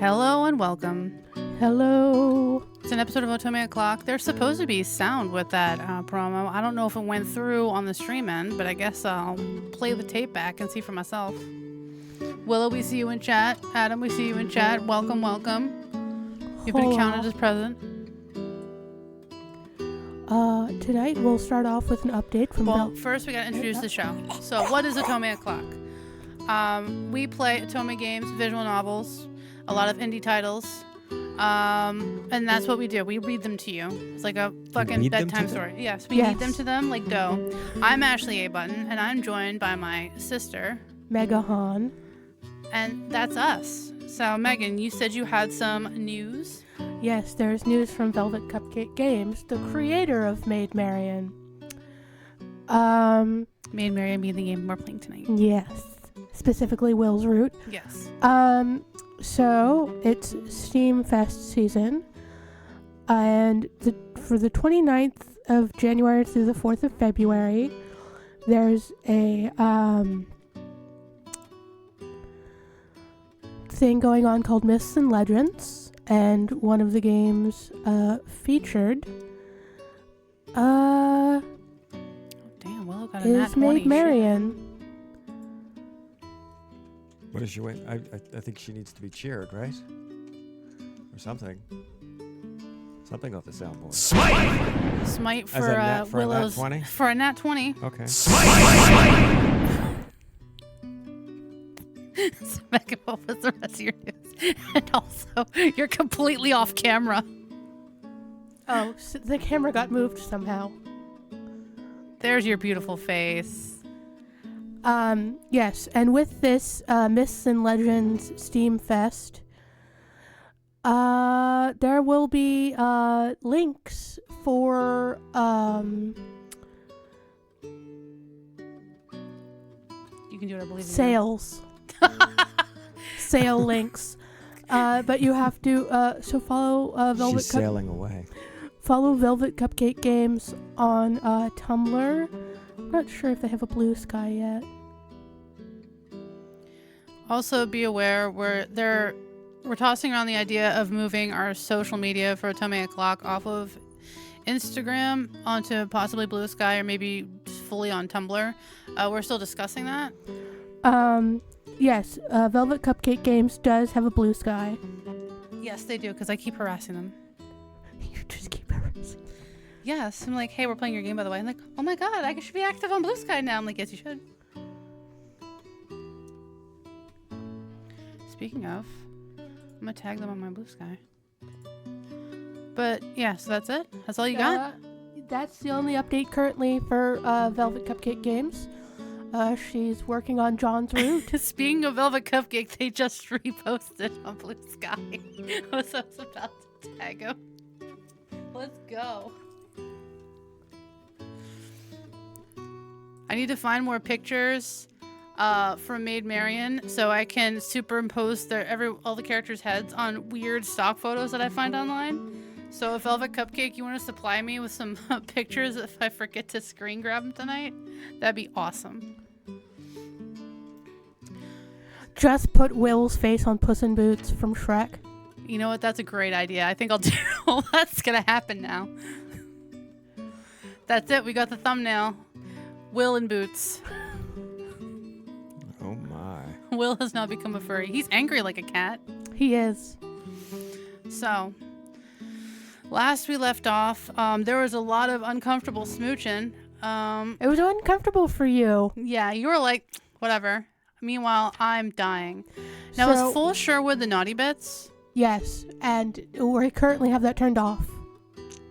Hello and welcome. Hello. It's an episode of Otome, Oclock. There's supposed to be sound with that promo. I don't know if it went through on the stream end, but I guess I'll play the tape back and see for myself. Willow, we see you in chat. Adam, we see you in chat. Welcome, welcome. You've been counted as present. Tonight we'll start off with an update from first we gotta introduce the show. So what is Otome Oclock? We play Otome games, visual novels, a lot of indie titles. And that's what we do. We read them to you. It's like a fucking bedtime story. Yes, we read them to them like dough. I'm Ashley A. Button, and I'm joined by my sister, Megahan. And that's us. So, Megan, you said you had some news? Yes, there's news from Velvet Cupcake Games, the creator of Maid, Marion. Maid, Marion being the game we're playing tonight. Yes. Specifically Will's Root. Yes. So, it's Steam Fest season. And for the 29th of January through the 4th of February, there's a thing going on called Myths and Legends. And one of the games featured damn, Willow got a nat 20. Is Maid, Marion. What is she waiting? I think she needs to be cheered, right? Or something. Something off the soundboard. Smite for Willow's. For a nat 20? For a nat 20. Okay. So Megan, what was the rest of your news? And also, you're completely off camera. Oh, so the camera got moved somehow. There's your beautiful face. Yes, and with this Myths and Legends Steam Fest, there will be links for you can do it, I believe. Sales. Sale links. But you have to follow Velvet. She's sailing away. Follow Velvet Cupcake Games on Tumblr. I'm not sure if they have a Blue Sky yet. Also, be aware we're tossing around the idea of moving our social media for Otome Oclock off of Instagram onto possibly Blue Sky or maybe fully on Tumblr. We're still discussing that. Yes, Velvet Cupcake Games does have a Blue Sky. Yes, they do, because I keep harassing them. You just keep harassing. Yes, I'm like, hey, we're playing your game, by the way. I'm like, oh my god, I should be active on Blue Sky now. I'm like, yes, you should. Speaking of, I'm gonna tag them on my Blue Sky. But yeah, so that's it. That's all you got? That's the only update currently for Velvet Cupcake Games. She's working on John's Root. Speaking of Velvet Cupcake, they just reposted on Blue Sky. I was about to tag him. Let's go. I need to find more pictures from Maid Marion so I can superimpose all the characters' heads on weird stock photos that I find online. So if Velvet Cupcake, you want to supply me with some pictures if I forget to screen grab them tonight, that'd be awesome. Just put Will's face on Puss in Boots from Shrek. You know what? That's a great idea. I think I'll do all that's going to happen now. That's it. We got the thumbnail. Will in Boots. Oh my. Will has now become a furry. He's angry like a cat. He is. So, last we left off, there was a lot of uncomfortable smooching. It was uncomfortable for you. Yeah, you were like, whatever. Meanwhile, I'm dying. Now, is Full sure with the naughty bits? Yes, and we currently have that turned off.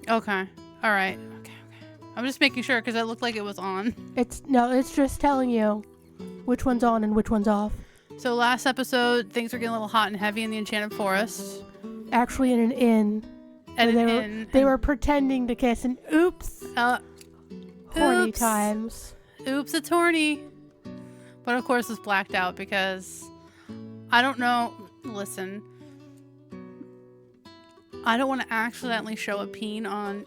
Okay. All right. Okay. I'm just making sure because it looked like it was on. It's just telling you which one's on and which one's off. So last episode, things were getting a little hot and heavy in the Enchanted Forest. Actually, in an inn. They were pretending to kiss, and oops. Horny Oops. times. Oops, it's horny. But of course it's blacked out because I don't know. Listen, I don't want to accidentally show a peen on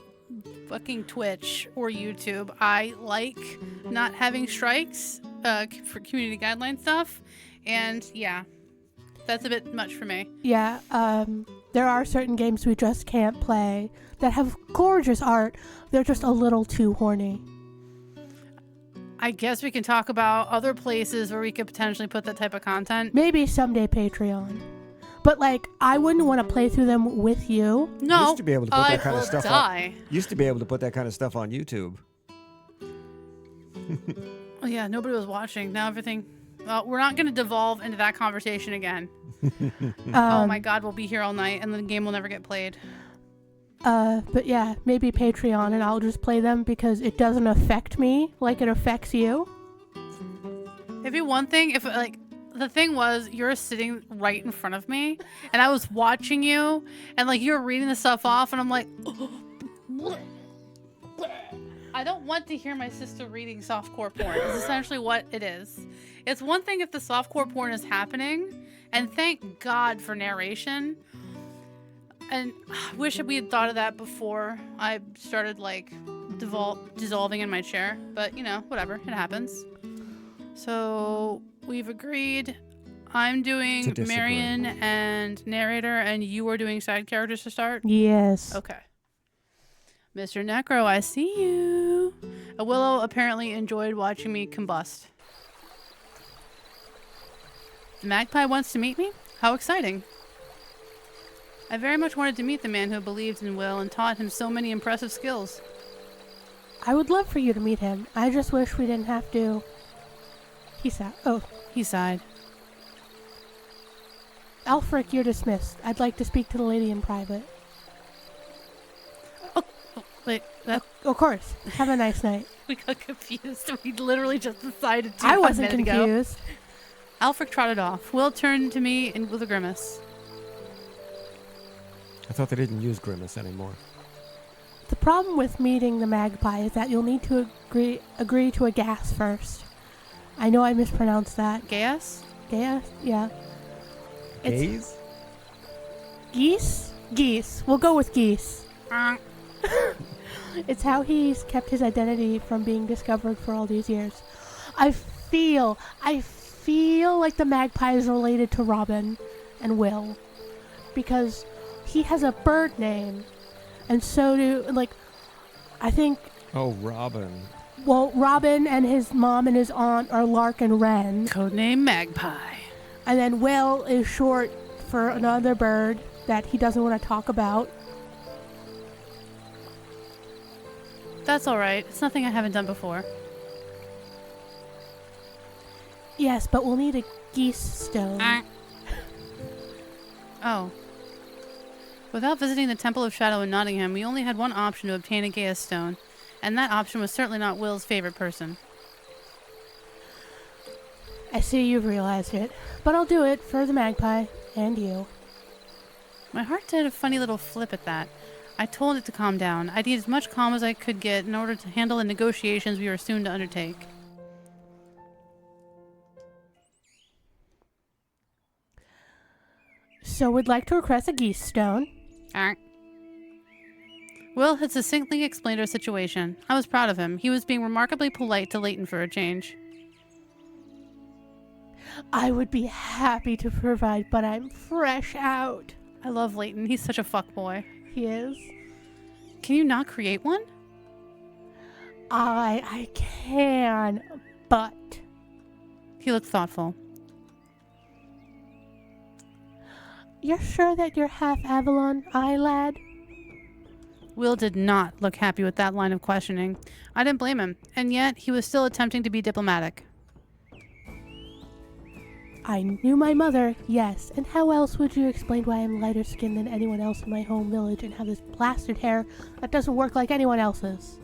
fucking Twitch or YouTube. I like not having strikes for community guideline stuff. And yeah, That's a bit much for me. Yeah, there are certain games we just can't play that have gorgeous art. They're just a little too horny. I guess we can talk about other places where we could potentially put that type of content. Maybe someday Patreon. But, like, I wouldn't want to play through them with you. No, Used to be able to put that kind of stuff die. Used to be able to put that kind of stuff on YouTube. Oh, yeah, nobody was watching. Now everything... Well, we're not going to devolve into that conversation again. Oh my god, we'll be here all night and the game will never get played. But yeah, maybe Patreon, and I'll just play them because it doesn't affect me like it affects you. It'd be one thing if, like, the thing was, you're sitting right in front of me, and I was watching you, and, like, you're reading the stuff off, and I'm like... I don't want to hear my sister reading softcore porn. Is essentially what it is. It's one thing if the softcore porn is happening, and thank God for narration. And I wish we had thought of that before I started, like, dissolving in my chair. But, you know, whatever. It happens. So, we've agreed. I'm doing Marion and narrator, and you are doing side characters to start? Yes. Okay. Mr. Necro, I see you. A Willow apparently enjoyed watching me combust. The magpie wants to meet me? How exciting. I very much wanted to meet the man who believed in Will and taught him so many impressive skills. I would love for you to meet him. I just wish we didn't have to. He sighed. Oh, He sighed. Alfric, you're dismissed. I'd like to speak to the lady in private. Wait, that... Of course. Have a nice night. We got confused. We literally just decided to. I wasn't confused. Alfric trotted off. Will turned to me and with a grimace. I thought they didn't use grimace anymore. The problem with meeting the magpie is that you'll need to agree to a gas first. I know I mispronounced that. Gas? Gas? Yeah. Gaze? Geese? Geese. We'll go with geese. It's how he's kept his identity from being discovered for all these years. I feel like the magpie is related to Robin and Will. Because he has a bird name. And so do, like, I think... Oh, Robin. Well, Robin and his mom and his aunt are Lark and Wren. Codename Magpie. And then Will is short for another bird that he doesn't want to talk about. That's alright. It's nothing I haven't done before. Yes, but we'll need a geese stone. Oh. Without visiting the Temple of Shadow in Nottingham, we only had one option to obtain a Gaius stone, and that option was certainly not Will's favorite person. I see you've realized it, but I'll do it for the magpie and you. My heart did a funny little flip at that. I told it to calm down. I need as much calm as I could get in order to handle the negotiations we were soon to undertake. So we'd like to request a geese stone. Will had succinctly explained our situation. I was proud of him. He was being remarkably polite to Leighton for a change. I would be happy to provide, but I'm fresh out. I love Leighton. He's such a fuckboy. He is. Can you not create one? I can, but... He looked thoughtful. You're sure that you're half Avalon, lad? Will did not look happy with that line of questioning. I didn't blame him, and yet he was still attempting to be diplomatic. I knew my mother, yes, and how else would you explain why I'm lighter skinned than anyone else in my home village and have this blasted hair that doesn't work like anyone else's?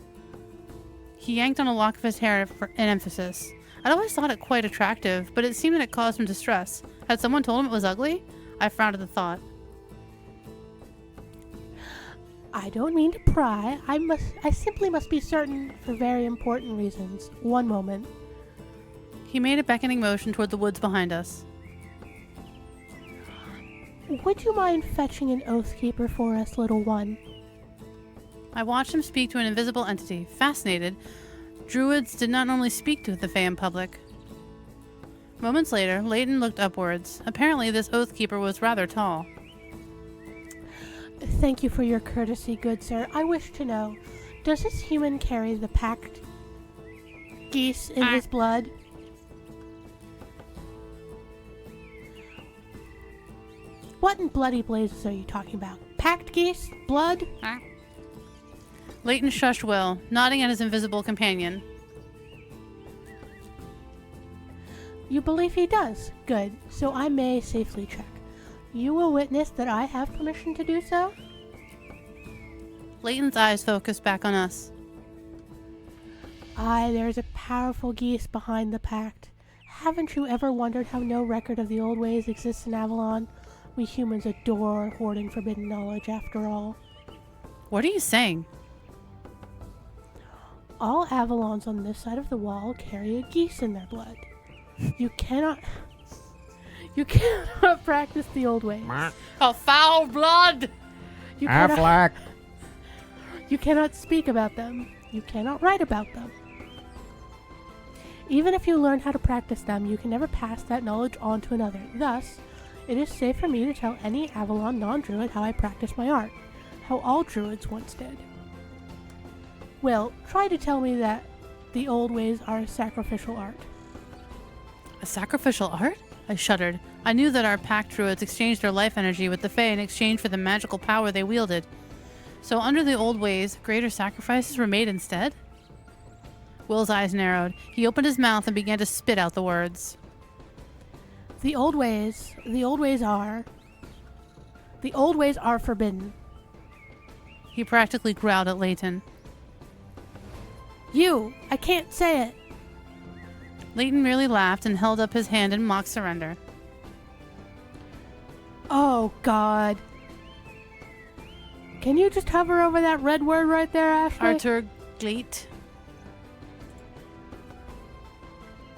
He yanked on a lock of his hair for an emphasis. I'd always thought it quite attractive, but it seemed that it caused him distress. Had someone told him it was ugly? I frowned at the thought. I don't mean to pry. I simply must be certain for very important reasons. One moment. He made a beckoning motion toward the woods behind us. Would you mind fetching an Oathkeeper for us, little one? I watched him speak to an invisible entity. Fascinated, druids did not normally speak to the Fae in public. Moments later, Leighton looked upwards. Apparently, this Oathkeeper was rather tall. Thank you for your courtesy, good sir. I wish to know, does this human carry the packed geese in his blood? What in bloody blazes are you talking about? Packed geese? Blood? Leighton shushed Will, nodding at his invisible companion. You believe he does? Good. So I may safely check. You will witness that I have permission to do so? Leighton's eyes focused back on us. Aye, there is a powerful geese behind the pact. Haven't you ever wondered how no record of the old ways exists in Avalon? We humans adore hoarding forbidden knowledge, after all. What are you saying? All Avalons on this side of the wall carry a geese in their blood. You cannot practice the old ways. Oh, foul blood! You cannot speak about them. You cannot write about them. Even if you learn how to practice them, you can never pass that knowledge on to another. Thus, it is safe for me to tell any Avalon non-druid how I practice my art, how all druids once did. Well, try to tell me that the old ways are a sacrificial art. A sacrificial art? I shuddered. I knew that our pack druids exchanged their life energy with the Fae in exchange for the magical power they wielded. So under the old ways, greater sacrifices were made instead? Will's eyes narrowed. He opened his mouth and began to spit out the words. The old ways are forbidden. He practically growled at Leighton. I can't say it. Leighton merely laughed and held up his hand in mock surrender. Oh, God. Can you just hover over that red word right there, Ashley? Arthur Glate.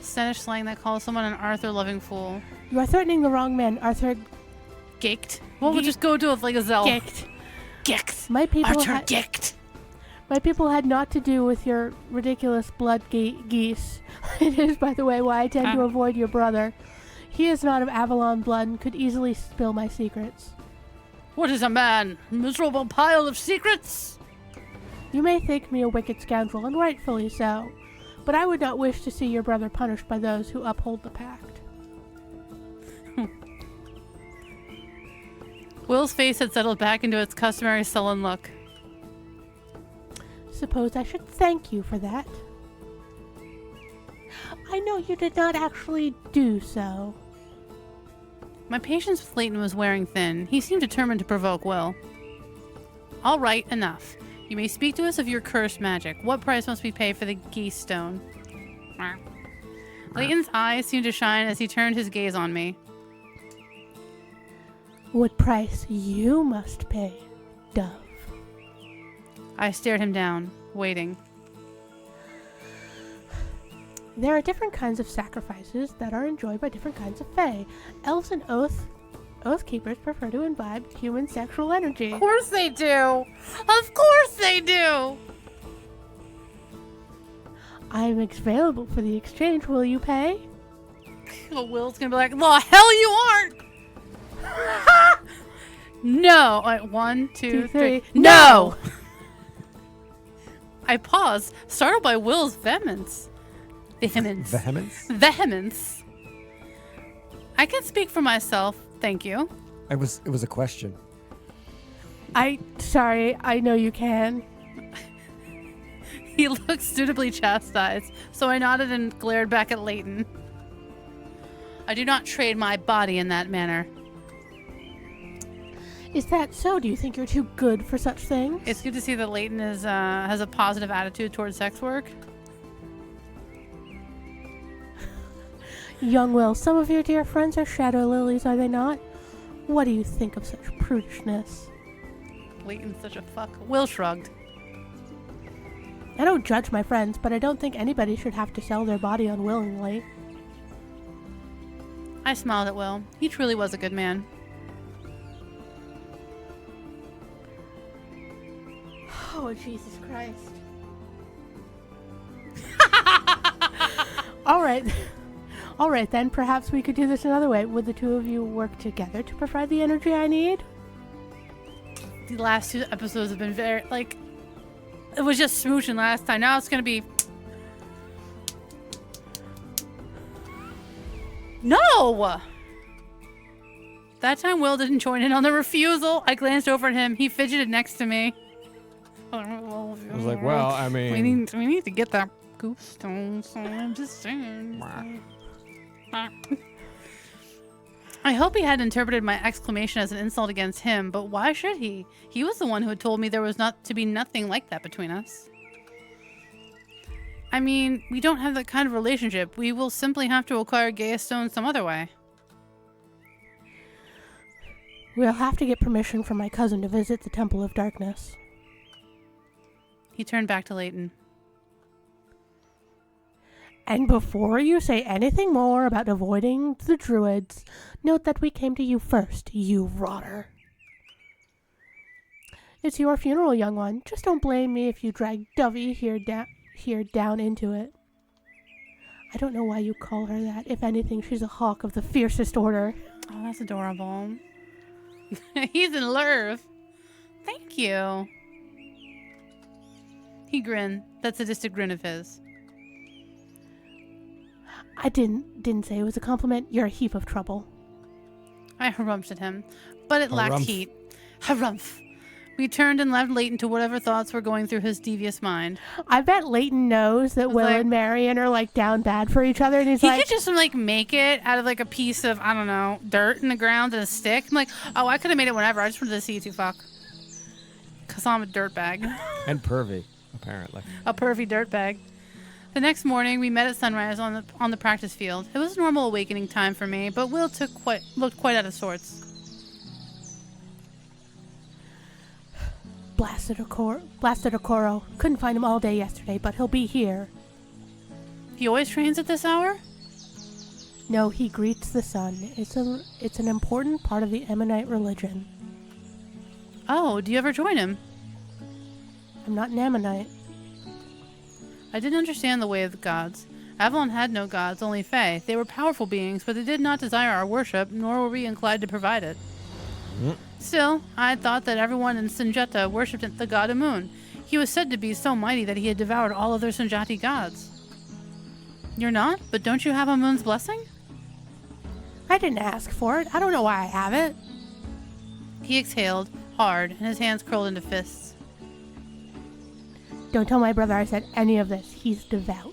Stenish slang that calls someone an Arthur-loving fool. You are threatening the wrong man, Arthur. Gicked. Well, we'll just go to it like a Zell. Gicked. Gicked. My people Arthur Gicked. My people had naught to do with your ridiculous blood geese. It is, by the way, why I tend to avoid your brother. He is not of Avalon blood and could easily spill my secrets. What is a man? Miserable pile of secrets? You may think me a wicked scoundrel, and rightfully so, but I would not wish to see your brother punished by those who uphold the pact. Will's face had settled back into its customary sullen look. Suppose I should thank you for that. I know you did not actually do so. My patience with Leighton was wearing thin. He seemed determined to provoke Will. All right, enough. You may speak to us of your cursed magic. What price must we pay for the geese stone? Leighton's eyes seemed to shine as he turned his gaze on me. What price you must pay, Dove. I stared him down, waiting. There are different kinds of sacrifices that are enjoyed by different kinds of fae. Elves and oathkeepers prefer to imbibe human sexual energy. Of course they do! Of course they do! I am available for the exchange. Will you pay? Oh, Will's gonna be like, the hell you aren't! No! Alright, 1, 2, 3. No! I paused, startled by Will's vehemence. Vehemence. I can speak for myself, thank you. It was a question. Sorry, I know you can. He looked suitably chastised, so I nodded and glared back at Leighton. I do not trade my body in that manner. Is that so? Do you think you're too good for such things? It's good to see that Leighton has a positive attitude towards sex work. Young Will, some of your dear friends are shadow lilies, are they not? What do you think of such prudishness? Leighton's such a fuck. Will shrugged. I don't judge my friends, but I don't think anybody should have to sell their body unwillingly. I smiled at Will. He truly was a good man. Oh, Jesus Christ. All right. All right, then. Perhaps we could do this another way. Would the two of you work together to provide the energy I need? The last 2 episodes have been very, like, it was just smooching last time. Now it's going to be... No! That time Will didn't join in on the refusal. I glanced over at him. He fidgeted next to me. I was like, well, I mean... We need to get that goof stone, so I'm just saying. I hope he had interpreted my exclamation as an insult against him, but why should he? He was the one who had told me there was not to be nothing like that between us. I mean, we don't have that kind of relationship. We will simply have to acquire Gaia Stone some other way. We'll have to get permission from my cousin to visit the Temple of Darkness. He turned back to Leighton. And before you say anything more about avoiding the druids, note that we came to you first, you rotter. It's your funeral, young one. Just don't blame me if you drag Dovey here down into it. I don't know why you call her that. If anything, she's a hawk of the fiercest order. Oh, that's adorable. He's in love. Thank you. He grinned. That sadistic grin of his. I didn't say it was a compliment. You're a heap of trouble. I harumphed at him, but it lacked Harumph. heat. Harumph. We turned and left Leighton to whatever thoughts were going through his devious mind. I bet Leighton knows that Will like- and Marion are like down bad for each other, and he's He like, could just like make it out of like a piece of, I don't know, dirt in the ground and a stick. I'm like, oh, I could have made it whenever. I just wanted to see you two fuck. Because I'm a dirtbag. And pervy, apparently. A pervy dirtbag. The next morning, we met at sunrise on the practice field. It was normal awakening time for me, but Will looked quite out of sorts. blasted Okoro. Couldn't find him all day yesterday, but he'll be here. He always trains at this hour? No, he greets the sun. It's an important part of the Ammonite religion. Oh, do you ever join him? I'm not an Ammonite. I didn't understand the way of the gods. Avalon had no gods, only Fae. They were powerful beings, but they did not desire our worship, nor were we inclined to provide it. Still, I had thought that everyone in Sanjata worshipped the god Amun. He was said to be so mighty that he had devoured all other Sanjati gods. You're not? But don't you have Amun's blessing? I didn't ask for it. I don't know why I have it. He exhaled, hard, and his hands curled into fists. Don't tell my brother I said any of this. He's devout.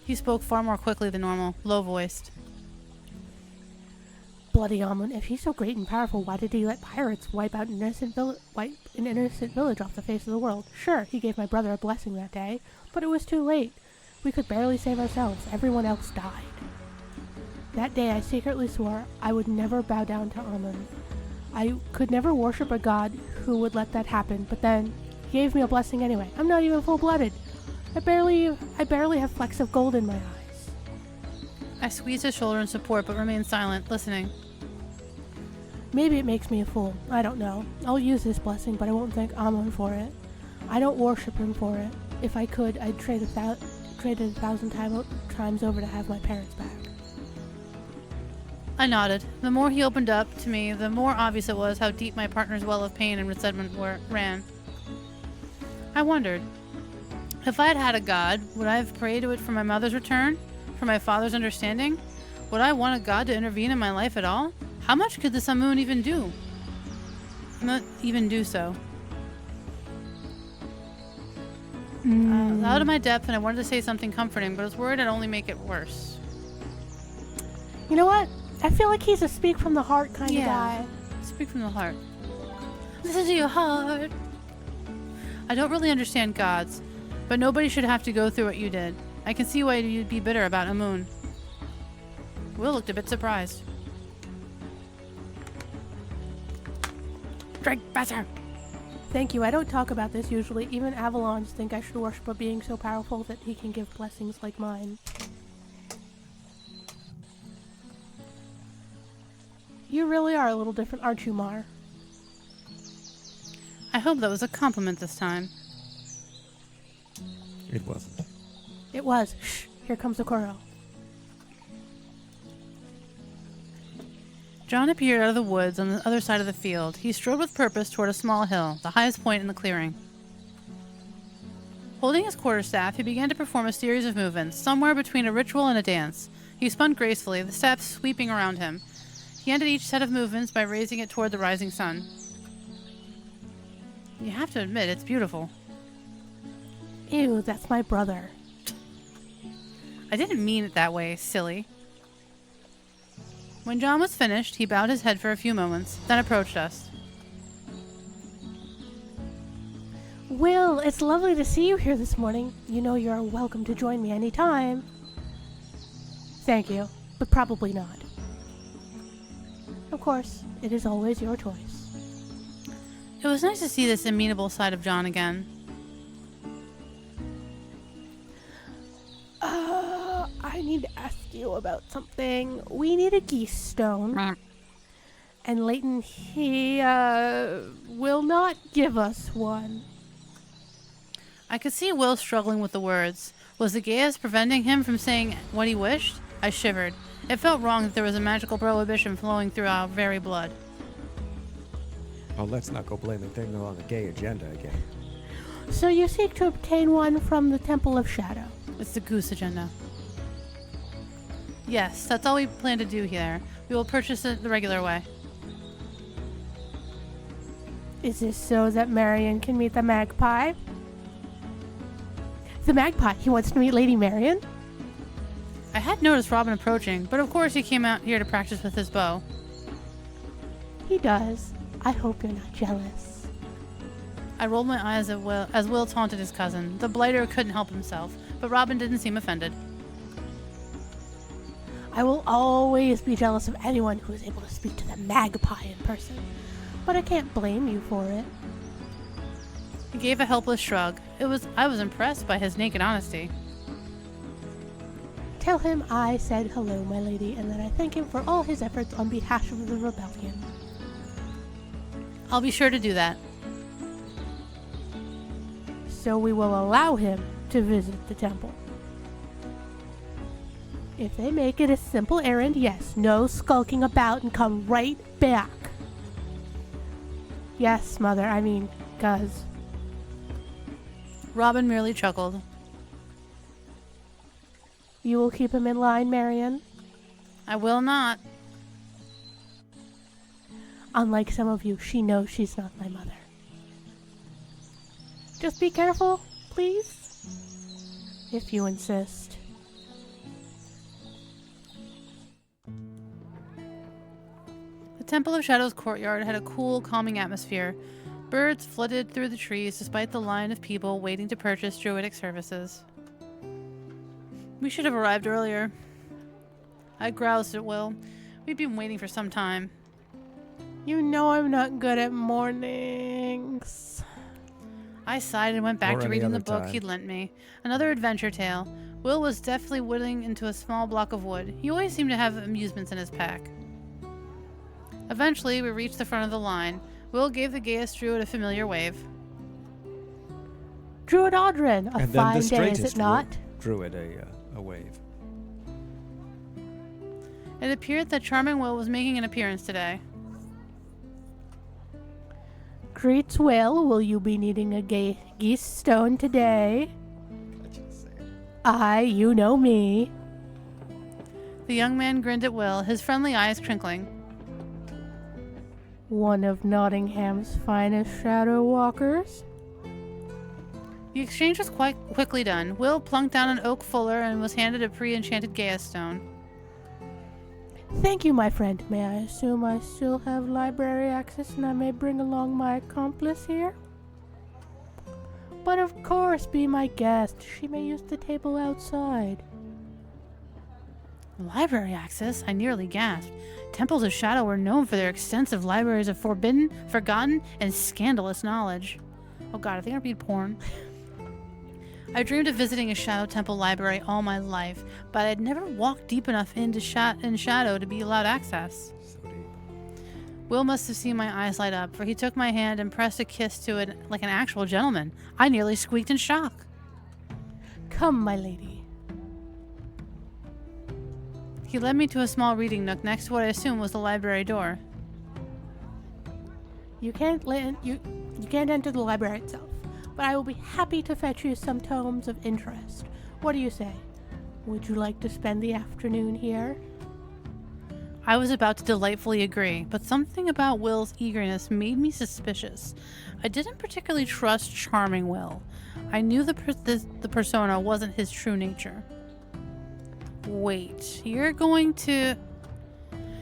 He spoke far more quickly than normal, low-voiced. Bloody Amun, if he's so great and powerful, why did he let pirates wipe an innocent village off the face of the world? Sure, he gave my brother a blessing that day, but it was too late. We could barely save ourselves. Everyone else died. That day I secretly swore I would never bow down to Amun. I could never worship a god who would let that happen, but then he gave me a blessing anyway. I'm not even full-blooded. I barely have flecks of gold in my eyes. I squeezed his shoulder in support, but remained silent, listening. Maybe it makes me a fool. I don't know. I'll use this blessing, but I won't thank Amun for it. I don't worship him for it. If I could, I'd trade it 1,000 times over to have my parents back. I nodded. The more he opened up to me, the more obvious it was how deep my partner's well of pain and resentment ran. I wondered, if I had had a god, would I have prayed to it for my mother's return? For my father's understanding? Would I want a god to intervene in my life at all? How much could this Amun even do? Not even do so. Out of my depth, and I wanted to say something comforting, but I was worried I'd only make it worse. You know what? I feel like he's a speak from the heart kind of guy. Speak from the heart. Listen to your heart. I don't really understand gods, but nobody should have to go through what you did. I can see why you'd be bitter about Amun. Will looked a bit surprised. Drink better. Thank you. I don't talk about this usually. Even Avalons think I should worship a being so powerful that he can give blessings like mine. You really are a little different, aren't you, Mar? I hope that was a compliment this time. It wasn't. It was. Shh. Here comes Okoro. John appeared out of the woods on the other side of the field. He strode with purpose toward a small hill, the highest point in the clearing. Holding his quarterstaff, he began to perform a series of movements, somewhere between a ritual and a dance. He spun gracefully, the staff sweeping around him. He ended each set of movements by raising it toward the rising sun. You have to admit, it's beautiful. Ew, that's my brother. I didn't mean it that way, silly. When John was finished, he bowed his head for a few moments, then approached us. Will, it's lovely to see you here this morning. You know you're welcome to join me any time. Thank you, but probably not. Of course, it is always your choice. It was nice to see this amenable side of John again. I need to ask you about something. We need a geese stone. And Leighton, he, will not give us one. I could see Will struggling with the words. Was the gaze preventing him from saying what he wished? I shivered. It felt wrong that there was a magical prohibition flowing through our very blood. Oh, let's not go blaming things on the gay agenda again. So you seek to obtain one from the Temple of Shadow. It's the goose agenda. Yes, that's all we plan to do here. We will purchase it the regular way. Is this so that Marion can meet the magpie? The magpie, he wants to meet Lady Marion? I had noticed Robin approaching, but of course he came out here to practice with his bow. He does. I hope you're not jealous. I rolled my eyes at Will as Will taunted his cousin. The blighter couldn't help himself, but Robin didn't seem offended. I will always be jealous of anyone who is able to speak to the magpie in person, but I can't blame you for it. He gave a helpless shrug. I was impressed by his naked honesty. Tell him I said hello, my lady, and that I thank him for all his efforts on behalf of the rebellion. I'll be sure to do that. So we will allow him to visit the temple. If they make it a simple errand, yes, no skulking about and come right back. Yes, mother, I mean, cuz. Robin merely chuckled. You will keep him in line, Marion? I will not. Unlike some of you, she knows she's not my mother. Just be careful, please. If you insist. The Temple of Shadows courtyard had a cool, calming atmosphere. Birds flitted through the trees despite the line of people waiting to purchase druidic services. We should have arrived earlier. I groused at Will. We'd been waiting for some time. You know I'm not good at mornings. I sighed and went back Or to any reading the other book time. he'd lent me. Another adventure tale. Will was deftly whittling into a small block of wood. He always seemed to have amusements in his pack. Eventually, we reached the front of the line. Will gave the gayest druid a familiar wave. Druid Audrin, a And then fine the day, is straightest it not? drew it a wave. It appeared that charming Will was making an appearance today. Greets will you be needing a geese stone today? You know me. The young man grinned at Will, his friendly eyes twinkling. One of Nottingham's finest shadow walkers. The exchange was quite quickly done. Will plunked down an oak fuller and was handed a pre-enchanted Gaia stone. Thank you, my friend. May I assume I still have library access and I may bring along my accomplice here? But of course, be my guest. She may use the table outside. Library access? I nearly gasped. Temples of Shadow were known for their extensive libraries of forbidden, forgotten, and scandalous knowledge. Oh god, I think I read porn. I dreamed of visiting a Shadow Temple library all my life, but I'd never walked deep enough into Shadow to be allowed access. So deep. Will must have seen my eyes light up, for he took my hand and pressed a kiss to it like an actual gentleman. I nearly squeaked in shock. Come, my lady. He led me to a small reading nook next to what I assumed was the library door. You can't enter the library itself, but I will be happy to fetch you some tomes of interest. What do you say? Would you like to spend the afternoon here? I was about to delightfully agree, but something about Will's eagerness made me suspicious. I didn't particularly trust charming Will. I knew the persona wasn't his true nature. Wait, you're going to...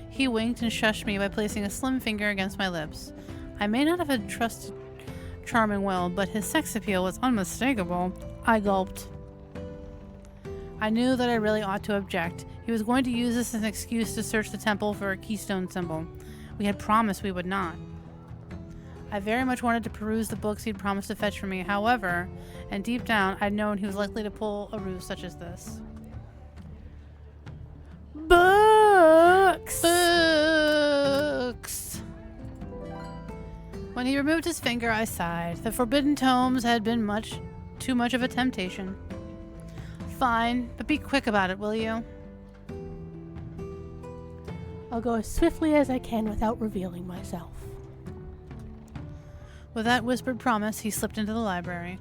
He winked and shushed me by placing a slim finger against my lips. I may not have trusted charming Will, but his sex appeal was unmistakable. I gulped. I knew that I really ought to object. He was going to use this as an excuse to search the temple for a keystone symbol. We had promised we would not. I very much wanted to peruse the books he'd promised to fetch for me, however, and deep down I'd known he was likely to pull a ruse such as this. Books! Books! When he removed his finger, I sighed. The forbidden tomes had been too much of a temptation. Fine, but be quick about it, will you? I'll go as swiftly as I can without revealing myself. With that whispered promise, he slipped into the library.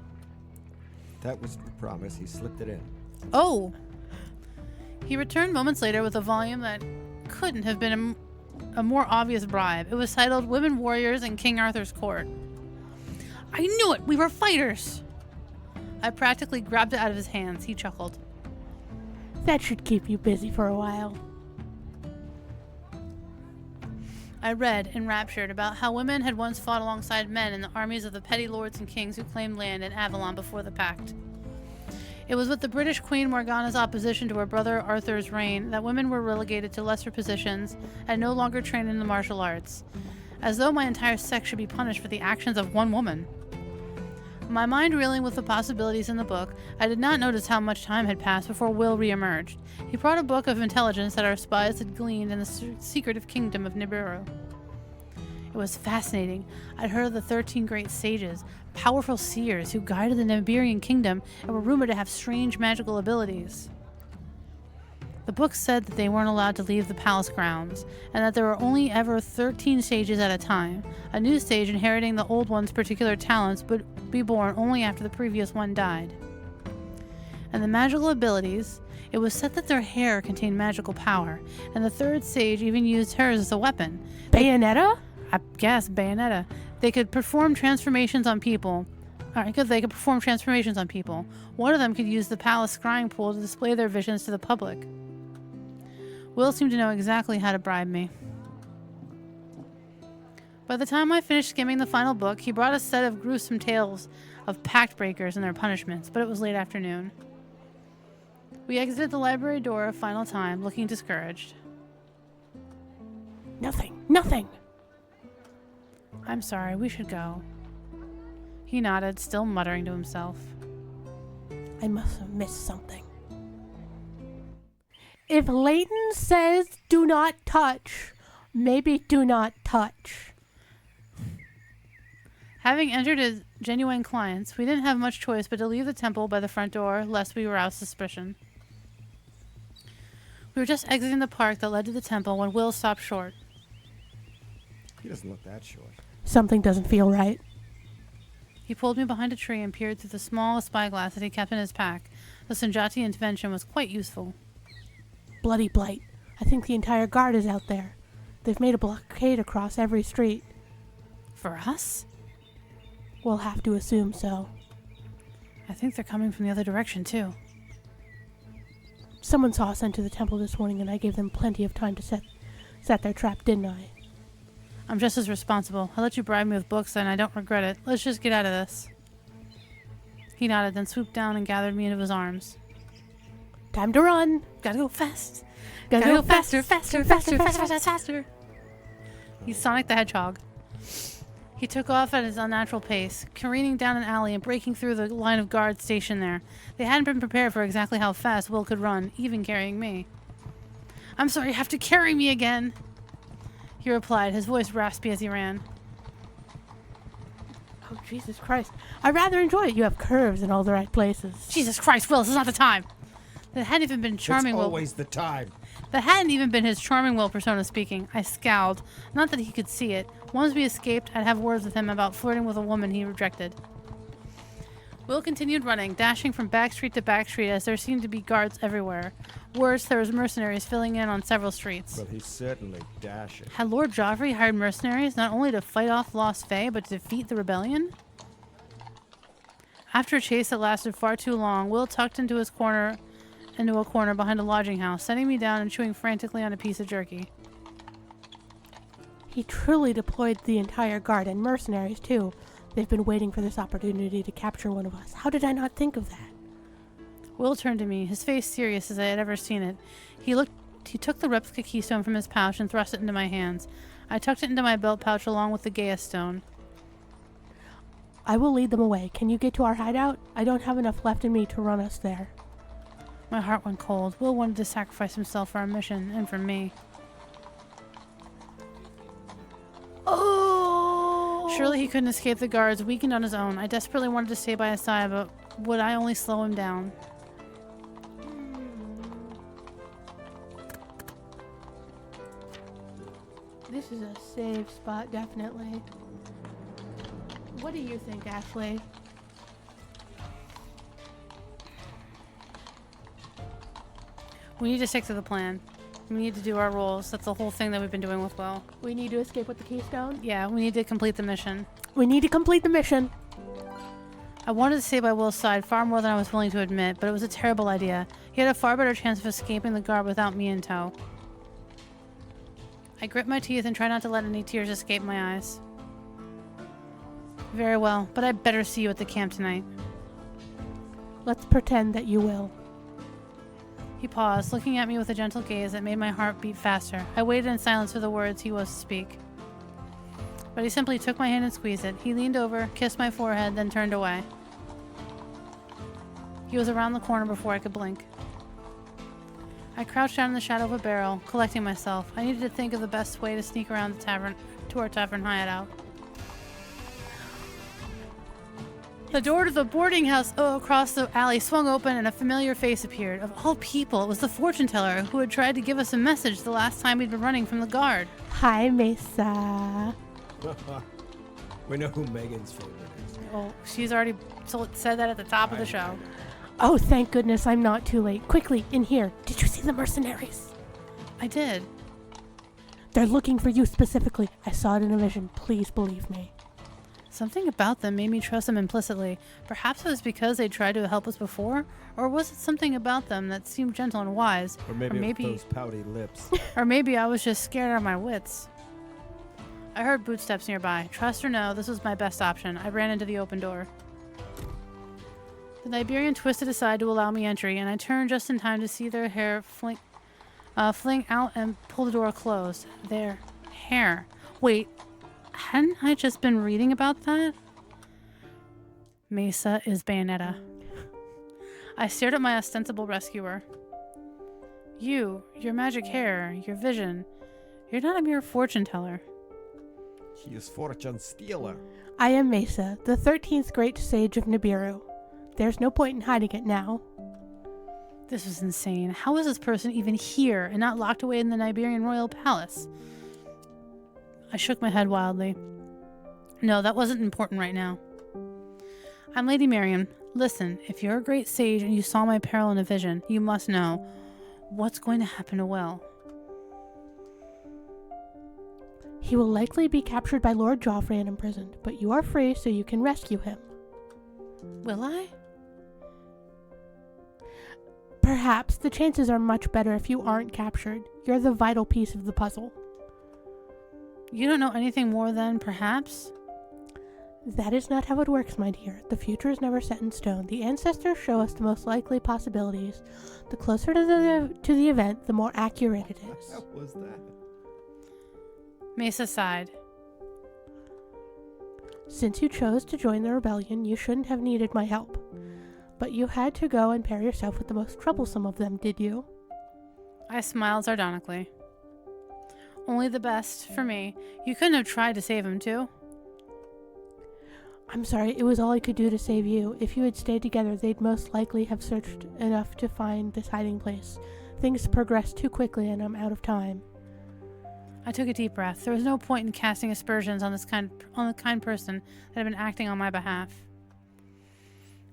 That was the promise. He slipped it in. Oh! He returned moments later with a volume that couldn't have been a more obvious bribe. It was titled Women Warriors in King Arthur's Court. I knew it! We were fighters! I practically grabbed it out of his hands. He chuckled. That should keep you busy for a while. I read, enraptured, about how women had once fought alongside men in the armies of the petty lords and kings who claimed land in Avalon before the Pact. It was with the British Queen Morgana's opposition to her brother Arthur's reign that women were relegated to lesser positions and no longer trained in the martial arts, as though my entire sex should be punished for the actions of one woman. My mind reeling with the possibilities in the book, I did not notice how much time had passed before Will re-emerged. He brought a book of intelligence that our spies had gleaned in the secretive kingdom of Nibiru. It was fascinating. I'd heard of the 13 great sages, powerful seers who guided the Nibirian kingdom and were rumored to have strange magical abilities. The book said that they weren't allowed to leave the palace grounds, and that there were only ever 13 sages at a time. A new sage inheriting the old one's particular talents would be born only after the previous one died. And the magical abilities, it was said that their hair contained magical power, and the third sage even used hers as a weapon. Bayonetta? I guess, Bayonetta. They could perform transformations on people. They could perform transformations on people. One of them could use the palace scrying pool to display their visions to the public. Will seemed to know exactly how to bribe me. By the time I finished skimming the final book, he brought a set of gruesome tales of pact breakers and their punishments, but it was late afternoon. We exited the library door a final time, looking discouraged. Nothing. I'm sorry, we should go. He nodded, still muttering to himself. I must have missed something. If Leighton says do not touch, maybe do not touch. Having entered as genuine clients, we didn't have much choice but to leave the temple by the front door, lest we rouse suspicion. We were just exiting the park that led to the temple when Will stopped short. He doesn't look that short. Something doesn't feel right. He pulled me behind a tree and peered through the small spyglass that he kept in his pack. The Sanjati invention was quite useful. Bloody blight. I think the entire guard is out there. They've made a blockade across every street. For us? We'll have to assume so. I think they're coming from the other direction, too. Someone saw us enter the temple this morning, and I gave them plenty of time to set their trap, didn't I? I'm just as responsible. I let you bribe me with books, and I don't regret it. Let's just get out of this. He nodded, then swooped down and gathered me into his arms. Time to run. Gotta go fast. Gotta go faster. He's Sonic the Hedgehog. He took off at his unnatural pace, careening down an alley and breaking through the line of guards stationed there. They hadn't been prepared for exactly how fast Will could run, even carrying me. I'm sorry you have to carry me again, he replied, his voice raspy as he ran. Oh, Jesus Christ. I rather enjoy it. You have curves in all the right places. Jesus Christ, Will, this is not the time. That hadn't even been charming. It's always the time. That hadn't even been his charming will persona speaking. I scowled. Not that he could see it. Once we escaped, I'd have words with him about flirting with a woman he rejected. Will continued running, dashing from back street to back street as there seemed to be guards everywhere. Worse, there was mercenaries filling in on several streets. Well, he's certainly dashing. Had Lord Joffrey hired mercenaries not only to fight off Lost Fae, but to defeat the rebellion? After a chase that lasted far too long, Will tucked into a corner behind a lodging house, setting me down and chewing frantically on a piece of jerky. He truly deployed the entire guard and mercenaries, too. They've been waiting for this opportunity to capture one of us. How did I not think of that? Will turned to me, his face serious as I had ever seen it. He took the replica keystone from his pouch and thrust it into my hands. I tucked it into my belt pouch along with the Gaia stone. I will lead them away. Can you get to our hideout? I don't have enough left in me to run us there. My heart went cold. Will wanted to sacrifice himself for our mission, and for me. Oh! Surely he couldn't escape the guards, weakened on his own. I desperately wanted to stay by his side, but would I only slow him down? This is a safe spot, definitely. What do you think, Ashley? We need to stick to the plan. We need to do our roles. That's the whole thing that we've been doing with Will. We need to escape with the keystone? Yeah, we need to complete the mission. We need to complete the mission. I wanted to stay by Will's side far more than I was willing to admit, but it was a terrible idea. He had a far better chance of escaping the guard without me in tow. I grit my teeth and try not to let any tears escape my eyes. Very well, but I'd better see you at the camp tonight. Let's pretend that you will. He paused, looking at me with a gentle gaze that made my heart beat faster. I waited in silence for the words he was to speak. But he simply took my hand and squeezed it. He leaned over, kissed my forehead, then turned away. He was around the corner before I could blink. I crouched down in the shadow of a barrel, collecting myself. I needed to think of the best way to sneak around the tavern to our tavern hideout. The door to the boarding house across the alley swung open and a familiar face appeared. Of all people, it was the fortune teller who had tried to give us a message the last time we'd been running from the guard. Hi, Mesa. We know who Megan's favorite is. Oh, she's already said that at the top of the show. Oh, thank goodness I'm not too late. Quickly, in here. Did you see the mercenaries? I did. They're looking for you specifically. I saw it in a vision. Please believe me. Something about them made me trust them implicitly. Perhaps it was because they tried to help us before, or was it something about them that seemed gentle and wise? Or maybe those pouty lips. Or maybe I was just scared out of my wits. I heard footsteps nearby. Trust or no, this was my best option. I ran into the open door. The Iberian twisted aside to allow me entry, and I turned just in time to see their hair fling out and pull the door closed. Their hair. Wait, hadn't I just been reading about that? Mesa is Bayonetta. I stared at my ostensible rescuer. You, your magic hair, your vision. You're not a mere fortune teller. He is fortune stealer. I am Mesa, the 13th great sage of Nibiru. There's no point in hiding it now. This was insane. How is this person even here and not locked away in the Iberian royal palace? I shook my head wildly. No, that wasn't important right now. I'm Lady Marion. Listen, if you're a great sage and you saw my peril in a vision, you must know what's going to happen to Will. He will likely be captured by Lord Joffrey and imprisoned, but you are free so you can rescue him. Will I? Perhaps. The chances are much better if you aren't captured. You're the vital piece of the puzzle. You don't know anything more than perhaps? That is not how it works, my dear. The future is never set in stone. The ancestors show us the most likely possibilities. The closer to the event, the more accurate it is. What was that? Mesa sighed. Since you chose to join the rebellion, you shouldn't have needed my help. But you had to go and pair yourself with the most troublesome of them, did you? I smiled sardonically. Only the best for me. You couldn't have tried to save him, too? I'm sorry, it was all I could do to save you. If you had stayed together, they'd most likely have searched enough to find this hiding place. Things progressed too quickly and I'm out of time. I took a deep breath. There was no point in casting aspersions on the kind person that had been acting on my behalf.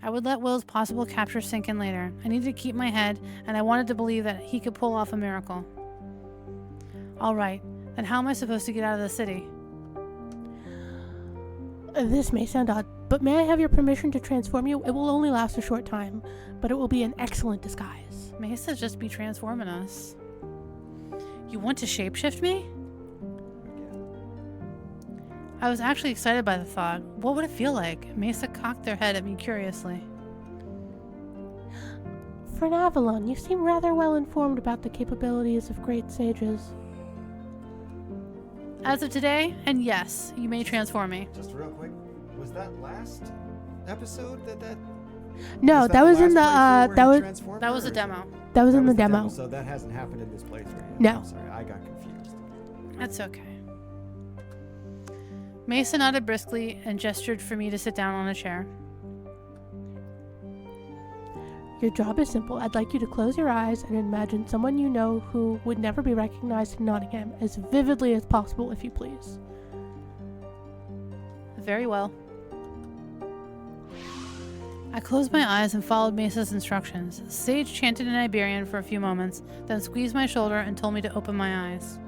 I would let Will's possible capture sink in later. I needed to keep my head, and I wanted to believe that he could pull off a miracle. All right, then how am I supposed to get out of the city? This may sound odd, but may I have your permission to transform you? It will only last a short time, but it will be an excellent disguise. Mesa just be transforming us. You want to shapeshift me? I was actually excited by the thought. What would it feel like? Mesa cocked their head at me curiously. For an Avalon, you seem rather well informed about the capabilities of great sages. As of today, and yes, you may transform me. Just real quick, was that last episode that? No, that was in the That was a demo. That was in the demo. So that hasn't happened in this playthrough yet. No. I'm sorry, I got confused. That's okay. Mesa nodded briskly and gestured for me to sit down on a chair. Your job is simple. I'd like you to close your eyes and imagine someone you know who would never be recognized in Nottingham as vividly as possible, if you please. Very well. I closed my eyes and followed Mesa's instructions. Sage chanted in Iberian for a few moments, then squeezed my shoulder and told me to open my eyes.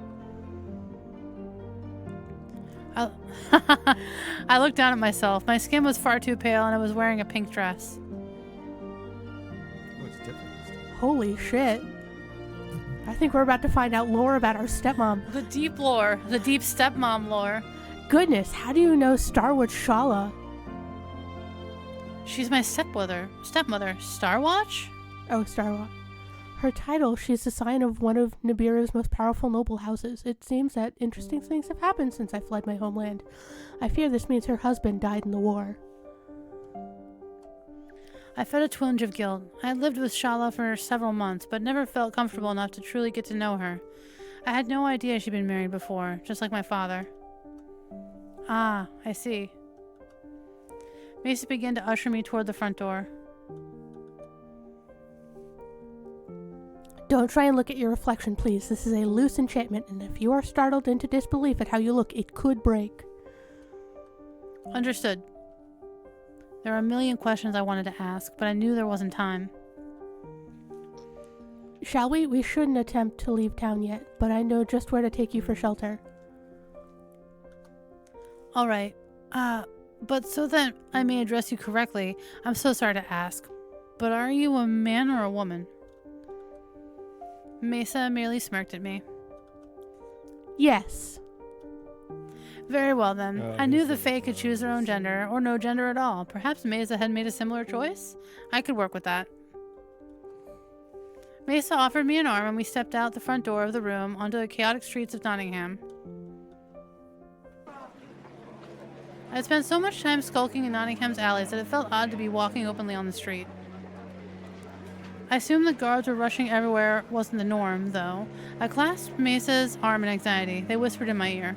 I looked down at myself. My skin was far too pale and I was wearing a pink dress. Oh, it's different this time. Holy shit. I think we're about to find out lore about our stepmom. The deep lore. The deep stepmom lore. Goodness, how do you know Starwood Shala? She's my stepmother. Starwatch? Oh, Starwatch. Her title, she's the sign of one of Nibiru's most powerful noble houses. It seems that interesting things have happened since I fled my homeland. I fear this means her husband died in the war. I felt a twinge of guilt. I had lived with Shala for several months, but never felt comfortable enough to truly get to know her. I had no idea she'd been married before, just like my father. Ah, I see. Mesa began to usher me toward the front door. Don't try and look at your reflection, please. This is a loose enchantment, and if you are startled into disbelief at how you look, it could break. Understood. There were a million questions I wanted to ask, but I knew there wasn't time. Shall we? We shouldn't attempt to leave town yet, but I know just where to take you for shelter. All right. But so that I may address you correctly, I'm so sorry to ask, but are you a man or a woman? Mesa merely smirked at me. Yes. Very well then. I knew the Fae could choose their own gender. gender, or no gender at all. Perhaps Mesa had made a similar choice? I could work with that. Mesa offered me an arm and we stepped out the front door of the room onto the chaotic streets of Nottingham. I had spent so much time skulking in Nottingham's alleys that it felt odd to be walking openly on the street. I assumed the guards were rushing everywhere wasn't the norm, though. I clasped Mesa's arm in anxiety. They whispered in my ear.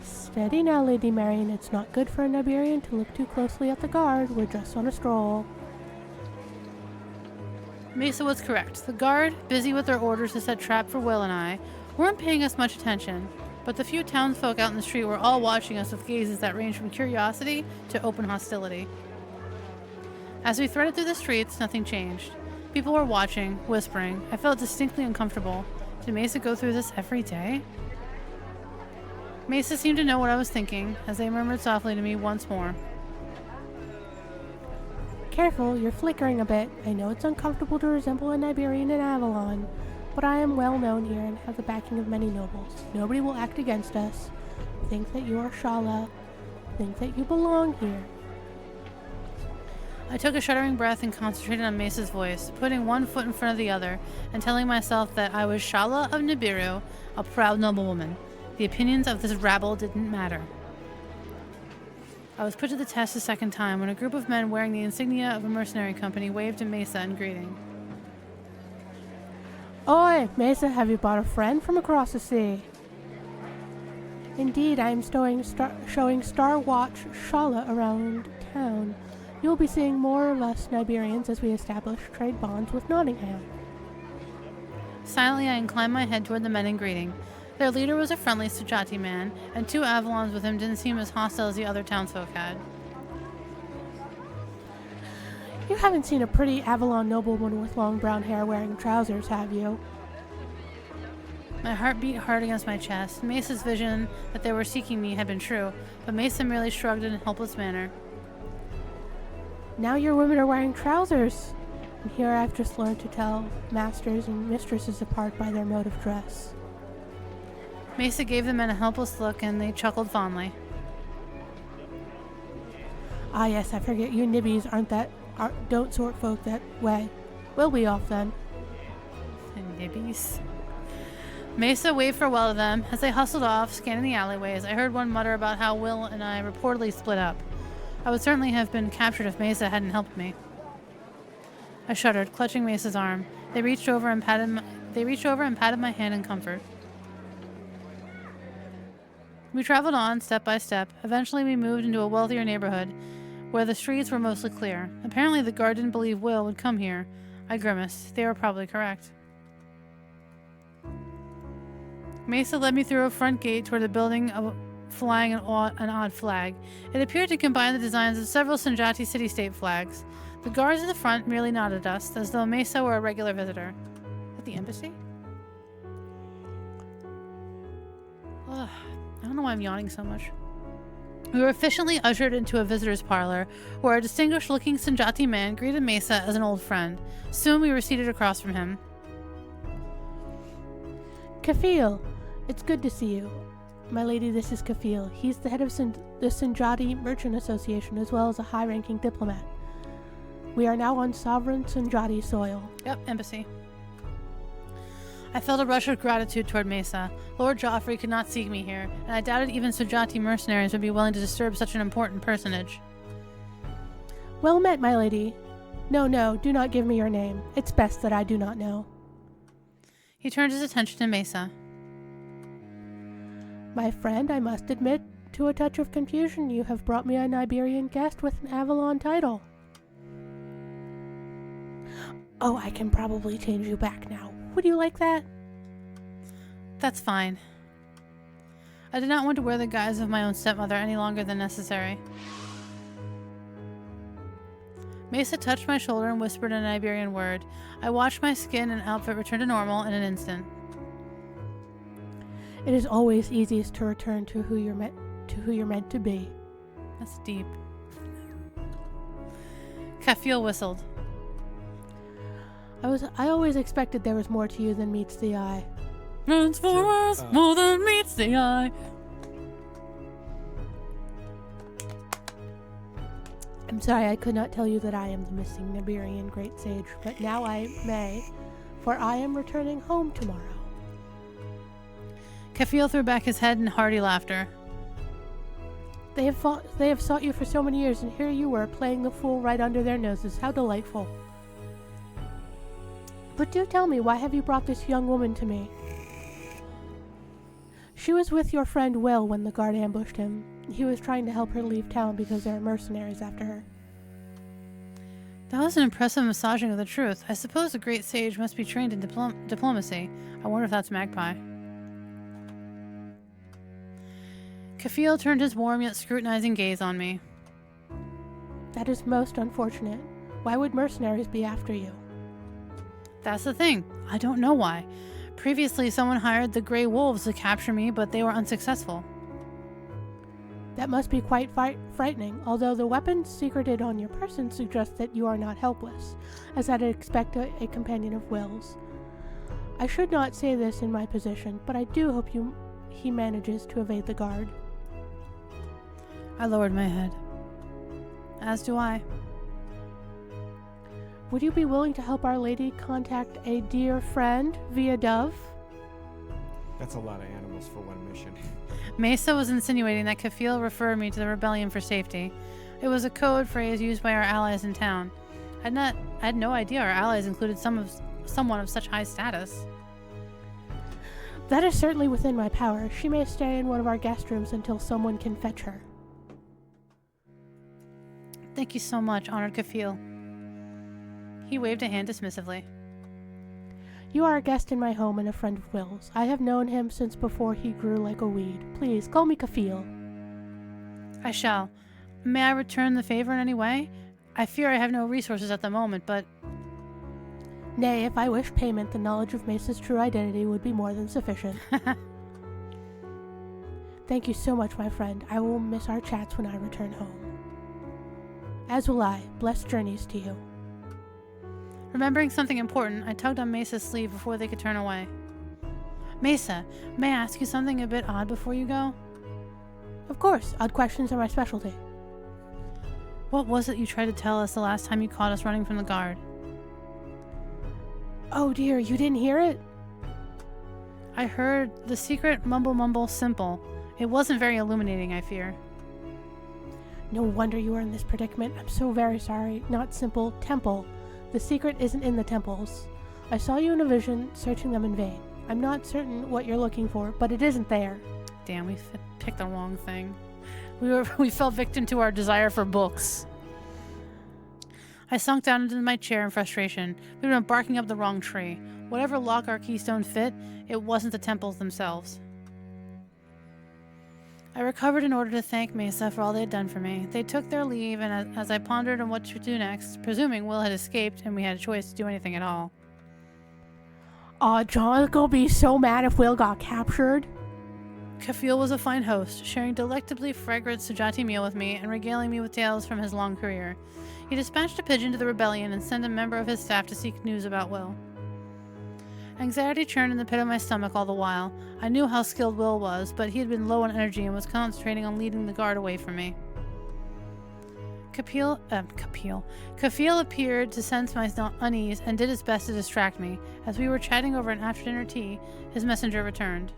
Steady now, Lady Marion. It's not good for an Iberian to look too closely at the guard. We're just on a stroll. Mesa was correct. The guard, busy with their orders to set trap for Will and I, weren't paying us much attention, but the few townsfolk out in the street were all watching us with gazes that ranged from curiosity to open hostility. As we threaded through the streets, nothing changed. People were watching, whispering. I felt distinctly uncomfortable. Did Mesa go through this every day? Mesa seemed to know what I was thinking, as they murmured softly to me once more. Careful, you're flickering a bit. I know it's uncomfortable to resemble an Iberian in Avalon, but I am well known here and have the backing of many nobles. Nobody will act against us. Think that you are Shala. Think that you belong here. I took a shuddering breath and concentrated on Mesa's voice, putting one foot in front of the other and telling myself that I was Shala of Nibiru, a proud noblewoman. The opinions of this rabble didn't matter. I was put to the test a second time when a group of men wearing the insignia of a mercenary company waved to Mesa in greeting. Oi, Mesa, have you brought a friend from across the sea? Indeed, I am showing Star Watch Shala around town. You will be seeing more or less Niberians as we establish trade bonds with Nottingham. Silently, I inclined my head toward the men in greeting. Their leader was a friendly Sujati man, and 2 Avalons with him didn't seem as hostile as the other townsfolk had. You haven't seen a pretty Avalon nobleman with long brown hair wearing trousers, have you? My heart beat hard against my chest. Mesa's vision that they were seeking me had been true, but Mesa merely shrugged in a helpless manner. Now your women are wearing trousers, and here I've just learned to tell masters and mistresses apart by their mode of dress. Mesa gave the men a helpless look, and they chuckled fondly. Ah yes, I forget you nibbies don't sort folk that way. We'll be off then. Nibbies. Mesa waved farewell to them. As they hustled off, scanning the alleyways, I heard one mutter about how Will and I reportedly split up. I would certainly have been captured if Mesa hadn't helped me. I shuddered, clutching Mesa's arm. They reached over and patted my hand in comfort. We traveled on, step by step. Eventually, we moved into a wealthier neighborhood, where the streets were mostly clear. Apparently, the guard didn't believe Will would come here. I grimaced. They were probably correct. Mesa led me through a front gate toward a building flying an odd flag. It appeared to combine the designs of several Sanjati city-state flags. The guards at the front merely nodded us, as though Mesa were a regular visitor. At the embassy? Ugh, I don't know why I'm yawning so much. We were efficiently ushered into a visitor's parlor, where a distinguished-looking Sanjati man greeted Mesa as an old friend. Soon we were seated across from him. Kafil, it's good to see you. My lady, this is Kafil. He's the head of the Sanjati Merchant Association, as well as a high-ranking diplomat. We are now on sovereign Sanjati soil. Yep, embassy. I felt a rush of gratitude toward Mesa. Lord Joffrey could not seek me here, and I doubted even Sujati mercenaries would be willing to disturb such an important personage. Well met, my lady. No, do not give me your name. It's best that I do not know. He turned his attention to Mesa. My friend, I must admit to a touch of confusion. You have brought me a Niberian guest with an Avalon title. Oh, I can probably change you back now. Would you like that? That's fine. I did not want to wear the guise of my own stepmother any longer than necessary. Mesa touched my shoulder and whispered an Iberian word. I watched my skin and outfit return to normal in an instant. It is always easiest to return to who you're meant to be. That's deep. Kafil whistled. I always expected there was more to you than meets the eye. Runs for us more than meets the eye. I'm sorry I could not tell you that I am the missing Niberian great sage, but now I may, for I am returning home tomorrow. Kafil threw back his head in hearty laughter. They have sought you for so many years, and here you were, playing the fool right under their noses. How delightful. But do tell me, why have you brought this young woman to me? She was with your friend Will when the guard ambushed him. He was trying to help her leave town because there are mercenaries after her. That was an impressive massaging of the truth. I suppose a great sage must be trained in diplomacy. I wonder if that's Magpie. Kafil turned his warm yet scrutinizing gaze on me. That is most unfortunate. Why would mercenaries be after you? That's the thing. I don't know why. Previously, someone hired the Grey Wolves to capture me, but they were unsuccessful. That must be quite frightening, although the weapons secreted on your person suggest that you are not helpless, as I'd expect a companion of Will's. I should not say this in my position, but I do hope he manages to evade the guard. I lowered my head. As do I. Would you be willing to help Our Lady contact a dear friend via dove? That's a lot of animals for one mission. Mesa was insinuating that Kafil referred me to the rebellion for safety. It was a code phrase used by our allies in town. I had no idea our allies included someone of such high status. That is certainly within my power. She may stay in one of our guest rooms until someone can fetch her. Thank you so much, Honored Kafil. He waved a hand dismissively. You are a guest in my home and a friend of Will's. I have known him since before he grew like a weed. Please, call me Kafil. I shall. May I return the favor in any way? I fear I have no resources at the moment, but... Nay, if I wish payment, the knowledge of Mace's true identity would be more than sufficient. Thank you so much, my friend. I will miss our chats when I return home. As will I. Blessed journeys to you. Remembering something important, I tugged on Mesa's sleeve before they could turn away. Mesa, may I ask you something a bit odd before you go? Of course. Odd questions are my specialty. What was it you tried to tell us the last time you caught us running from the guard? Oh dear, you didn't hear it? I heard the secret mumble simple. It wasn't very illuminating, I fear. No wonder you are in this predicament. I'm so very sorry. Not simple. Temple. The secret isn't in the temples. I saw you in a vision, searching them in vain. I'm not certain what you're looking for, but it isn't there. Damn, we picked the wrong thing. We fell victim to our desire for books. I sunk down into my chair in frustration. We'd been barking up the wrong tree. Whatever lock our keystone fit, it wasn't the temples themselves. I recovered in order to thank Mesa for all they had done for me. They took their leave, and as I pondered on what to do next, presuming Will had escaped and we had a choice to do anything at all. Aw, John's gonna be so mad if Will got captured. Kafil was a fine host, sharing delectably fragrant Sujati meal with me and regaling me with tales from his long career. He dispatched a pigeon to the rebellion and sent a member of his staff to seek news about Will. Anxiety churned in the pit of my stomach all the while. I knew how skilled Will was, but he had been low on energy and was concentrating on leading the guard away from me. Kafil appeared to sense my unease and did his best to distract me. As we were chatting over an after-dinner tea, his messenger returned.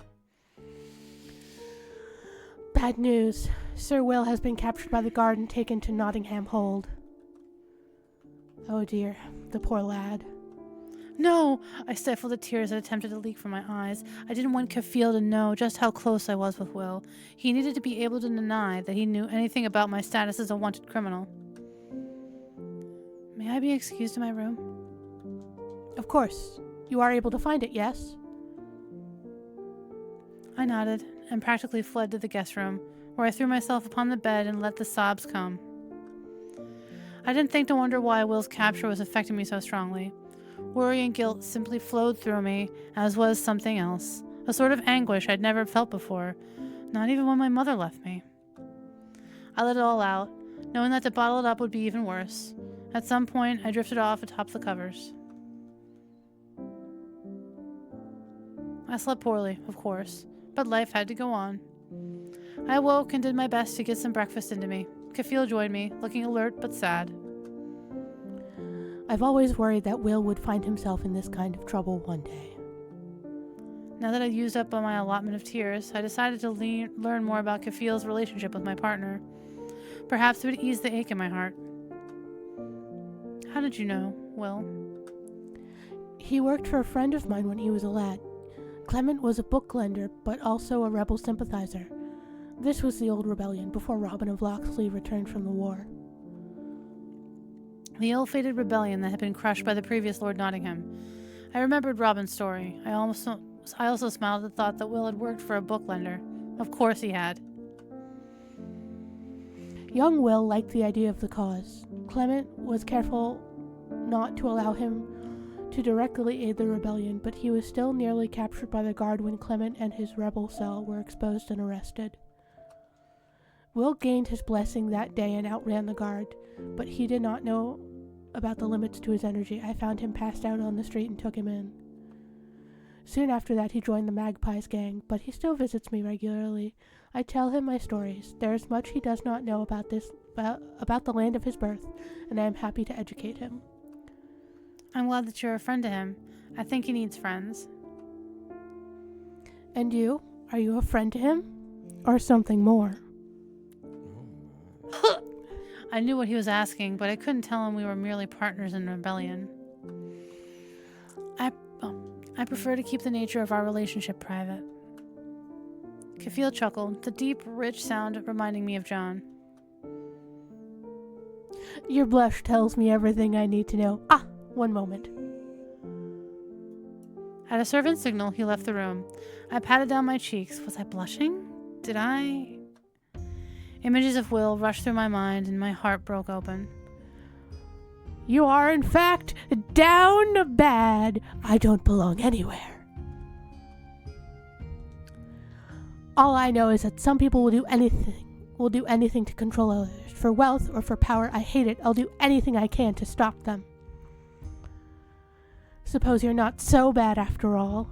Bad news. Sir Will has been captured by the guard and taken to Nottingham Hold. Oh dear, the poor lad. No! I stifled the tears that attempted to leak from my eyes. I didn't want Kafil to know just how close I was with Will. He needed to be able to deny that he knew anything about my status as a wanted criminal. May I be excused to my room? Of course. You are able to find it, yes? I nodded and practically fled to the guest room, where I threw myself upon the bed and let the sobs come. I didn't think to wonder why Will's capture was affecting me so strongly. Worry and guilt simply flowed through me, as was something else. A sort of anguish I'd never felt before, not even when my mother left me. I let it all out, knowing that to bottle it up would be even worse. At some point, I drifted off atop the covers. I slept poorly, of course, but life had to go on. I awoke and did my best to get some breakfast into me. Kafil joined me, looking alert but sad. I've always worried that Will would find himself in this kind of trouble one day. Now that I'd used up my allotment of tears, I decided to learn more about Kafil's relationship with my partner. Perhaps it would ease the ache in my heart. How did you know, Will? He worked for a friend of mine when he was a lad. Clement was a book lender, but also a rebel sympathizer. This was the old rebellion, before Robin of Locksley returned from the war. The ill-fated rebellion that had been crushed by the previous Lord Nottingham. I remembered Robin's story. I also smiled at the thought that Will had worked for a book lender. Of course he had. Young Will liked the idea of the cause. Clement was careful not to allow him to directly aid the rebellion, but he was still nearly captured by the guard when Clement and his rebel cell were exposed and arrested. Will gained his blessing that day and outran the guard, but he did not know about the limits to his energy. I found him passed out on the street and took him in. Soon after that, he joined the Magpies gang, but he still visits me regularly. I tell him my stories. There is much he does not know about the land of his birth, and I am happy to educate him. I'm glad that you're a friend to him. I think he needs friends. And you? Are you a friend to him? Or something more? I knew what he was asking, but I couldn't tell him we were merely partners in rebellion. I prefer to keep the nature of our relationship private. Kafil chuckled, the deep, rich sound reminding me of John. Your blush tells me everything I need to know. Ah, one moment. At a servant's signal, he left the room. I patted down my cheeks. Was I blushing? Did I? Images of Will rushed through my mind and my heart broke open. You are, in fact, down bad. I don't belong anywhere. All I know is that some people will do anything to control others. For wealth or for power, I hate it. I'll do anything I can to stop them. Suppose you're not so bad after all.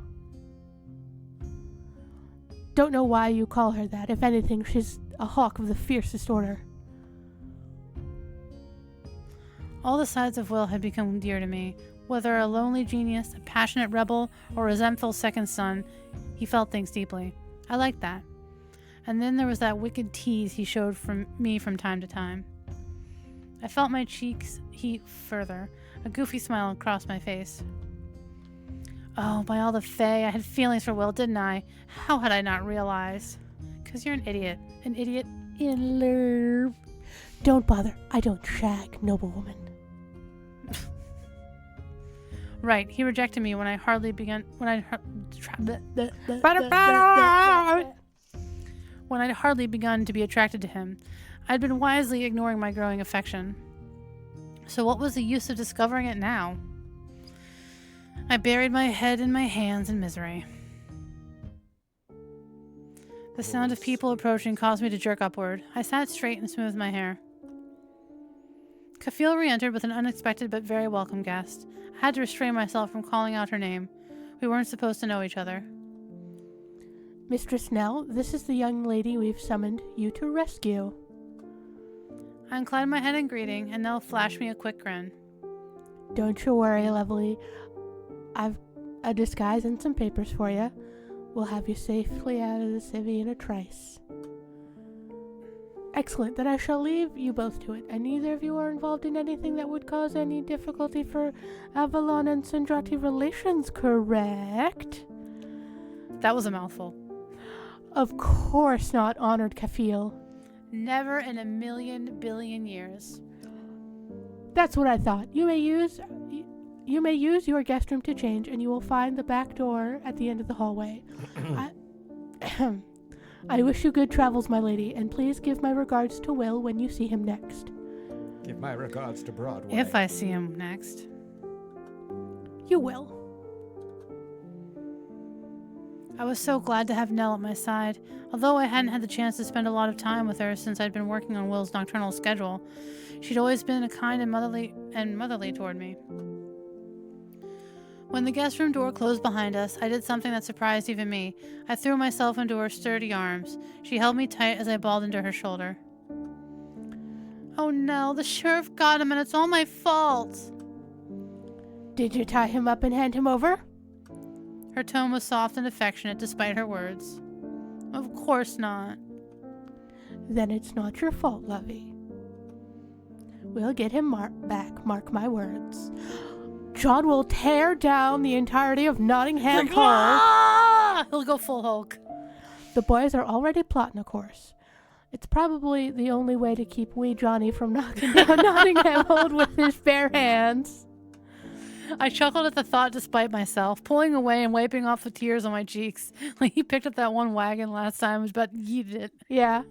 Don't know why you call her that. If anything, she's a hawk of the fiercest order. All the sides of Will had become dear to me. Whether a lonely genius, a passionate rebel, or a resentful second son, he felt things deeply. I liked that. And then there was that wicked tease he showed me from time to time. I felt my cheeks heat further. A goofy smile crossed my face. Oh, by all the Fae, I had feelings for Will, didn't I? How had I not realized? 'Cause you're an idiot. An idiot in love. Don't bother. I don't shag, noble woman. Right, he rejected me when I hardly begun when I'd hardly begun to be attracted to him. I'd been wisely ignoring my growing affection. So what was the use of discovering it now? I buried my head in my hands in misery. The sound of people approaching caused me to jerk upward. I sat straight and smoothed my hair. Kafil re-entered with an unexpected but very welcome guest. I had to restrain myself from calling out her name. We weren't supposed to know each other. Mistress Nell, this is the young lady we've summoned you to rescue. I inclined my head in greeting, and Nell flashed me a quick grin. Don't you worry, lovely. I've a disguise and some papers for you. We'll have you safely out of the civvy in a trice. Excellent. Then I shall leave you both to it, and neither of you are involved in anything that would cause any difficulty for Avalon and Sandrati relations, correct? That was a mouthful. Of course not, honored Kafil. Never in a million billion years. That's what I thought. You may use your guest room to change, and you will find the back door at the end of the hallway. I wish you good travels, my lady, and please give my regards to Will when you see him next. Give my regards to Broadway. If I see him next. You will. I was so glad to have Nell at my side. Although I hadn't had the chance to spend a lot of time with her since I'd been working on Will's nocturnal schedule, she'd always been a kind and motherly toward me. When the guest room door closed behind us, I did something that surprised even me. I threw myself into her sturdy arms. She held me tight as I balled into her shoulder. Oh no, the sheriff got him and it's all my fault. Did you tie him up and hand him over? Her tone was soft and affectionate despite her words. Of course not. Then it's not your fault, lovey. We'll get him back, mark my words. John will tear down the entirety of Nottingham Hall. He'll go full Hulk. The boys are already plotting a course. It's probably the only way to keep wee Johnny from knocking down Nottingham Hall with his bare hands. I chuckled at the thought despite myself, pulling away and wiping off the tears on my cheeks. Like he picked up that one wagon last time, but yeeted it. Yeah.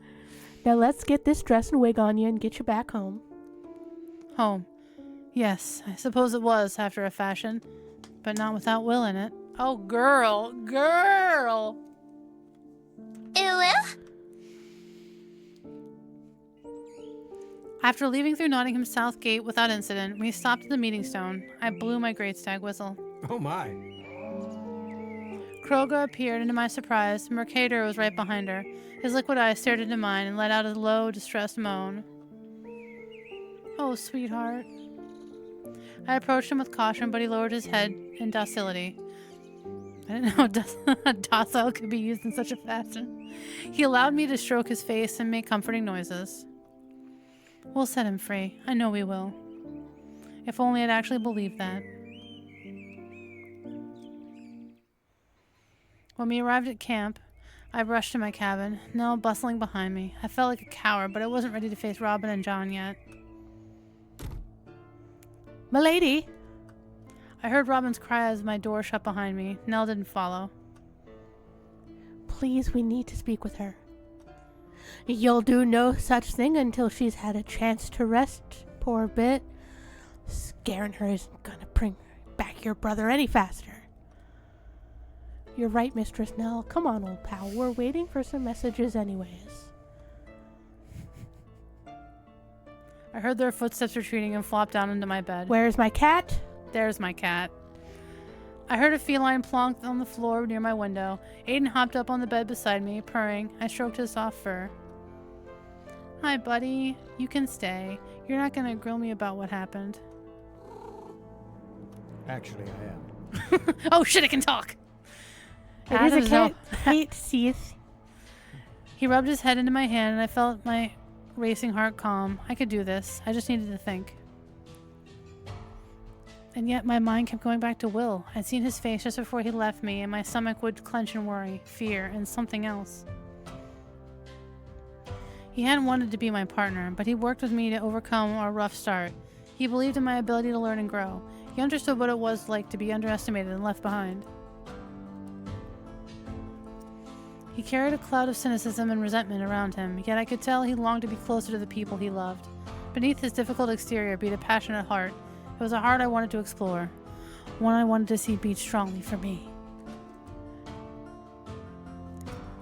Now let's get this dress and wig on you and get you back home. Home. Yes, I suppose it was, after a fashion, but not without Will in it. Oh, girl! After leaving through Nottingham South Gate without incident, we stopped at the meeting stone. I blew my great stag whistle. Oh my. Kroga appeared, and to my surprise, Mercator was right behind her. His liquid eyes stared into mine and let out a low, distressed moan. Oh, sweetheart. I approached him with caution, but he lowered his head in docility. I didn't know docile could be used in such a fashion. He allowed me to stroke his face and make comforting noises. We'll set him free. I know we will. If only I'd actually believed that. When we arrived at camp, I rushed to my cabin, Nell bustling behind me. I felt like a coward, but I wasn't ready to face Robin and John yet. Milady! I heard Robin's cry as my door shut behind me. Nell didn't follow. Please, we need to speak with her. You'll do no such thing until she's had a chance to rest, poor bit. Scaring her isn't gonna bring back your brother any faster. You're right, Mistress Nell. Come on, old pal. We're waiting for some messages anyways. I heard their footsteps retreating and flopped down into my bed. Where's my cat? There's my cat. I heard a feline plonk on the floor near my window. Aiden hopped up on the bed beside me, purring. I stroked his soft fur. Hi, buddy. You can stay. You're not gonna grill me about what happened. Actually, I am. Oh shit, I can talk! It is a cat. Hate seeth. He rubbed his head into my hand and I felt my racing heart calm. I could do this. I just needed to think. And yet my mind kept going back to Will. I'd seen his face just before he left me and my stomach would clench in worry, fear, and something else. He hadn't wanted to be my partner, but he worked with me to overcome our rough start. He believed in my ability to learn and grow. He understood what it was like to be underestimated and left behind. He carried a cloud of cynicism and resentment around him, yet I could tell he longed to be closer to the people he loved. Beneath his difficult exterior beat a passionate heart. It was a heart I wanted to explore, one I wanted to see beat strongly for me.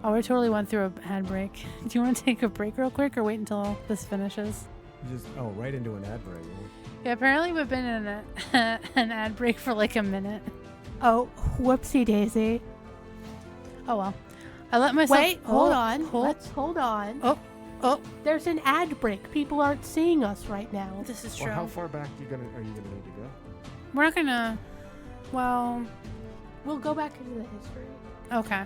Oh, we totally went through an ad break. Do you want to take a break real quick or wait until this finishes? Right into an ad break. Yeah, apparently we've been in an ad break for like a minute. Oh, whoopsie daisy. Oh well. I let myself... Wait, hold on. Let's hold on. Oh. There's an ad break. People aren't seeing us right now. This is true. Well, how far back are you gonna need to go? We're not gonna... Well... We'll go back into the history. Okay.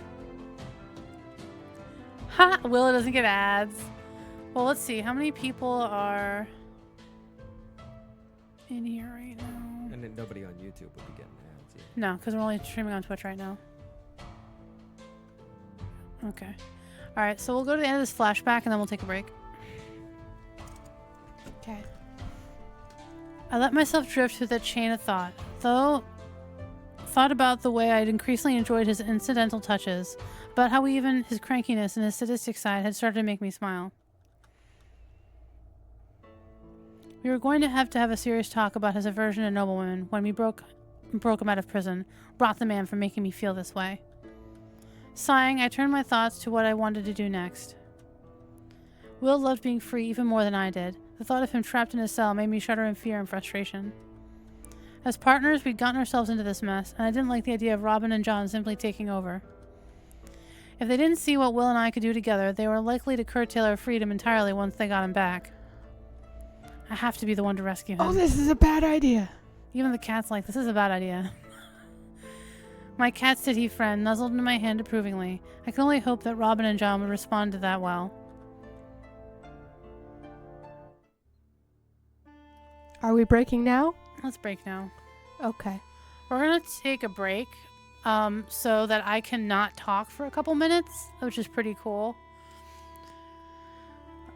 Ha! Will, it doesn't get ads. Well, let's see. How many people are in here right now? And then nobody on YouTube will be getting ads yet. No, because we're only streaming on Twitch right now. Okay. Alright, so we'll go to the end of this flashback and then we'll take a break. Okay. I let myself drift through that chain of thought, thought about the way I'd increasingly enjoyed his incidental touches, about how even his crankiness and his sadistic side had started to make me smile. We were going to have a serious talk about his aversion to noblewomen when we broke him out of prison, brought the man from making me feel this way. Sighing, I turned my thoughts to what I wanted to do next. Will loved being free even more than I did. The thought of him trapped in a cell made me shudder in fear and frustration. As partners, we'd gotten ourselves into this mess, and I didn't like the idea of Robin and John simply taking over. If they didn't see what Will and I could do together, they were likely to curtail our freedom entirely once they got him back. I have to be the one to rescue him. Oh, this is a bad idea. Even the cat's like, this is a bad idea. My cat city friend nuzzled into my hand approvingly. I could only hope that Robin and John would respond to that well. Are we breaking now? Let's break now. Okay. We're gonna take a break, so that I can not talk for a couple minutes, which is pretty cool.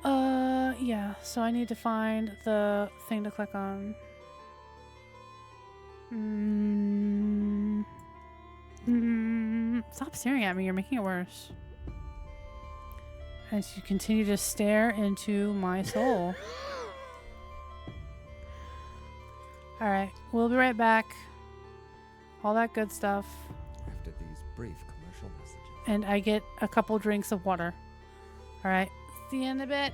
Yeah, so I need to find the thing to click on. Stop staring at me, you're making it worse. As you continue to stare into my soul. Alright, we'll be right back. All that good stuff. After these brief commercial messages. And I get a couple drinks of water. Alright, see you in a bit.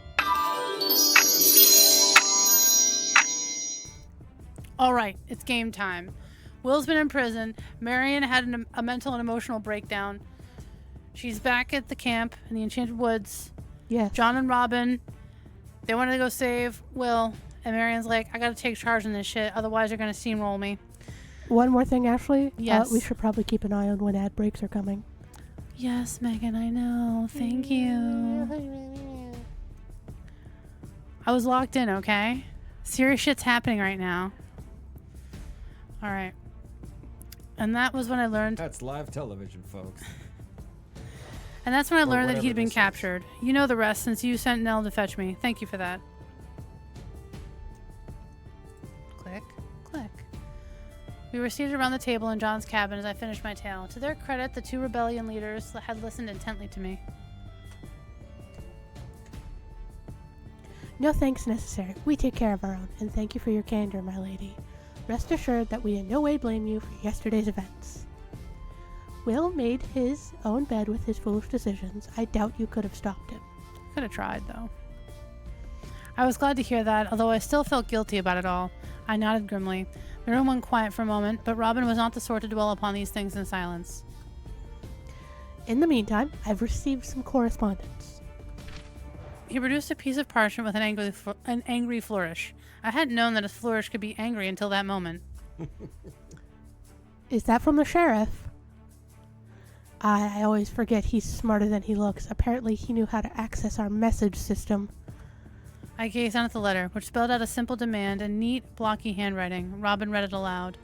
Alright, it's game time. Will's been in prison. Marion had a mental and emotional breakdown. She's back at the camp in the Enchanted Woods. Yes. John and Robin, they wanted to go save Will. And Marion's like, I gotta take charge in this shit, otherwise they're gonna steamroll me. One more thing, Ashley. Yes. We should probably keep an eye on when ad breaks are coming. Yes, Megan, I know. Thank you. I was locked in, okay? Serious shit's happening right now. Alright. And that was when I learned... That's live television, folks. And that's when I Or learned that whatever he'd been this is. captured. You know the rest since you sent Nell to fetch me. Thank you for that. Click, click. We were seated around the table in John's cabin as I finished my tale. To their credit, the two rebellion leaders had listened intently to me. No thanks necessary. We take care of our own, and thank you for your candor, my lady. Rest assured that we in no way blame you for yesterday's events. Will made his own bed with his foolish decisions. I doubt you could have stopped him. Could have tried, though. I was glad to hear that, although I still felt guilty about it all. I nodded grimly. The room went quiet for a moment, but Robin was not the sort to dwell upon these things in silence. In the meantime, I've received some correspondence. He produced a piece of parchment with an angry flourish. I hadn't known that a flourish could be angry until that moment. Is that from the sheriff? I always forget he's smarter than he looks. Apparently he knew how to access our message system. I gazed down at the letter, which spelled out a simple demand in neat, blocky handwriting. Robin read it aloud.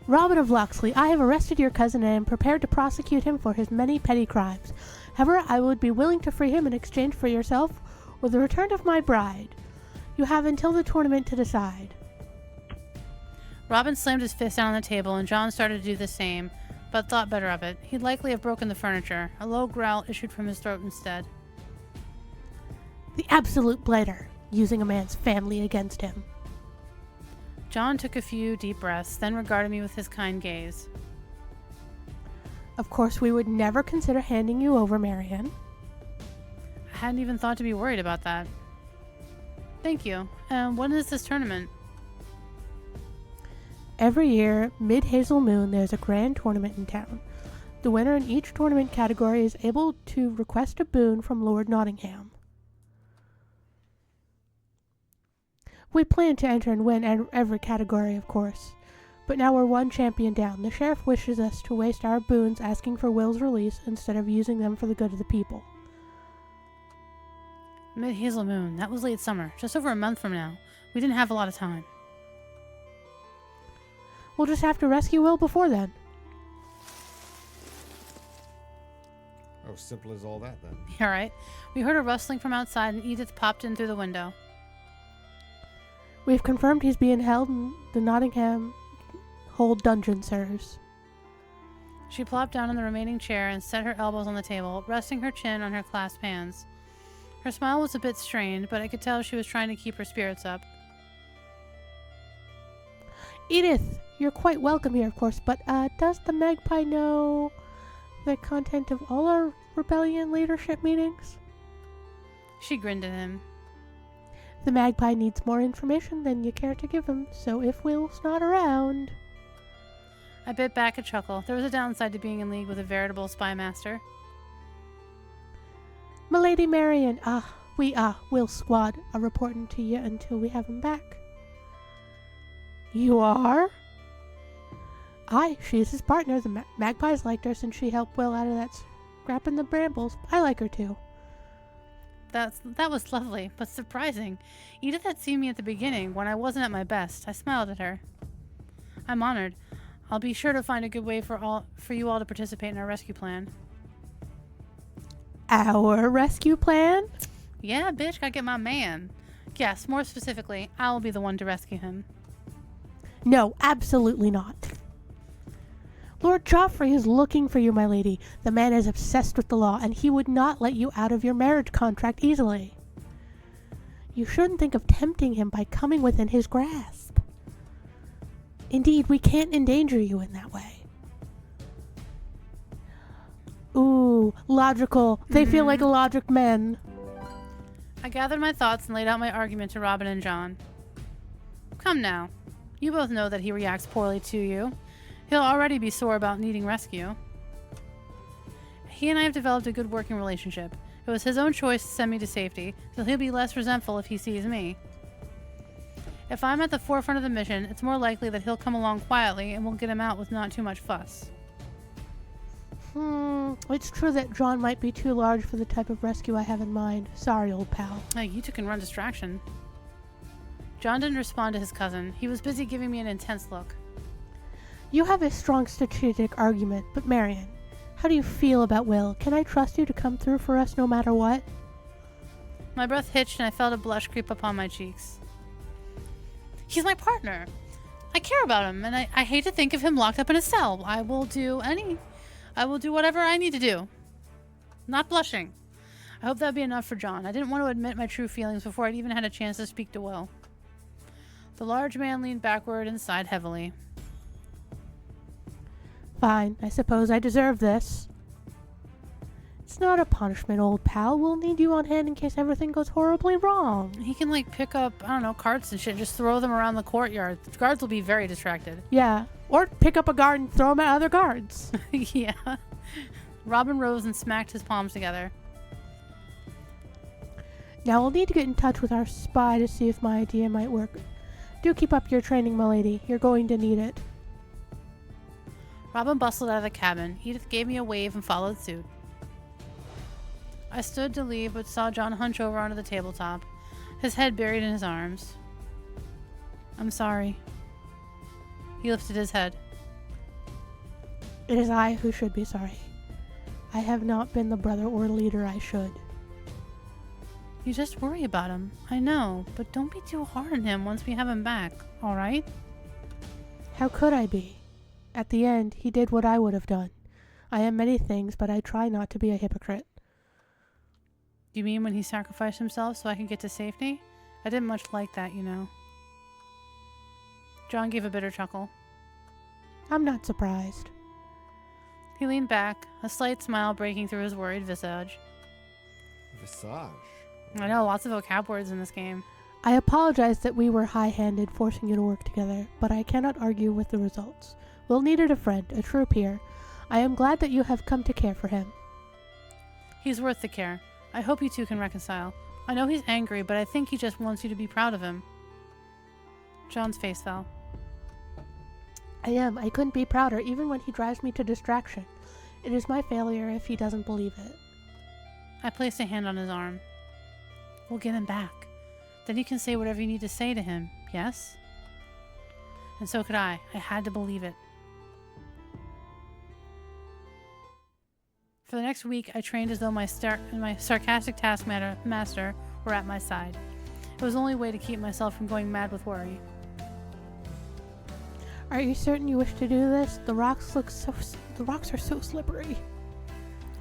Robin of Locksley, I have arrested your cousin and am prepared to prosecute him for his many petty crimes. However, I would be willing to free him in exchange for yourself or the return of my bride. You have until the tournament to decide. Robin slammed his fist down on the table, and John started to do the same, but thought better of it. He'd likely have broken the furniture. A low growl issued from his throat instead. The absolute blighter, using a man's family against him. John took a few deep breaths, then regarded me with his kind gaze. Of course, we would never consider handing you over, Marion. I hadn't even thought to be worried about that. Thank you. When is this tournament? Every year, mid-hazel moon, there's a grand tournament in town. The winner in each tournament category is able to request a boon from Lord Nottingham. We plan to enter and win every category, of course. But now we're one champion down. The sheriff wishes us to waste our boons asking for Will's release instead of using them for the good of the people. Mid-hazel moon. That was late summer. Just over a month from now. We didn't have a lot of time. We'll just have to rescue Will before then. Oh, simple as all that then. All right. We heard a rustling from outside, and Edith popped in through the window. We've confirmed he's being held in the Nottingham Hold dungeon, sirs. She plopped down in the remaining chair and set her elbows on the table, resting her chin on her clasped hands. Her smile was a bit strained, but I could tell she was trying to keep her spirits up. Edith, you're quite welcome here, of course, but does the Magpie know the content of all our rebellion leadership meetings? She grinned at him. The Magpie needs more information than you care to give him, so if Will's not around... I bit back a chuckle. There was a downside to being in league with a veritable spy master. Milady Marion, Will's squad are reporting to you until we have him back. You are? Aye, she is his partner. The Magpies liked her since she helped Will out of that scrap in the brambles. I like her too. That was lovely, but surprising. Edith had seen me at the beginning, when I wasn't at my best. I smiled at her. I'm honored. I'll be sure to find a good way for you all to participate in our rescue plan. Our rescue plan? Yeah, bitch, gotta get my man. Yes, more specifically, I'll be the one to rescue him. No, absolutely not. Lord Joffrey is looking for you, my lady. The man is obsessed with the law, and he would not let you out of your marriage contract easily. You shouldn't think of tempting him by coming within his grasp. Indeed, we can't endanger you in that way. Ooh, logical. They feel like logic men. I gathered my thoughts and laid out my argument to Robin and John. Come now. You both know that he reacts poorly to you. He'll already be sore about needing rescue. He and I have developed a good working relationship. It was his own choice to send me to safety, so he'll be less resentful if he sees me. If I'm at the forefront of the mission, it's more likely that he'll come along quietly and we'll get him out with not too much fuss. It's true that John might be too large for the type of rescue I have in mind. Sorry, old pal. Hey, you two can run distraction. John didn't respond to his cousin. He was busy giving me an intense look. You have a strong strategic argument, but Marion, How do you feel about Will? Can I trust you to come through for us no matter what? My breath hitched and I felt a blush creep upon my cheeks. He's my partner. I care about him, and I hate to think of him locked up in a cell. I will do whatever I need to do. Not blushing. I hope that'd be enough for John. I didn't want to admit my true feelings before I'd even had a chance to speak to Will. The large man leaned backward and sighed heavily. Fine, I suppose I deserve this. It's not a punishment, old pal. We'll need you on hand in case everything goes horribly wrong. He can, like, pick up, I don't know, carts and shit, just throw them around the courtyard. The guards will be very distracted. Yeah, or pick up a guard and throw them at other guards. Yeah. Robin rose and smacked his palms together. Now we'll need to get in touch with our spy to see if my idea might work. Do keep up your training, milady. You're going to need it. Robin bustled out of the cabin. Edith gave me a wave and followed suit. I stood to leave, but saw John hunch over onto the tabletop, his head buried in his arms. I'm sorry. He lifted his head. It is I who should be sorry. I have not been the brother or leader I should. You just worry about him. I know, but don't be too hard on him once we have him back, all right? How could I be? At the end, he did what I would have done. I am many things, but I try not to be a hypocrite. You mean when he sacrificed himself so I could get to safety? I didn't much like that, you know. John gave a bitter chuckle. I'm not surprised. He leaned back, a slight smile breaking through his worried visage. Visage? I know, lots of vocab words in this game. I apologize that we were high-handed forcing you to work together, but I cannot argue with the results. Will needed a friend, a true peer. I am glad that you have come to care for him. He's worth the care. I hope you two can reconcile. I know he's angry, but I think he just wants you to be proud of him. John's face fell. I am. I couldn't be prouder, even when he drives me to distraction. It is my failure if he doesn't believe it. I placed a hand on his arm. We'll get him back. Then you can say whatever you need to say to him, yes? And so could I. I had to believe it. For the next week, I trained as though my sarcastic taskmaster were at my side. It was the only way to keep myself from going mad with worry. Are you certain you wish to do this? The rocks are so slippery.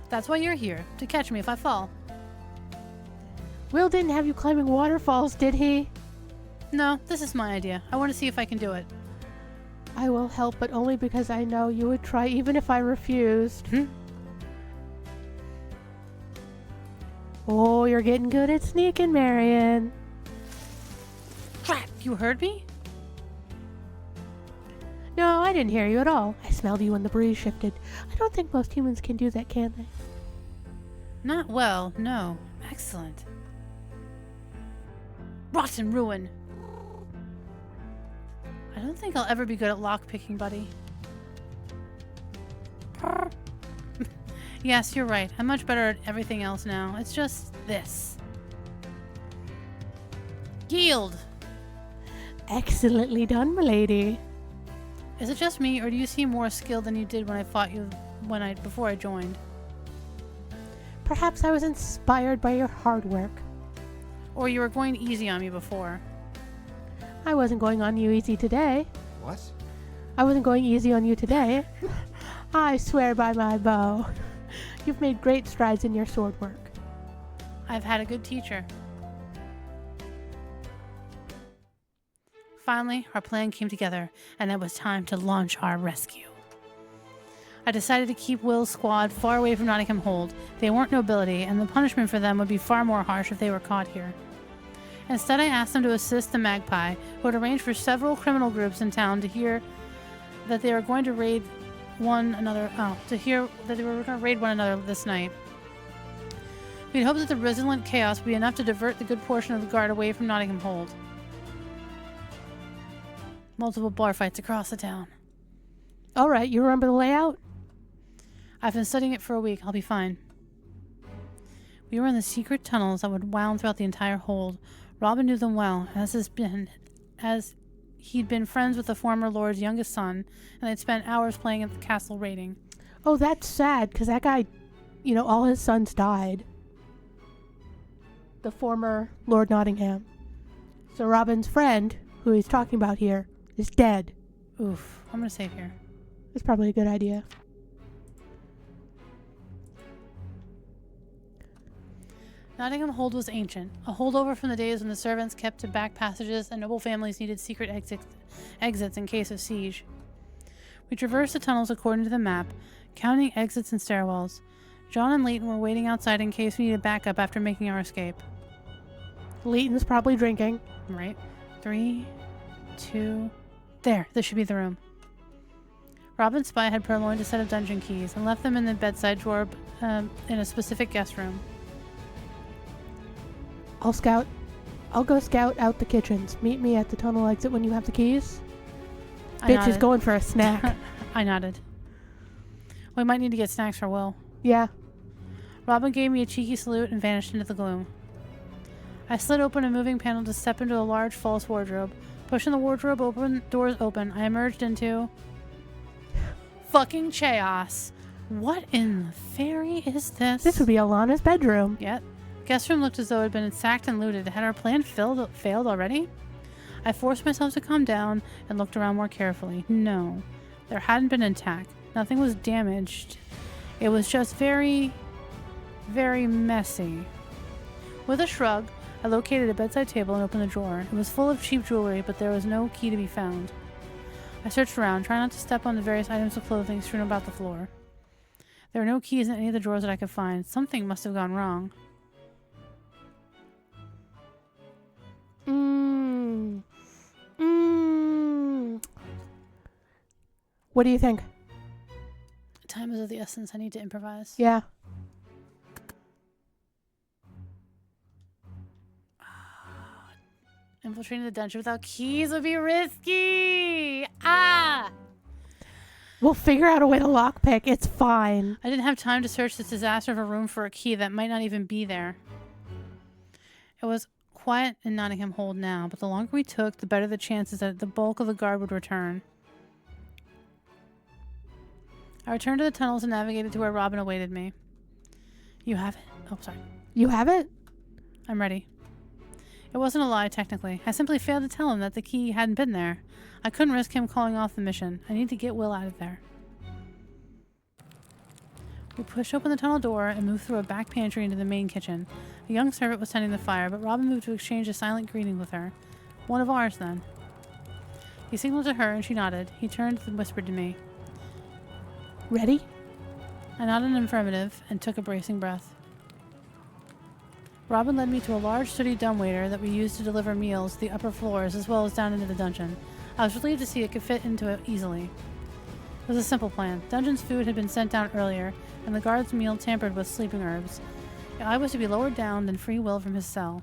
That's why you're here, to catch me if I fall. Will didn't have you climbing waterfalls, did he? No, this is my idea. I want to see if I can do it. I will help, but only because I know you would try even if I refused. Oh, you're getting good at sneaking, Marion. Crap, you heard me? No, I didn't hear you at all. I smelled you when the breeze shifted. I don't think most humans can do that, can they? Not well, no. Excellent. Rotten ruin. I don't think I'll ever be good at lockpicking, buddy. Purr. Yes, you're right. I'm much better at everything else now. It's just this. Yield! Excellently done, milady. Is it just me, or do you seem more skilled than you did when I fought you before I joined? Perhaps I was inspired by your hard work. Or you were going easy on me before. I wasn't going on you easy today. What? I wasn't going easy on you today. I swear by my bow. You've made great strides in your sword work. I've had a good teacher. Finally, our plan came together, and it was time to launch our rescue. I decided to keep Will's squad far away from Nottingham Hold. They weren't nobility, and the punishment for them would be far more harsh if they were caught here. Instead, I asked them to assist the Magpie, who had arranged for several criminal groups in town to hear that they were going to raid one another this night. We'd hoped that the resilient chaos would be enough to divert the good portion of the guard away from Nottingham Hold. Multiple bar fights across the town. All right, you remember the layout? I've been studying it for a week. I'll be fine. We were in the secret tunnels that would wound throughout the entire hold. Robin knew them well, as he'd been friends with the former lord's youngest son, and they'd spent hours playing at the castle raiding. Oh, that's sad, because that guy, all his sons died. The former Lord Nottingham. So Robin's friend, who he's talking about here, is dead. Oof. I'm gonna save here. That's probably a good idea. Nottingham Hold was ancient, a holdover from the days when the servants kept to back passages and noble families needed secret exits in case of siege. We traversed the tunnels according to the map, counting exits and stairwells. John and Leighton were waiting outside in case we needed backup after making our escape. Leighton's probably drinking. Right. 3, 2... There, this should be the room. Robin's spy had purloined a set of dungeon keys and left them in the bedside drawer in a specific guest room. I'll go scout out the kitchens. Meet me at the tunnel exit when you have the keys. I Bitch is nodded. going for a snack. I nodded. We might need to get snacks for Will. Yeah. Robin gave me a cheeky salute and vanished into the gloom. I slid open a moving panel to step into a large false wardrobe. Pushing the wardrobe doors open, I emerged into... fucking chaos. What in the fairy is this? This would be Alana's bedroom. Yep. Guest room looked as though it had been sacked and looted. Had our plan failed already? I forced myself to calm down and looked around more carefully. No, there hadn't been an attack. Nothing was damaged. It was just very, very messy. With a shrug, I located a bedside table and opened the drawer. It was full of cheap jewelry, but there was no key to be found. I searched around, trying not to step on the various items of clothing strewn about the floor. There were no keys in any of the drawers that I could find. Something must have gone wrong. What do you think? Time is of the essence. I need to improvise. Yeah. Infiltrating the dungeon without keys would be risky. Ah! We'll figure out a way to lockpick. It's fine. I didn't have time to search this disaster of a room for a key that might not even be there. It was quiet in Nottingham Hold now, but the longer we took, the better the chances that the bulk of the guard would return. I returned to the tunnels and navigated to where Robin awaited me. You have it? Oh, sorry. You have it? I'm ready. It wasn't a lie, technically. I simply failed to tell him that the key hadn't been there. I couldn't risk him calling off the mission. I need to get Will out of there. We pushed open the tunnel door and moved through a back pantry into the main kitchen. A young servant was tending the fire, but Robin moved to exchange a silent greeting with her. One of ours, then. He signaled to her, and she nodded. He turned and whispered to me. Ready? I nodded in affirmative and took a bracing breath. Robin led me to a large, sooty dumbwaiter that we used to deliver meals to the upper floors as well as down into the dungeon. I was relieved to see it could fit into it easily. It was a simple plan. Dungeon's food had been sent down earlier, and the guard's meal tampered with sleeping herbs. I was to be lowered down, then free Will from his cell.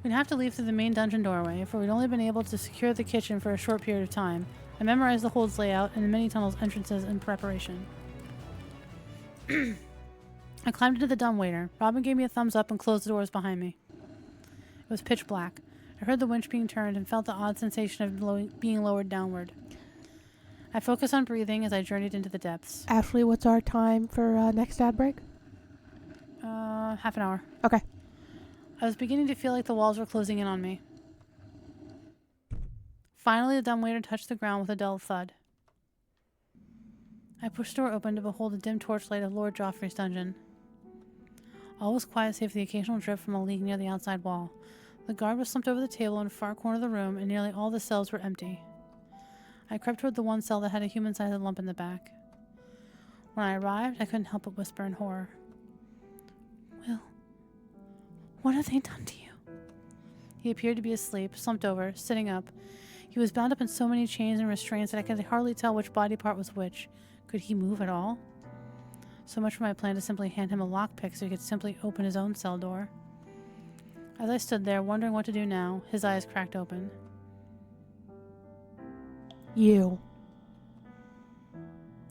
We'd have to leave through the main dungeon doorway, for we'd only been able to secure the kitchen for a short period of time. I memorized the hold's layout and the many tunnels' entrances in preparation. I climbed into the dumbwaiter. Robin gave me a thumbs up and closed the doors behind me. It was pitch black. I heard the winch being turned and felt the odd sensation of being lowered downward. I focused on breathing as I journeyed into the depths. Ashley, what's our time for next ad break? Half an hour. Okay. I was beginning to feel like the walls were closing in on me. Finally, the dumbwaiter touched the ground with a dull thud. I pushed the door open to behold the dim torchlight of Lord Joffrey's dungeon. All was quiet save for the occasional drip from a leak near the outside wall. The guard was slumped over the table in a far corner of the room, and nearly all the cells were empty. I crept toward the one cell that had a human-sized lump in the back. When I arrived, I couldn't help but whisper in horror. Will, what have they done to you? He appeared to be asleep, slumped over, sitting up. He was bound up in so many chains and restraints that I could hardly tell which body part was which. Could he move at all? So much for my plan to simply hand him a lockpick so he could simply open his own cell door. As I stood there, wondering what to do now, his eyes cracked open. You.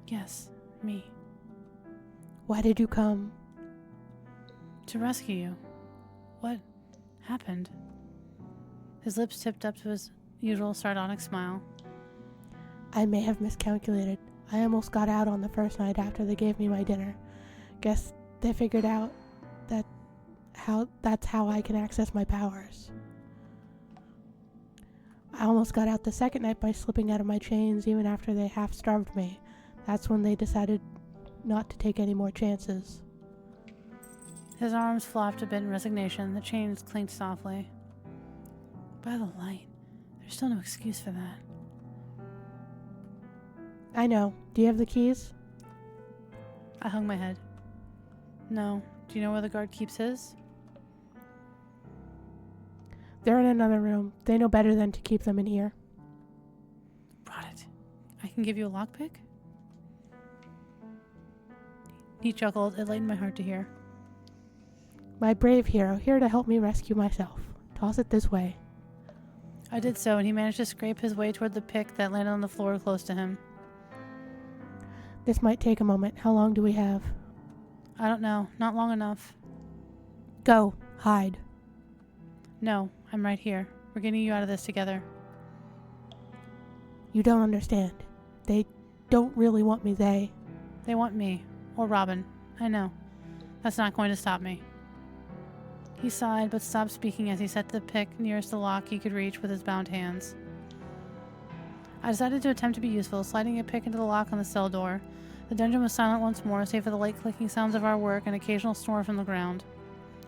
Yes, me. Why did you come? To rescue you. What happened? His lips tipped up to his usual sardonic smile. I may have miscalculated. I almost got out on the first night after they gave me my dinner. Guess they figured out that's how I can access my powers. I almost got out the second night by slipping out of my chains even after they half-starved me. That's when they decided not to take any more chances. His arms flopped a bit in resignation. The chains clinked softly. By the light. There's still no excuse for that. I know. Do you have the keys? I hung my head. No. Do you know where the guard keeps his? They're in another room. They know better than to keep them in here. Brought it. I can give you a lockpick? He chuckled. It lightened my heart to hear. My brave hero, here to help me rescue myself. Toss it this way. I did so, and he managed to scrape his way toward the pick that landed on the floor close to him. This might take a moment. How long do we have? I don't know. Not long enough. Go. Hide. No, I'm right here. We're getting you out of this together. You don't understand. They don't really want me. They want me. Or Robin. I know. That's not going to stop me. He sighed, but stopped speaking as he set the pick nearest the lock he could reach with his bound hands. I decided to attempt to be useful, sliding a pick into the lock on the cell door. The dungeon was silent once more, save for the light clicking sounds of our work and occasional snore from the ground.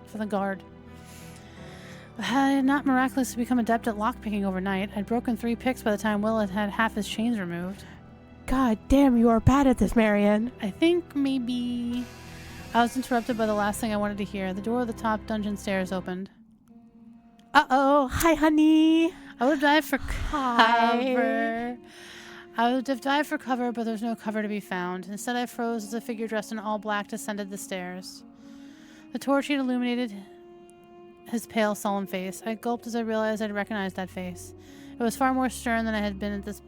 For the guard. I had not miraculously become adept at lockpicking overnight. I'd broken 3 picks by the time Will had half his chains removed. God damn, you are bad at this, Marion. I think maybe... I was interrupted by the last thing I wanted to hear. The door of the top dungeon stairs opened. Uh-oh. Hi, honey. I would have dived for Hi. cover. But there's no cover to be found. Instead, I froze as a figure dressed in all black descended the stairs. The torch heat illuminated his pale, solemn face. I gulped as I realized I'd recognized that face. It was far more stern than I had been in his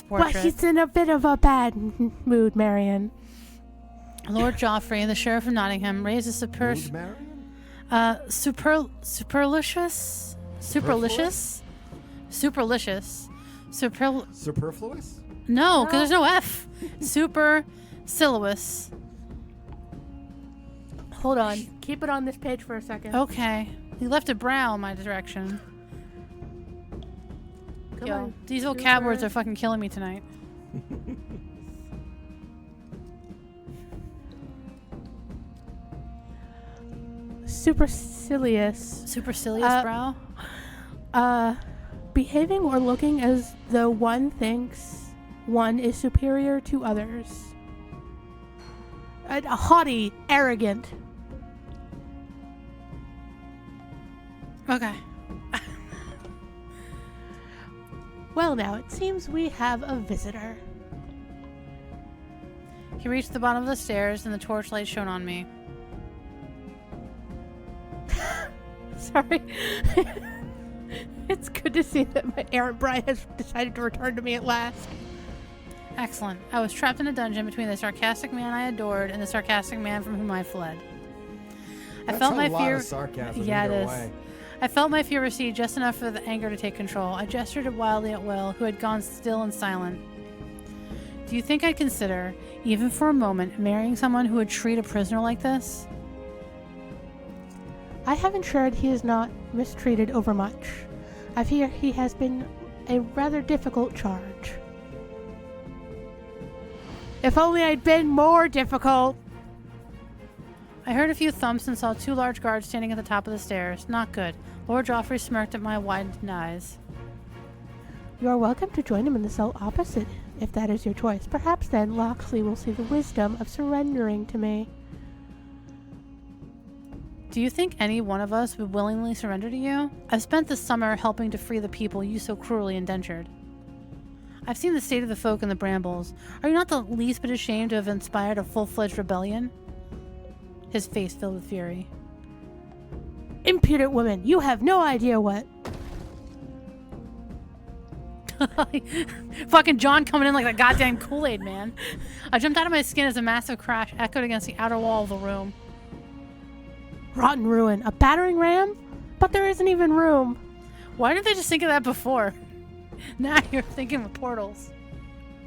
portrait. Well, he's in a bit of a bad mood, Marion. Lord Joffrey, the sheriff of Nottingham, raised a superlicious. Superfluous? No, because there's no F. Supercilious. Hold on. Keep it on this page for a second. Okay. He left a brow in my direction. Come Yo, on. these little cat words are fucking killing me tonight. Supercilious. Supercilious brow? Behaving or looking as though one thinks one is superior to others. Haughty, arrogant. Okay. Well, now, it seems we have a visitor. He reached the bottom of the stairs and the torchlight shone on me. Sorry. It's good to see that my errant bride has decided to return to me at last. Excellent. I was trapped in a dungeon between the sarcastic man I adored and the sarcastic man from whom I fled. I felt my fear. Of sarcasm Yeah, it either is. way. I felt my fear recede just enough for the anger to take control. I gestured wildly at Will, who had gone still and silent. Do you think I'd consider, even for a moment, marrying someone who would treat a prisoner like this? I have ensured he is not mistreated overmuch. I fear he has been a rather difficult charge. If only I'd been more difficult. I heard a few thumps and saw 2 large guards standing at the top of the stairs. Not good. Lord Joffrey smirked at my widened eyes. You are welcome to join him in the cell opposite, if that is your choice. Perhaps then Locksley will see the wisdom of surrendering to me. Do you think any one of us would willingly surrender to you? I've spent the summer helping to free the people you so cruelly indentured. I've seen the state of the folk in the brambles. Are you not the least bit ashamed to have inspired a full-fledged rebellion? His face filled with fury. Impudent woman, you have no idea what... Fucking John coming in like the goddamn Kool-Aid man. I jumped out of my skin as a massive crash echoed against the outer wall of the room. Rotten ruin. A battering ram? But there isn't even room. Why didn't they just think of that before? Now you're thinking of portals.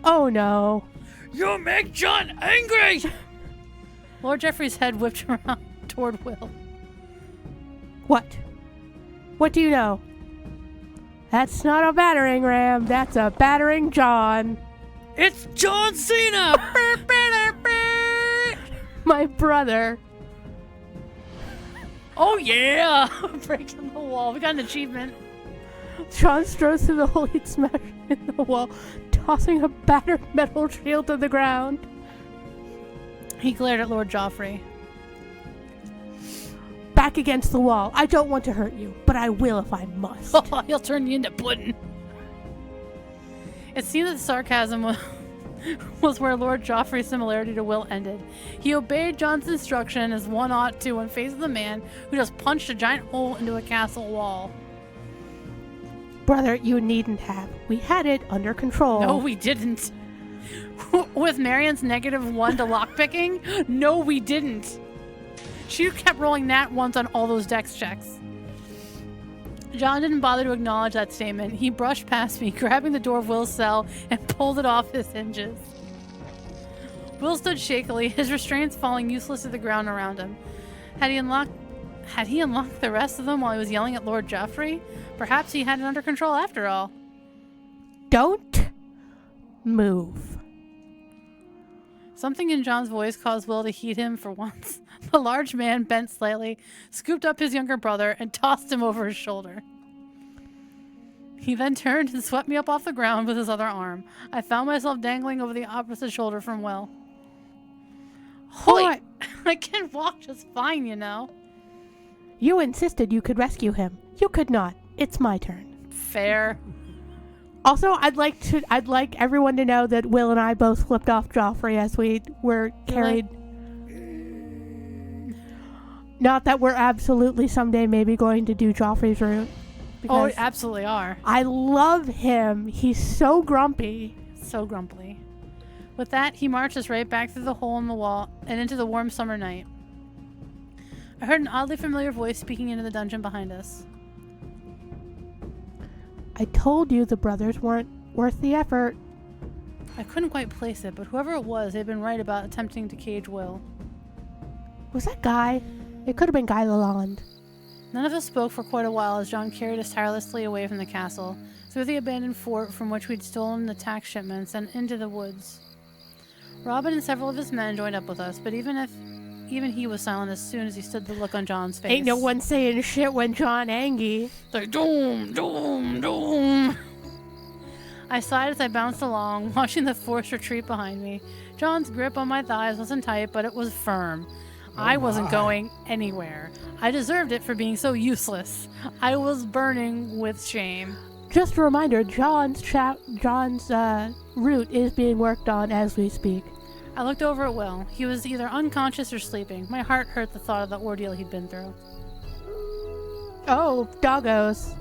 Oh no. You make John angry! Lord Geoffrey's head whipped around toward Will. What? What do you know? That's not a battering ram. That's a battering John. It's John Cena! My brother. Oh yeah! Breaking the wall. We got an achievement. John strode through the hole he'd smashed in the wall, tossing a battered metal shield to the ground. He glared at Lord Joffrey. Back against the wall. I don't want to hurt you, but I will if I must. He'll turn you into pudding. It seemed that the sarcasm was where Lord Joffrey's similarity to Will ended. He obeyed John's instruction as one ought to and faced the man who just punched a giant hole into a castle wall. Brother, you needn't have. We had it under control. No, we didn't. With Marion's -1 to lockpicking? No, we didn't. She kept rolling nat ones on all those dex checks. John didn't bother to acknowledge that statement. He brushed past me, grabbing the door of Will's cell and pulled it off his hinges. Will stood shakily, his restraints falling useless to the ground around him. Had he unlocked the rest of them while he was yelling at Lord Joffrey? Perhaps he had it under control after all. Don't move. Something in John's voice caused Will to heed him for once. The large man bent slightly, scooped up his younger brother, and tossed him over his shoulder. He then turned and swept me up off the ground with his other arm. I found myself dangling over the opposite shoulder from Will. Holy! I can walk just fine, you know. You insisted you could rescue him. You could not. It's my turn. Fair. Also, I'd like everyone to know that Will and I both flipped off Joffrey as we were carried. Not that we're absolutely someday maybe going to do Joffrey's route. Oh, we absolutely are. I love him. He's so grumpy. So grumpy. With that, he marched us right back through the hole in the wall and into the warm summer night. I heard an oddly familiar voice speaking into the dungeon behind us. I told you the brothers weren't worth the effort. I couldn't quite place it, but whoever it was, they'd been right about attempting to cage Will. Was that Guy? It could have been Guy Lalonde. None of us spoke for quite a while as John carried us tirelessly away from the castle, through the abandoned fort from which we'd stolen the tax shipments, and into the woods. Robin and several of his men joined up with us, but even he was silent as soon as he stood the look on John's face. Ain't no one saying shit when John angry. Like, doom, doom, doom. I sighed as I bounced along, watching the forced retreat behind me. John's grip on my thighs wasn't tight, but it was firm. I wasn't going anywhere. I deserved it for being so useless. I was burning with shame. Just a reminder, John's route is being worked on as we speak. I looked over at Will. He was either unconscious or sleeping. My heart hurt the thought of the ordeal he'd been through. Oh, doggos.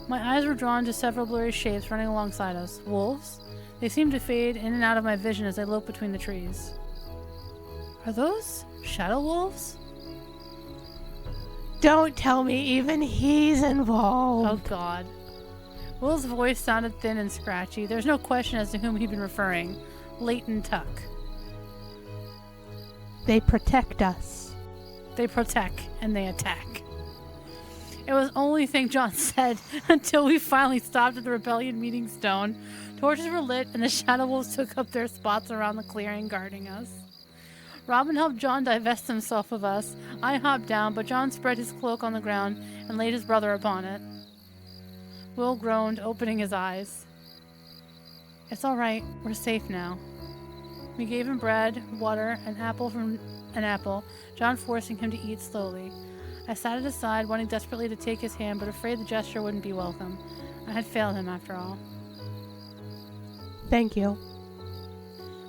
My eyes were drawn to several blurry shapes running alongside us. Wolves? They seemed to fade in and out of my vision as I loped between the trees. Are those shadow wolves? Don't tell me even he's involved. Oh, God. Will's voice sounded thin and scratchy. There's no question as to whom he'd been referring. Leighton Tuck. They protect us. They protect and they attack. It was the only thing John said until we finally stopped at the rebellion meeting stone. Torches were lit and the shadow wolves took up their spots around the clearing guarding us. Robin helped John divest himself of us. I hopped down, but John spread his cloak on the ground and laid his brother upon it. Will groaned, opening his eyes. It's all right. We're safe now. We gave him bread, water, an apple, John forcing him to eat slowly. I sat at his side, wanting desperately to take his hand, but afraid the gesture wouldn't be welcome. I had failed him after all. Thank you.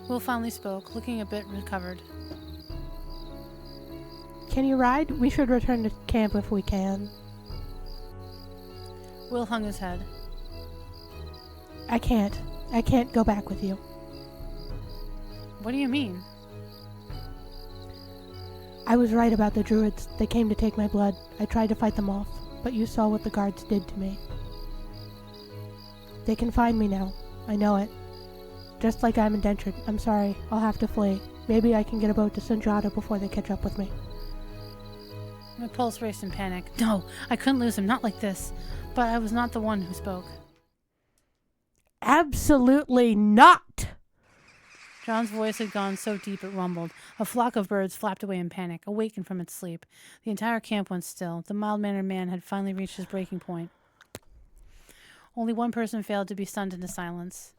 Will finally spoke, looking a bit recovered. Can you ride? We should return to camp if we can. Will hung his head. I can't. I can't go back with you. What do you mean? I was right about the druids. They came to take my blood. I tried to fight them off, but you saw what the guards did to me. They can find me now. I know it. just like I'm indentured. I'm sorry. I'll have to flee. Maybe I can get a boat to Sanjata before they catch up with me. My pulse raced in panic. No, I couldn't lose him, not like this. But I was not the one who spoke. Absolutely not! John's voice had gone so deep it rumbled. A flock of birds flapped away in panic, awakened from its sleep. The entire camp went still. The mild-mannered man had finally reached his breaking point. Only one person failed to be stunned into silence.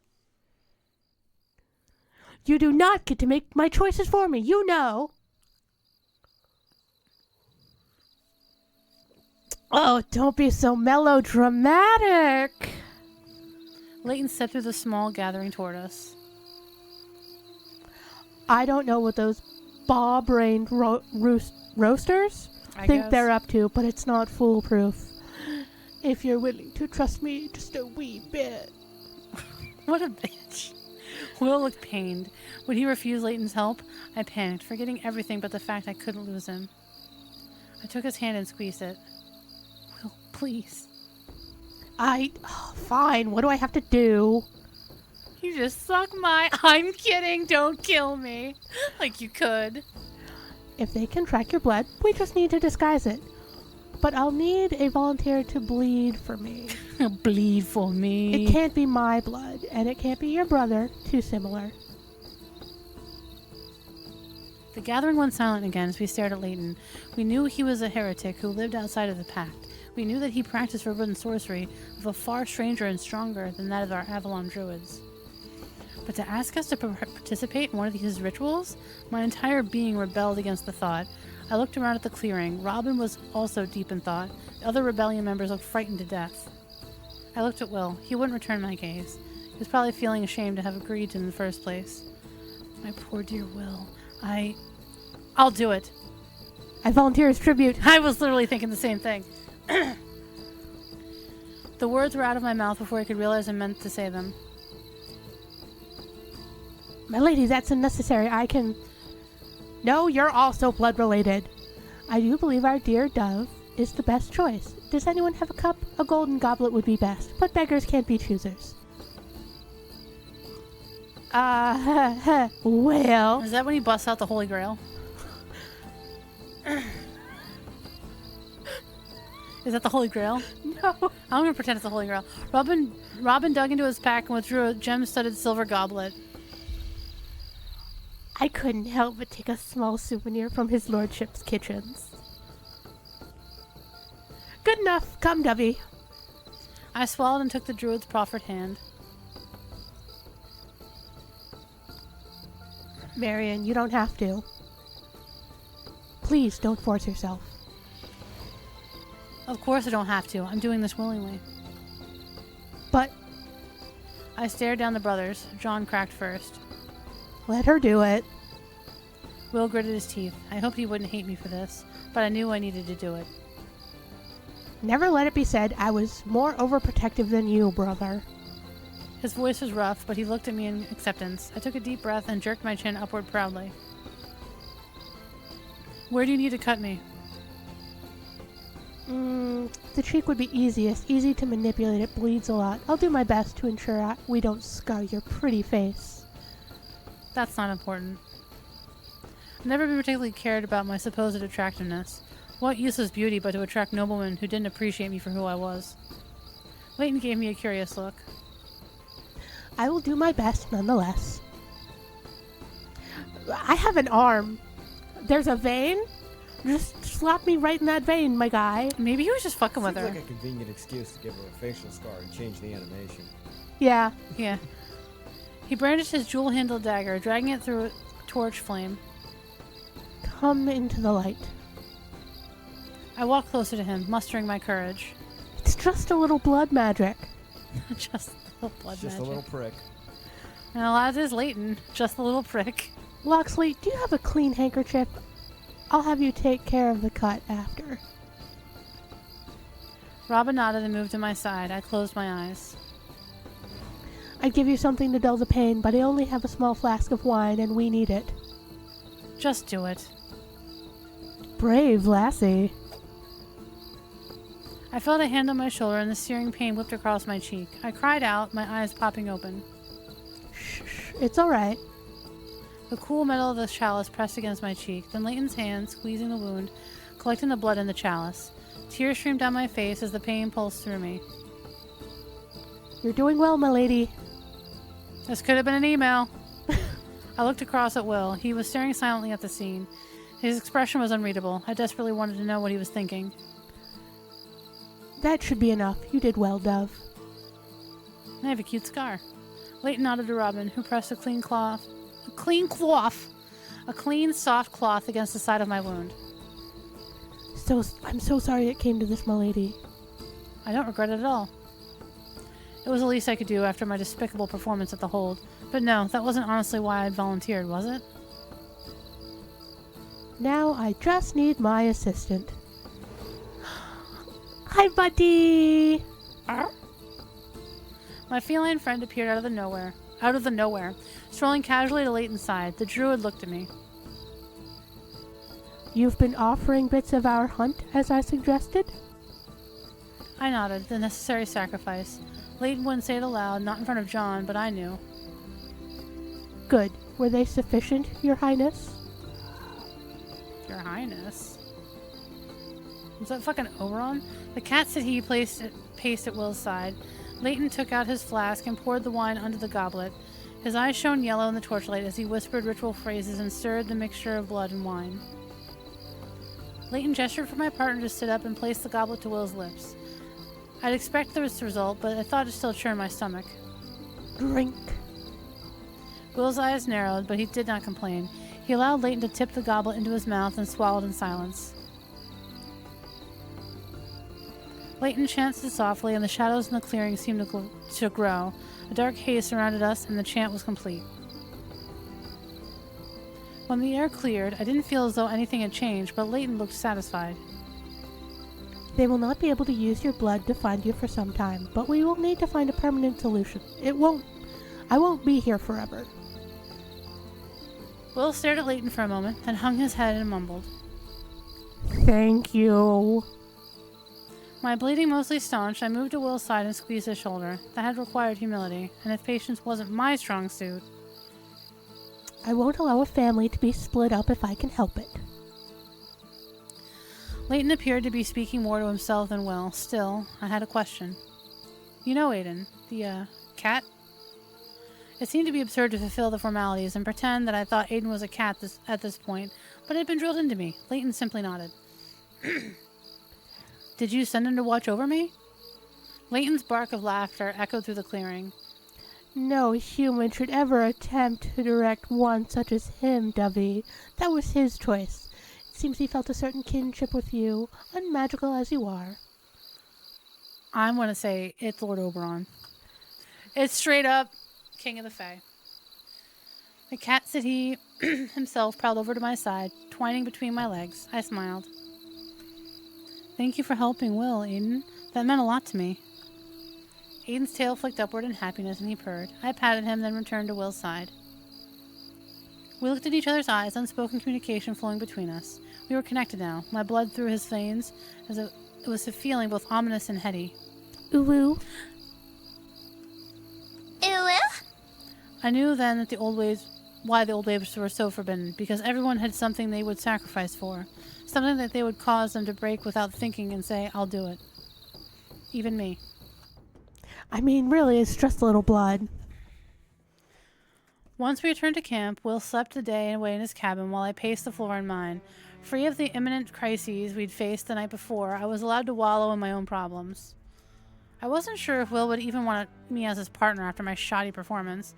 You do not get to make my choices for me, you know! Oh, don't be so melodramatic! Leighton stepped through the small gathering toward us. I don't know what those ball-brained roasters think they're up to, but it's not foolproof. If you're willing to trust me just a wee bit. What a bitch. Will looked pained. Would he refuse Leighton's help? I panicked, forgetting everything but the fact I couldn't lose him. I took his hand and squeezed it. Will, please. Fine, what do I have to do? You just suck my... I'm kidding, don't kill me. Like you could. If they can track your blood, we just need to disguise it. But I'll need a volunteer to bleed for me. Bleed for me. It can't be my blood, and it can't be your brother. Too similar. The gathering went silent again as we stared at Leighton. We knew he was a heretic who lived outside of the pact. We knew that he practiced forbidden sorcery of a far stranger and stronger than that of our Avalon druids. But to ask us to participate in one of his rituals? My entire being rebelled against the thought. I looked around at the clearing. Robin was also deep in thought. The other rebellion members looked frightened to death. I looked at Will. He wouldn't return my gaze. He was probably feeling ashamed to have agreed to in the first place. My poor dear Will. I'll do it. I volunteer as tribute. I was literally thinking the same thing. The words were out of my mouth before I could realize I meant to say them. My lady, that's unnecessary. I can... No, you're also blood-related. I do believe our dear dove is the best choice. Does anyone have a cup? A golden goblet would be best, but beggars can't be choosers. Well... Is that when he busts out the Holy Grail? Is that the Holy Grail? No. I'm going to pretend it's the Holy Grail. Robin dug into his pack and withdrew a gem-studded silver goblet. I couldn't help but take a small souvenir from his lordship's kitchens. Good enough. Come, Dovey. I swallowed and took the druid's proffered hand. Marion, you don't have to. Please don't force yourself. Of course I don't have to. I'm doing this willingly. But... I stared down the brothers. John cracked first. Let her do it. Will gritted his teeth. I hoped he wouldn't hate me for this, but I knew I needed to do it. Never let it be said I was more overprotective than you, brother. His voice was rough, but he looked at me in acceptance. I took a deep breath and jerked my chin upward proudly. Where do you need to cut me? The cheek would be easiest. Easy to manipulate. It bleeds a lot. I'll do my best to ensure we don't scar your pretty face. That's not important. I've never been particularly cared about my supposed attractiveness. What use was beauty but to attract noblemen who didn't appreciate me for who I was? Leighton gave me a curious look. I will do my best nonetheless. I have an arm. There's a vein? Just slap me right in that vein, my guy. Maybe he was just fucking with her. Seems like a convenient excuse to give her a facial scar and change the animation. Yeah. Yeah. He brandished his jewel-handled dagger, dragging it through a torch flame. Come into the light. I walked closer to him, mustering my courage. It's just a little blood magic. Just a little blood Just magic. a little prick. Well, as is Leighton. Just a little prick. Loxley, do you have a clean handkerchief? I'll have you take care of the cut after. Robin nodded and moved to my side. I closed my eyes. I'd give you something to dull the pain, but I only have a small flask of wine, and we need it. Just do it. Brave lassie. I felt a hand on my shoulder and the searing pain whipped across my cheek. I cried out, my eyes popping open. Shh. It's all right. The cool metal of the chalice pressed against my cheek, then Leighton's hand squeezing the wound, collecting the blood in the chalice. Tears streamed down my face as the pain pulsed through me. You're doing well, my lady. This could have been an email. I looked across at Will. He was staring silently at the scene. His expression was unreadable. I desperately wanted to know what he was thinking. That should be enough. You did well, Dove. I have a cute scar. Leighton nodded to Robin, who pressed a clean, soft cloth against the side of my wound. I'm so sorry it came to this, my lady. I don't regret it at all. It was the least I could do after my despicable performance at the hold. But no, that wasn't honestly why I'd volunteered, was it? Now I just need my assistant. Hi, buddy! My feline friend appeared out of the nowhere. Strolling casually to Leighton's side, the druid looked at me. You've been offering bits of our hunt, as I suggested? I nodded, the necessary sacrifice. Leighton wouldn't say it aloud, not in front of John, but I knew. Good. Were they sufficient, Your Highness? Your Highness? Was that fucking Oberon? The cat said he paced at Will's side. Leighton took out his flask and poured the wine onto the goblet. His eyes shone yellow in the torchlight as he whispered ritual phrases and stirred the mixture of blood and wine. Leighton gestured for my partner to sit up and place the goblet to Will's lips. I'd expect this result, but I thought it still churned my stomach. Drink. Will's eyes narrowed, but he did not complain. He allowed Leighton to tip the goblet into his mouth and swallowed in silence. Leighton chanted softly, and the shadows in the clearing seemed to grow. A dark haze surrounded us, and the chant was complete. When the air cleared, I didn't feel as though anything had changed, but Leighton looked satisfied. They will not be able to use your blood to find you for some time, but we will need to find a permanent solution. I won't be here forever. Will stared at Leighton for a moment, then hung his head and mumbled. Thank you. My bleeding mostly staunched, I moved to Will's side and squeezed his shoulder. That had required humility, and if patience wasn't my strong suit... I won't allow a family to be split up if I can help it. Leighton appeared to be speaking more to himself than Will. Still, I had a question. You know Aiden, the, cat? It seemed to be absurd to fulfill the formalities and pretend that I thought Aiden was a cat at this point, but it had been drilled into me. Leighton simply nodded. Did you send him to watch over me? Leighton's bark of laughter echoed through the clearing. No human should ever attempt to direct one such as him, Dovey. That was his choice. It seems he felt a certain kinship with you, unmagical as you are. I'm going to say it's Lord Oberon. It's straight up King of the Fae. The cat said he himself prowled over to my side, twining between my legs. I smiled. Thank you for helping Will, Aiden. That meant a lot to me. Aiden's tail flicked upward in happiness and he purred. I patted him, then returned to Will's side. We looked at each other's eyes, unspoken communication flowing between us. We were connected now, my blood through his veins, as it was a feeling both ominous and heady. Uwu. Uwu? I knew then that why the old ways were so forbidden, because everyone had something they would sacrifice for, something that they would cause them to break without thinking and say, I'll do it. Even me. I mean, really, it's just a little blood. Once we returned to camp, Will slept the day away in his cabin while I paced the floor in mine. Free of the imminent crises we'd faced the night before, I was allowed to wallow in my own problems. I wasn't sure if Will would even want me as his partner after my shoddy performance.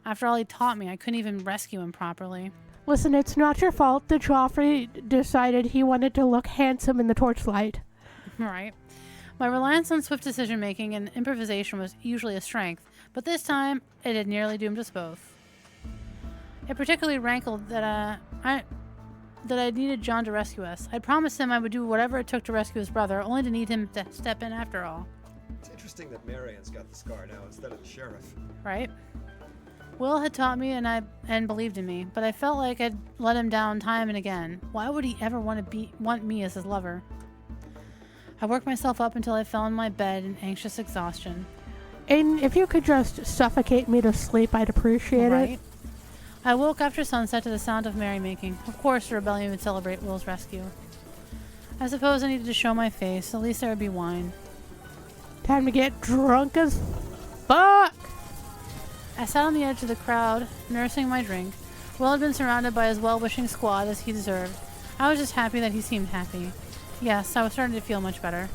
After all he taught me, I couldn't even rescue him properly. Listen, it's not your fault that Joffrey decided he wanted to look handsome in the torchlight. Right. My reliance on swift decision-making and improvisation was usually a strength, but this time it had nearly doomed us both. It particularly rankled that I needed John to rescue us. I promised him I would do whatever it took to rescue his brother, only to need him to step in after all. It's interesting that Marion's got the scar now instead of the sheriff. Right? Will had taught me and believed in me, but I felt like I'd let him down time and again. Why would he ever want me as his lover? I worked myself up until I fell in my bed in anxious exhaustion. And if you could just suffocate me to sleep, I'd appreciate Right? it. I woke after sunset to the sound of merrymaking. Of course, the rebellion would celebrate Will's rescue. I suppose I needed to show my face. At least there would be wine. Time to get drunk as fuck. I sat on the edge of the crowd, nursing my drink. Will had been surrounded by his well-wishing squad as he deserved. I was just happy that he seemed happy. Yes, I was starting to feel much better.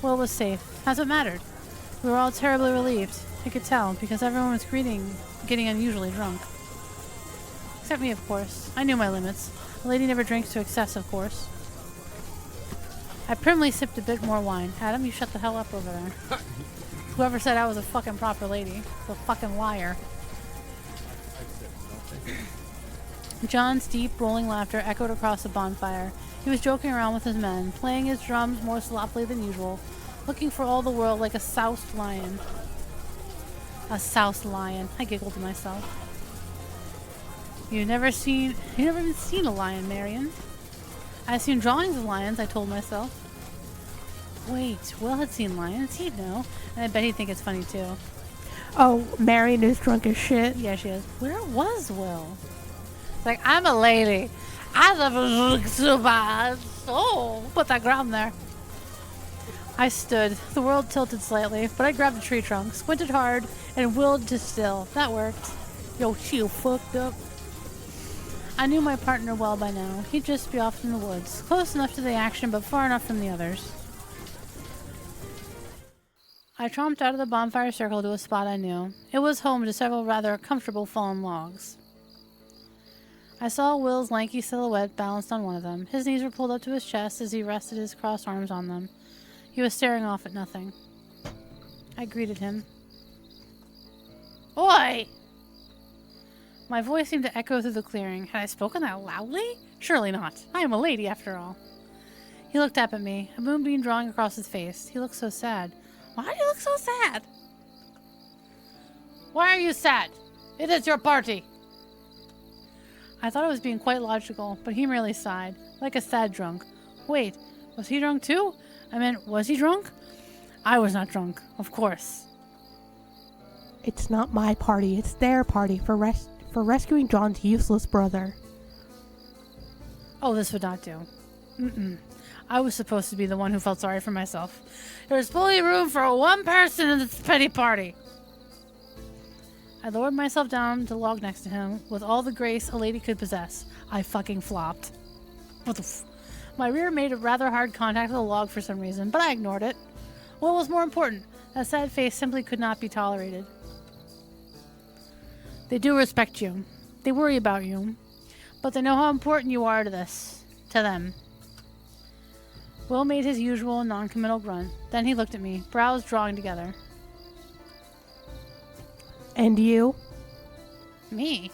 Will was safe. That's what mattered. We were all terribly relieved. I could tell, because everyone was getting unusually drunk. Except me, of course. I knew my limits. A lady never drinks to excess, of course. I primly sipped a bit more wine. Adam, you shut the hell up over there. Whoever said I was a fucking proper lady is a fucking liar. John's deep, rolling laughter echoed across the bonfire. He was joking around with his men, playing his drums more sloppily than usual, looking for all the world like a soused lion. A soused lion. I giggled to myself. You've never even seen a lion, Marion. I've seen drawings of lions, I told myself. Wait, Will had seen lions. He'd know. And I bet he'd think it's funny, too. Oh, Marion is drunk as shit. Yeah, she is. Where was Will? It's like, I'm a lady. I love a so bad. Oh, put that ground there. I stood. The world tilted slightly, but I grabbed a tree trunk, squinted hard, and willed to still. That worked. Yo, she fucked up. I knew my partner well by now. He'd just be off in the woods, close enough to the action, but far enough from the others. I tromped out of the bonfire circle to a spot I knew. It was home to several rather comfortable fallen logs. I saw Will's lanky silhouette balanced on one of them. His knees were pulled up to his chest as he rested his crossed arms on them. He was staring off at nothing. I greeted him. Oi! My voice seemed to echo through the clearing. Had I spoken that loudly? Surely not. I am a lady, after all. He looked up at me, a moonbeam drawing across his face. He looked so sad. Why do you look so sad? Why are you sad? It is your party. I thought I was being quite logical, but he merely sighed, like a sad drunk. Wait, was he drunk too? I meant, was he drunk? I was not drunk, of course. It's not my party, it's their party for rescuing John's useless brother. Oh, this would not do. I was supposed to be the one who felt sorry for myself. There's fully room for one person in this petty party. I lowered myself down to the log next to him with all the grace a lady could possess. I fucking flopped. What the My rear made a rather hard contact with the log for some reason, but I ignored it. What was more important? That sad face simply could not be tolerated. They do respect you. They worry about you. But they know how important you are to them. Will made his usual non-committal grunt. Then he looked at me, brows drawing together. And you? Me?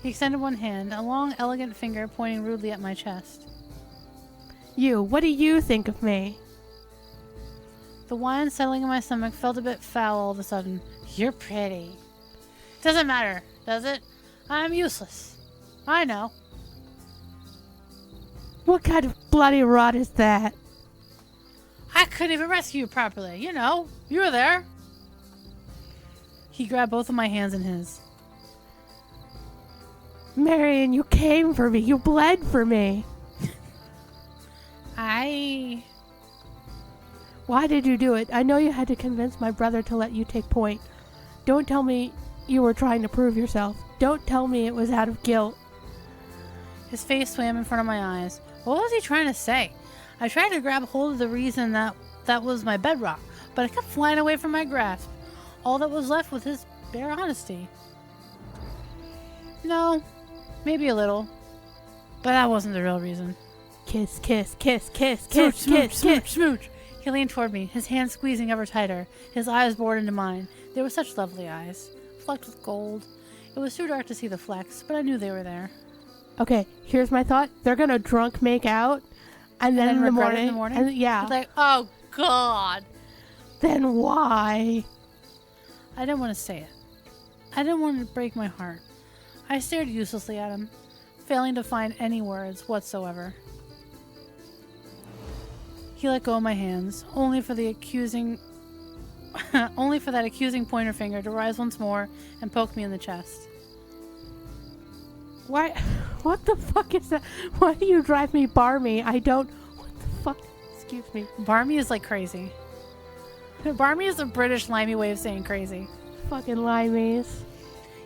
He extended one hand, a long, elegant finger pointing rudely at my chest. You, what do you think of me? The wine settling in my stomach felt a bit foul all of a sudden. You're pretty. Doesn't matter, does it? I'm useless. I know. What kind of bloody rot is that? I couldn't even rescue you properly. You know, you were there. He grabbed both of my hands in his. Marion, you came for me. You bled for me. Why did you do it? I know you had to convince my brother to let you take point. Don't tell me you were trying to prove yourself. Don't tell me it was out of guilt. His face swam in front of my eyes. What was he trying to say? I tried to grab hold of the reason that was my bedrock, but it kept flying away from my grasp. All that was left was his bare honesty. No, maybe a little, but that wasn't the real reason. Kiss, kiss, kiss, kiss, Smooch, kiss, smooch, kiss, smooch, kiss. smooch. He leaned toward me, his hands squeezing ever tighter, his eyes bored into mine. They were such lovely eyes, flecked with gold. It was too dark to see the flecks, but I knew they were there. Okay, here's my thought. They're gonna drunk make out, and then in the regret morning, it in the morning? and yeah. Like, oh God. Then why? I didn't want to say it. I didn't want to break my heart. I stared uselessly at him, failing to find any words whatsoever. He let go of my hands, only for that accusing pointer finger to rise once more and poke me in the chest. Why? What the fuck is that? Why do you drive me barmy? I don't. What the fuck? Excuse me. Barmy is like crazy. Barmy is a British limey way of saying crazy. Fucking limeys.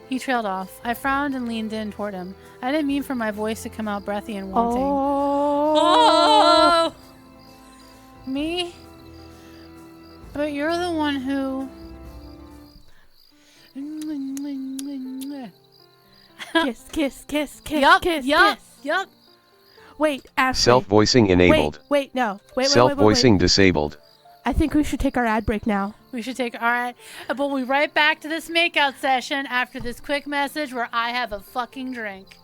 He trailed off. I frowned and leaned in toward him. I didn't mean for my voice to come out breathy and wanting. Oh. Me? But you're the one who... Kiss, kiss, kiss, kiss, Yup, kiss, yup, kiss. yup. Wait, Ashley. Self-voicing enabled. Wait, no. Wait. Self-voicing disabled. I think we should take our ad break now. We should take... All right. But we'll be right back to this makeout session after this quick message where I have a fucking drink.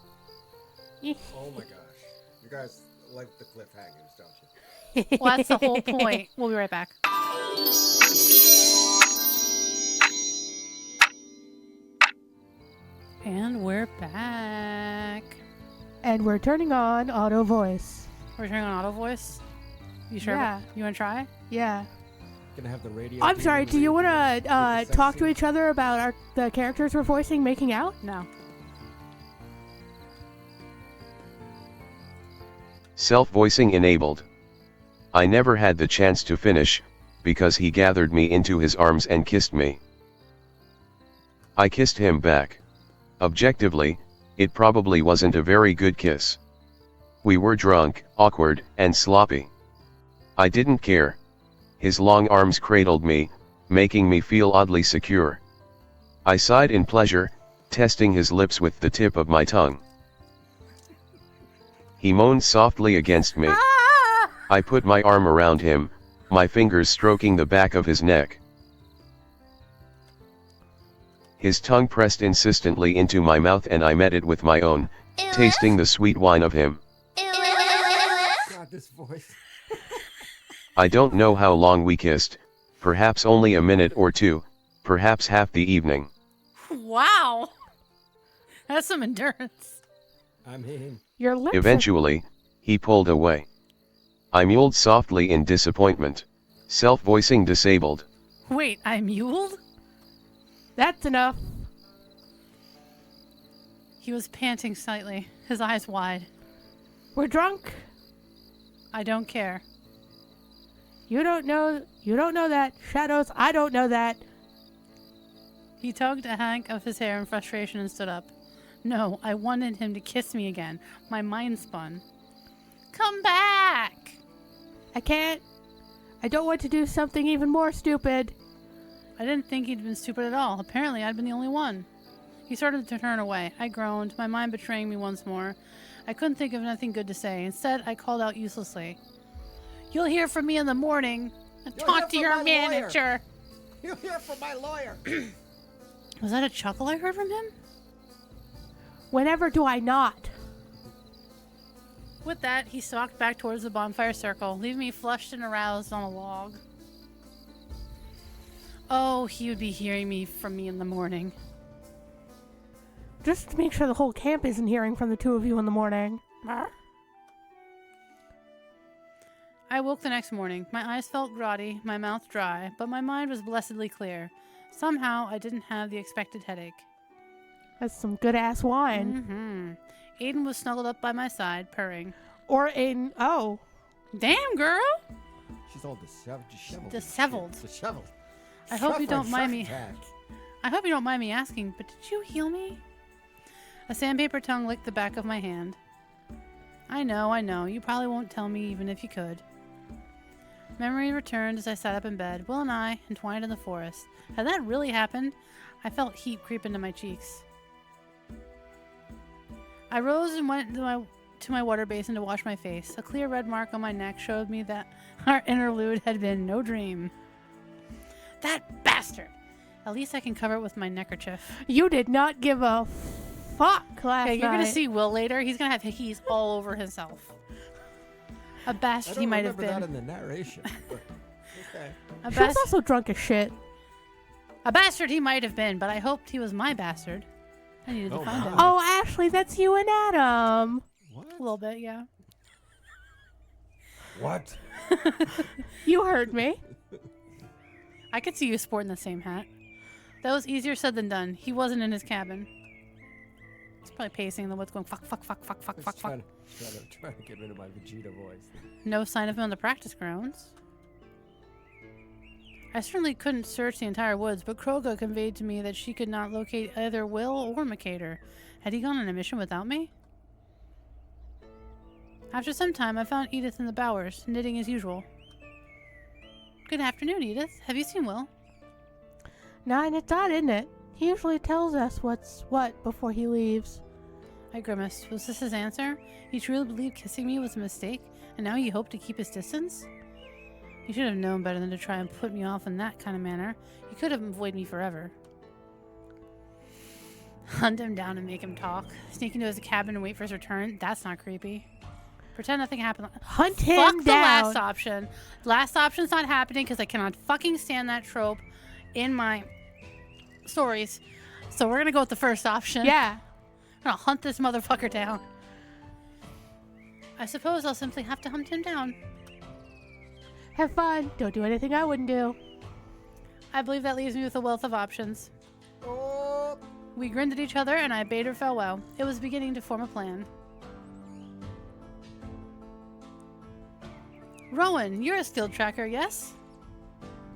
Oh my gosh. You guys like the cliffhangers, don't you? Well, that's the whole point. We'll be right back. And we're back. And we're turning on auto voice. We're turning on auto voice. You sure? Yeah. You want to try? Yeah. Gonna have the radio. I'm sorry, do you want to with the talk to sex each other about the characters we're voicing making out? No. Self-voicing enabled. I never had the chance to finish, because he gathered me into his arms and kissed me. I kissed him back. Objectively, it probably wasn't a very good kiss. We were drunk, awkward, and sloppy. I didn't care. His long arms cradled me, making me feel oddly secure. I sighed in pleasure, testing his lips with the tip of my tongue. He moaned softly against me. I put my arm around him, my fingers stroking the back of his neck. His tongue pressed insistently into my mouth and I met it with my own, tasting the sweet wine of him. God, this voice. I don't know how long we kissed, perhaps only a minute or two, perhaps half the evening. Wow. That's some endurance. I mean, Your lips. Eventually, he pulled away. I mewed softly in disappointment. Self-voicing disabled. Wait, I muled? That's enough. He was panting slightly, his eyes wide. We're drunk. I don't care. You don't know that. Shadows, I don't know that. He tugged a hank of his hair in frustration and stood up. No, I wanted him to kiss me again. My mind spun. Come back! I can't. I don't want to do something even more stupid. I didn't think he'd been stupid at all. Apparently, I'd been the only one. He started to turn away. I groaned, my mind betraying me once more. I couldn't think of anything good to say. Instead, I called out uselessly. You'll hear from me in the morning. Talk to your manager. you'll hear from my lawyer. Was that a chuckle I heard from him? Whenever do I not? With that, he stalked back towards the bonfire circle, leaving me flushed and aroused on a log. Oh, he would be hearing me from me in the morning. Just to make sure the whole camp isn't hearing from the two of you in the morning. I woke the next morning. My eyes felt groggy, my mouth dry, but my mind was blessedly clear. Somehow, I didn't have the expected headache. That's some good ass wine. Mm-hmm. Aiden was snuggled up by my side, purring. Or in Damn, girl! She's all disheveled. Disheveled. I hope you don't mind me. I hope you don't mind me asking, but did you heal me? A sandpaper tongue licked the back of my hand. I know. You probably won't tell me even if you could. Memory returned as I sat up in bed, Will and I entwined in the forest. Had that really happened? I felt heat creep into my cheeks. I rose and went to my water basin to wash my face. A clear red mark on my neck showed me that our interlude had been no dream. That bastard! At least I can cover it with my neckerchief. You did not give a fuck last night. You're gonna see Will later. He's gonna have hickeys all over himself. A bastard he might have been. I don't remember that in the narration. Okay. She was also drunk as shit. A bastard he might have been, but I hoped he was my bastard. I needed to find him. Oh, Ashley, that's you and Adam. What? A little bit, yeah. What? You heard me. I could see you sporting the same hat. That was easier said than done. He wasn't in his cabin. He's probably pacing in the woods going, fuck, fuck, fuck, fuck, fuck, fuck, fuck. Trying to get rid of my Vegeta voice. No sign of him on the practice grounds. I certainly couldn't search the entire woods, but Kroga conveyed to me that she could not locate either Will or Mercator. Had he gone on a mission without me? After some time, I found Edith in the bowers, knitting as usual. Good afternoon, Edith. Have you seen Will? No, and it's odd, isn't it? He usually tells us what's what before he leaves. I grimaced. Was this his answer? He truly believed kissing me was a mistake, and now he hoped to keep his distance? He should have known better than to try and put me off in that kind of manner. He could have avoided me forever. Hunt him down and make him talk. Sneak into his cabin and wait for his return? That's not creepy. Pretend nothing happened. Hunt him Fuck down. the last option. Last option's not happening because I cannot fucking stand that trope in my stories. So we're gonna go with the first option. Yeah. I'm gonna hunt this motherfucker down. I suppose I'll simply have to hunt him down. Have fun. Don't do anything I wouldn't do. I believe that leaves me with a wealth of options. We grinned at each other and I bade her farewell. It was beginning to form a plan. Rowan, you're a skilled tracker, yes?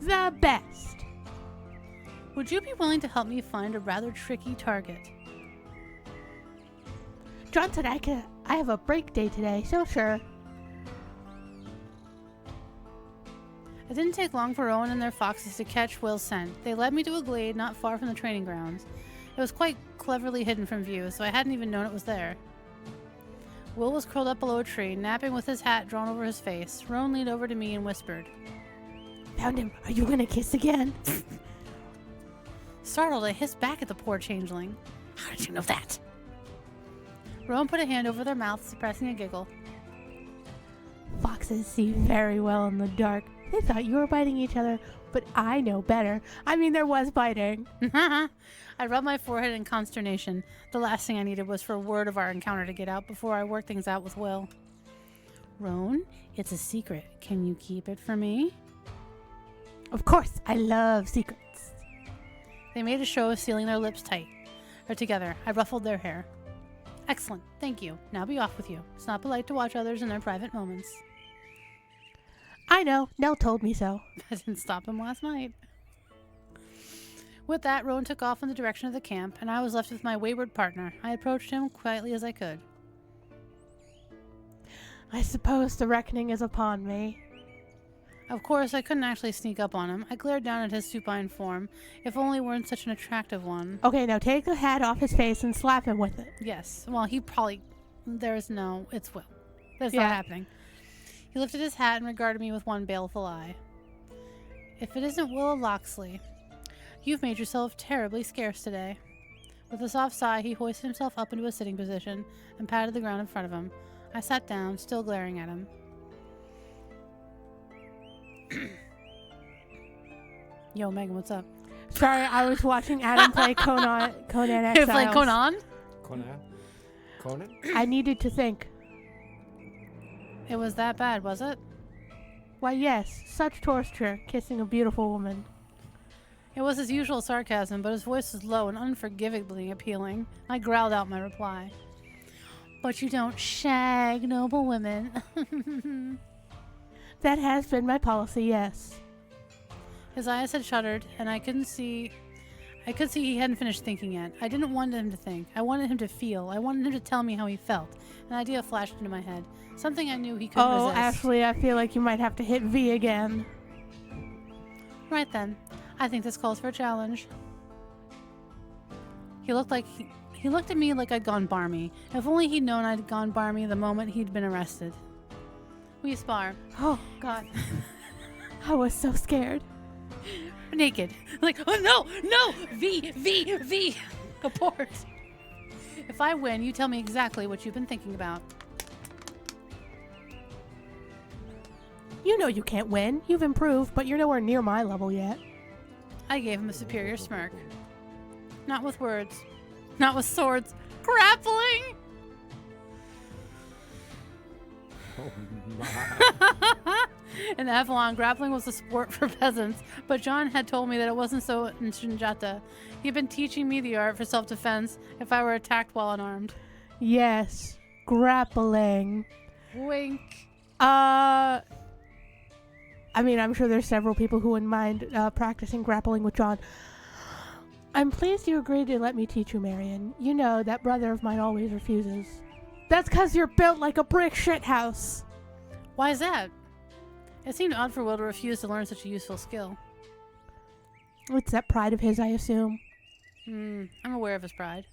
The best. Would you be willing to help me find a rather tricky target? John said I have a break day today, so sure. It didn't take long for Rowan and their foxes to catch Will's scent. They led me to a glade not far from the training grounds. It was quite cleverly hidden from view, so I hadn't even known it was there. Will was curled up below a tree, napping with his hat drawn over his face. Rowan leaned over to me and whispered, Found him. Are you gonna kiss again? Startled, I hissed back at the poor changeling. How did you know that? Rowan put a hand over their mouths, suppressing a giggle. Foxes see very well in the dark. They thought you were biting each other, but I know better. I mean, there was biting. I rubbed my forehead in consternation. The last thing I needed was for word of our encounter to get out before I worked things out with Will. Rowan, it's a secret. Can you keep it for me? Of course, I love secrets. They made a show of sealing their lips tight. Or together. I ruffled their hair. Excellent. Thank you. Now be off with you. It's not polite to watch others in their private moments. I know. Nell told me so. I didn't stop him last night. With that, Rowan took off in the direction of the camp, and I was left with my wayward partner. I approached him quietly as I could. I suppose the reckoning is upon me. Of course, I couldn't actually sneak up on him. I glared down at his supine form. If only it weren't such an attractive one. Okay, now take the hat off his face and slap him with it. Yes. Well, he probably... It's Will. That's Yeah. not happening. He lifted his hat and regarded me with one baleful eye. If it isn't Will Loxley, you've made yourself terribly scarce today. With a soft sigh, he hoisted himself up into a sitting position and patted the ground in front of him. I sat down, still glaring at him. Yo, Megan, what's up? Sorry, I was watching Adam play Conan You Exiles. play Conan? Conan? I needed to think. It was that bad, was it? Why, yes, such torture, kissing a beautiful woman. It was his usual sarcasm, but his voice was low and unforgivably appealing. I growled out my reply. But you don't shag noble women. That has been my policy, yes. His eyes had shuttered, and I could see he hadn't finished thinking yet. I didn't want him to think. I wanted him to feel. I wanted him to tell me how he felt. An idea flashed into my head. Something I knew he couldn't Oh, resist. Ashley, I feel like you might have to hit V again. Right then. I think this calls for a challenge. He looked at me like I'd gone barmy. If only he'd known I'd gone barmy the moment he'd been arrested. We spar. Oh, God. I was so scared. Naked. Like, oh no! V! Abort. If I win, you tell me exactly what you've been thinking about. You know you can't win. You've improved, but you're nowhere near my level yet. I gave him a superior smirk. Not with words. Not with swords. Grappling! Oh my. In Avalon, grappling was a sport for peasants, but John had told me that it wasn't so in Shinjata. He'd been teaching me the art for self-defense if I were attacked while unarmed. Yes, grappling. Wink. I mean, I'm sure there's several people who wouldn't mind practicing grappling with John. I'm pleased you agreed to let me teach you, Marion. You know, that brother of mine always refuses. That's 'cause you're built like a brick shithouse. Why is that? It seemed odd for Will to refuse to learn such a useful skill. It's that pride of his, I assume. I'm aware of his pride.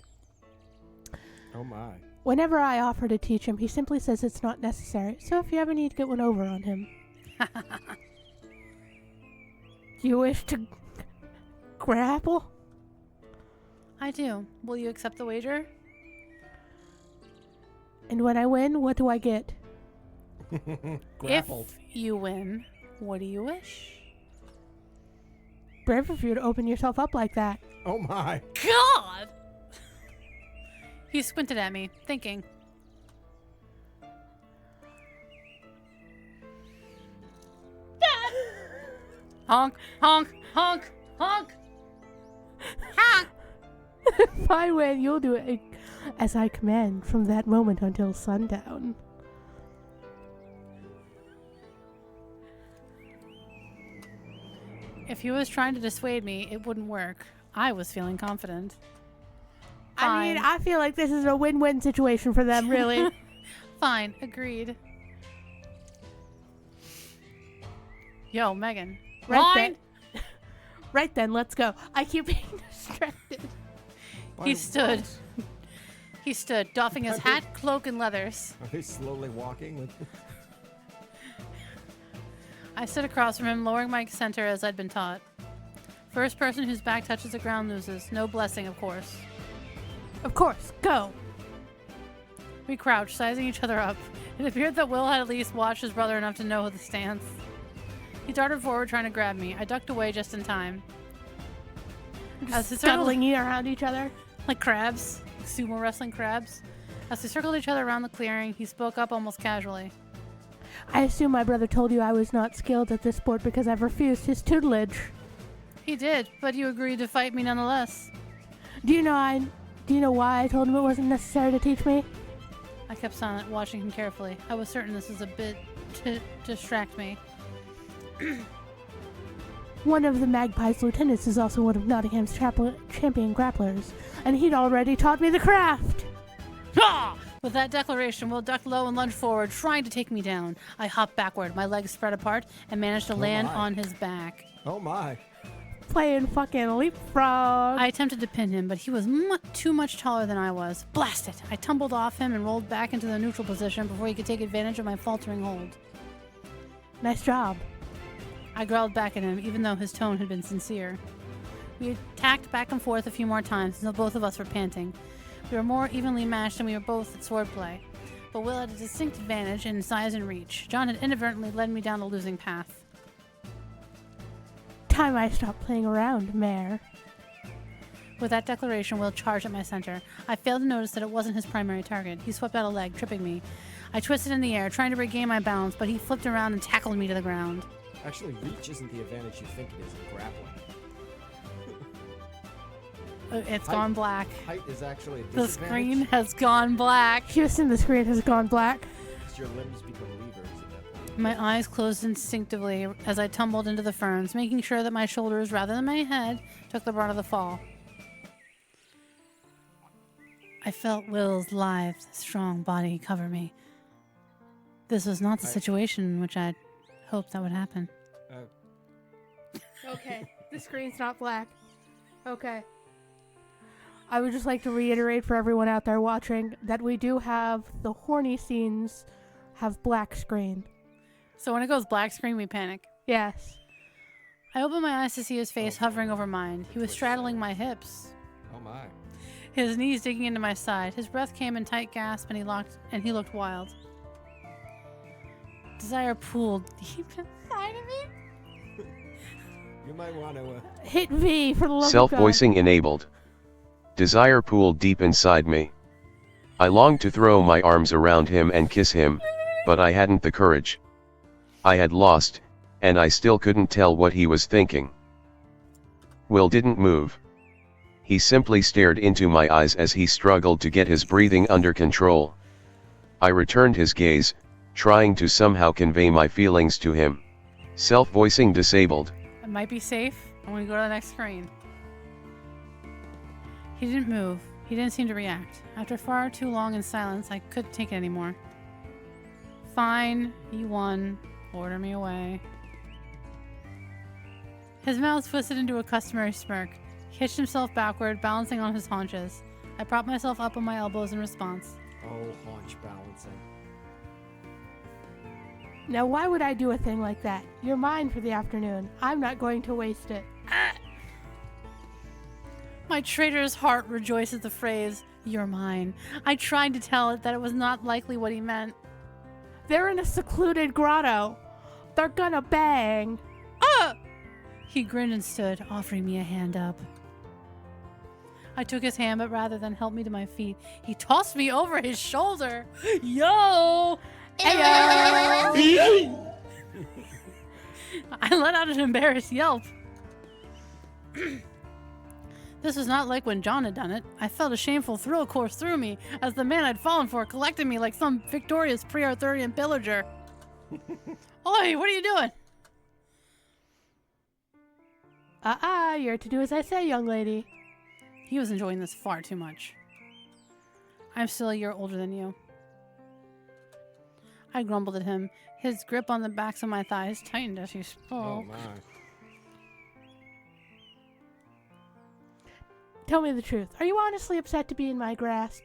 Oh my. Whenever I offer to teach him, he simply says it's not necessary. So if you ever need to get one over on him. Do you wish to grapple? I do. Will you accept the wager? And when I win, what do I get? Grappled. If you win, what do you wish? Brave of you to open yourself up like that. Oh my. God! He squinted at me, thinking. Honk, honk, honk, honk! Honk! If I win, you'll do it as I command from that moment until sundown. If he was trying to dissuade me, it wouldn't work. I was feeling confident. I mean, Fine. I feel like this is a win-win situation for them, really. Fine, agreed. Yo, Megan. Right then. Right then, let's go. I keep being distracted. He stood. He stood, doffing his hat, cloak, and leathers. Are they slowly walking? With I stood across from him, lowering my center as I'd been taught. First person whose back touches the ground loses. No blessing, of course. Of course, go. We crouched, sizing each other up. It appeared that Will had at least watched his brother enough to know the stance. He darted forward, trying to grab me. I ducked away just in time. As he circled, Scuttling around each other. like crabs, sumo wrestling crabs. As we circled each other around the clearing, he spoke up almost casually. I assume my brother told you I was not skilled at this sport because I've refused his tutelage. He did, but you agreed to fight me nonetheless. Do you know why I told him it wasn't necessary to teach me? I kept silent, watching him carefully. I was certain this was a bit to distract me. One of the Magpie's lieutenants is also one of Nottingham's champion grapplers, and he'd already taught me the craft. Ha! With that declaration, Will ducked low and lunged forward, trying to take me down. I hopped backward, my legs spread apart, and managed to land my. on his back. oh my. Playing fucking leapfrog. I attempted to pin him, but he was too much taller than I was. Blast it! I tumbled off him and rolled back into the neutral position before he could take advantage of my faltering hold. Nice job. I growled back at him, even though his tone had been sincere. We attacked back and forth a few more times until both of us were panting. We were more evenly matched and we were both at swordplay. But Will had a distinct advantage in size and reach. John had inadvertently led me down a losing path. Time I stopped playing around, Mare. With that declaration, Will charged at my center. I failed to notice that it wasn't his primary target. He swept out a leg, tripping me. I twisted in the air, trying to regain my balance, but he flipped around and tackled me to the ground. Actually, reach isn't the advantage you think it is in grappling. It's Height. gone black. Height is actually a The disadvantage. screen has gone black. Houston, the screen has gone black. Because your limbs become levers at that point. My eyes closed instinctively as I tumbled into the ferns, making sure that my shoulders, rather than my head, took the brunt of the fall. I felt Will's lithe, strong body cover me. This was not the situation in which I'd hoped that would happen. Okay, the screen's not black. Okay. I would just like to reiterate for everyone out there watching that we do have the horny scenes have black screen. So when it goes black screen, we panic. Yes. I opened my eyes to see his face hovering over mine. He was straddling my hips, Oh my. his knees digging into my side. His breath came in tight gasp, and he looked wild. Desire pooled deep inside of me. You might want to. Hit V for the love of God. Self-voicing enabled. Desire pooled deep inside me. I longed to throw my arms around him and kiss him, but I hadn't the courage. I had lost, and I still couldn't tell what he was thinking. Will didn't move. He simply stared into my eyes as he struggled to get his breathing under control. I returned his gaze, trying to somehow convey my feelings to him. Self-voicing disabled. It might be safe. I'm going to go to the next screen. He didn't move. He didn't seem to react. After far too long in silence, I couldn't take it anymore. Fine, you won. Order me away. His mouth twisted into a customary smirk. He hitched himself backward, balancing on his haunches. I propped myself up on my elbows in response. Oh, haunch balancing. Now, why would I do a thing like that? You're mine for the afternoon. I'm not going to waste it. My traitor's heart rejoiced at the phrase, "You're mine." I tried to tell it that it was not likely what he meant. They're in a secluded grotto. They're gonna bang. He grinned and stood, offering me a hand up. I took his hand, but rather than help me to my feet, he tossed me over his shoulder. Yo! Ayo! I let out an embarrassed yelp. This was not like when John had done it. I felt a shameful thrill course through me as the man I'd fallen for collected me like some victorious pre-Arthurian pillager. Oi, what are you doing? You're to do as I say, young lady. He was enjoying this far too much. I'm still a year older than you. I grumbled at him. His grip on the backs of my thighs tightened as he spoke. Oh, my. Tell me the truth. Are you honestly upset to be in my grasp?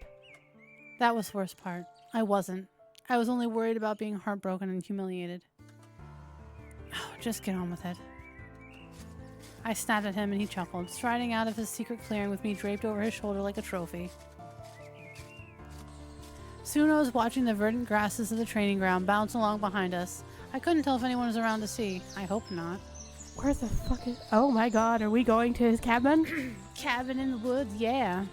That was the worst part. I wasn't. I was only worried about being heartbroken and humiliated. Oh, just get on with it. I snapped at him and he chuckled, striding out of his secret clearing with me draped over his shoulder like a trophy. Soon I was watching the verdant grasses of the training ground bounce along behind us. I couldn't tell if anyone was around to see. I hope not. Where the fuck is... Oh my god, are we going to his cabin? Cabin in the woods, yeah.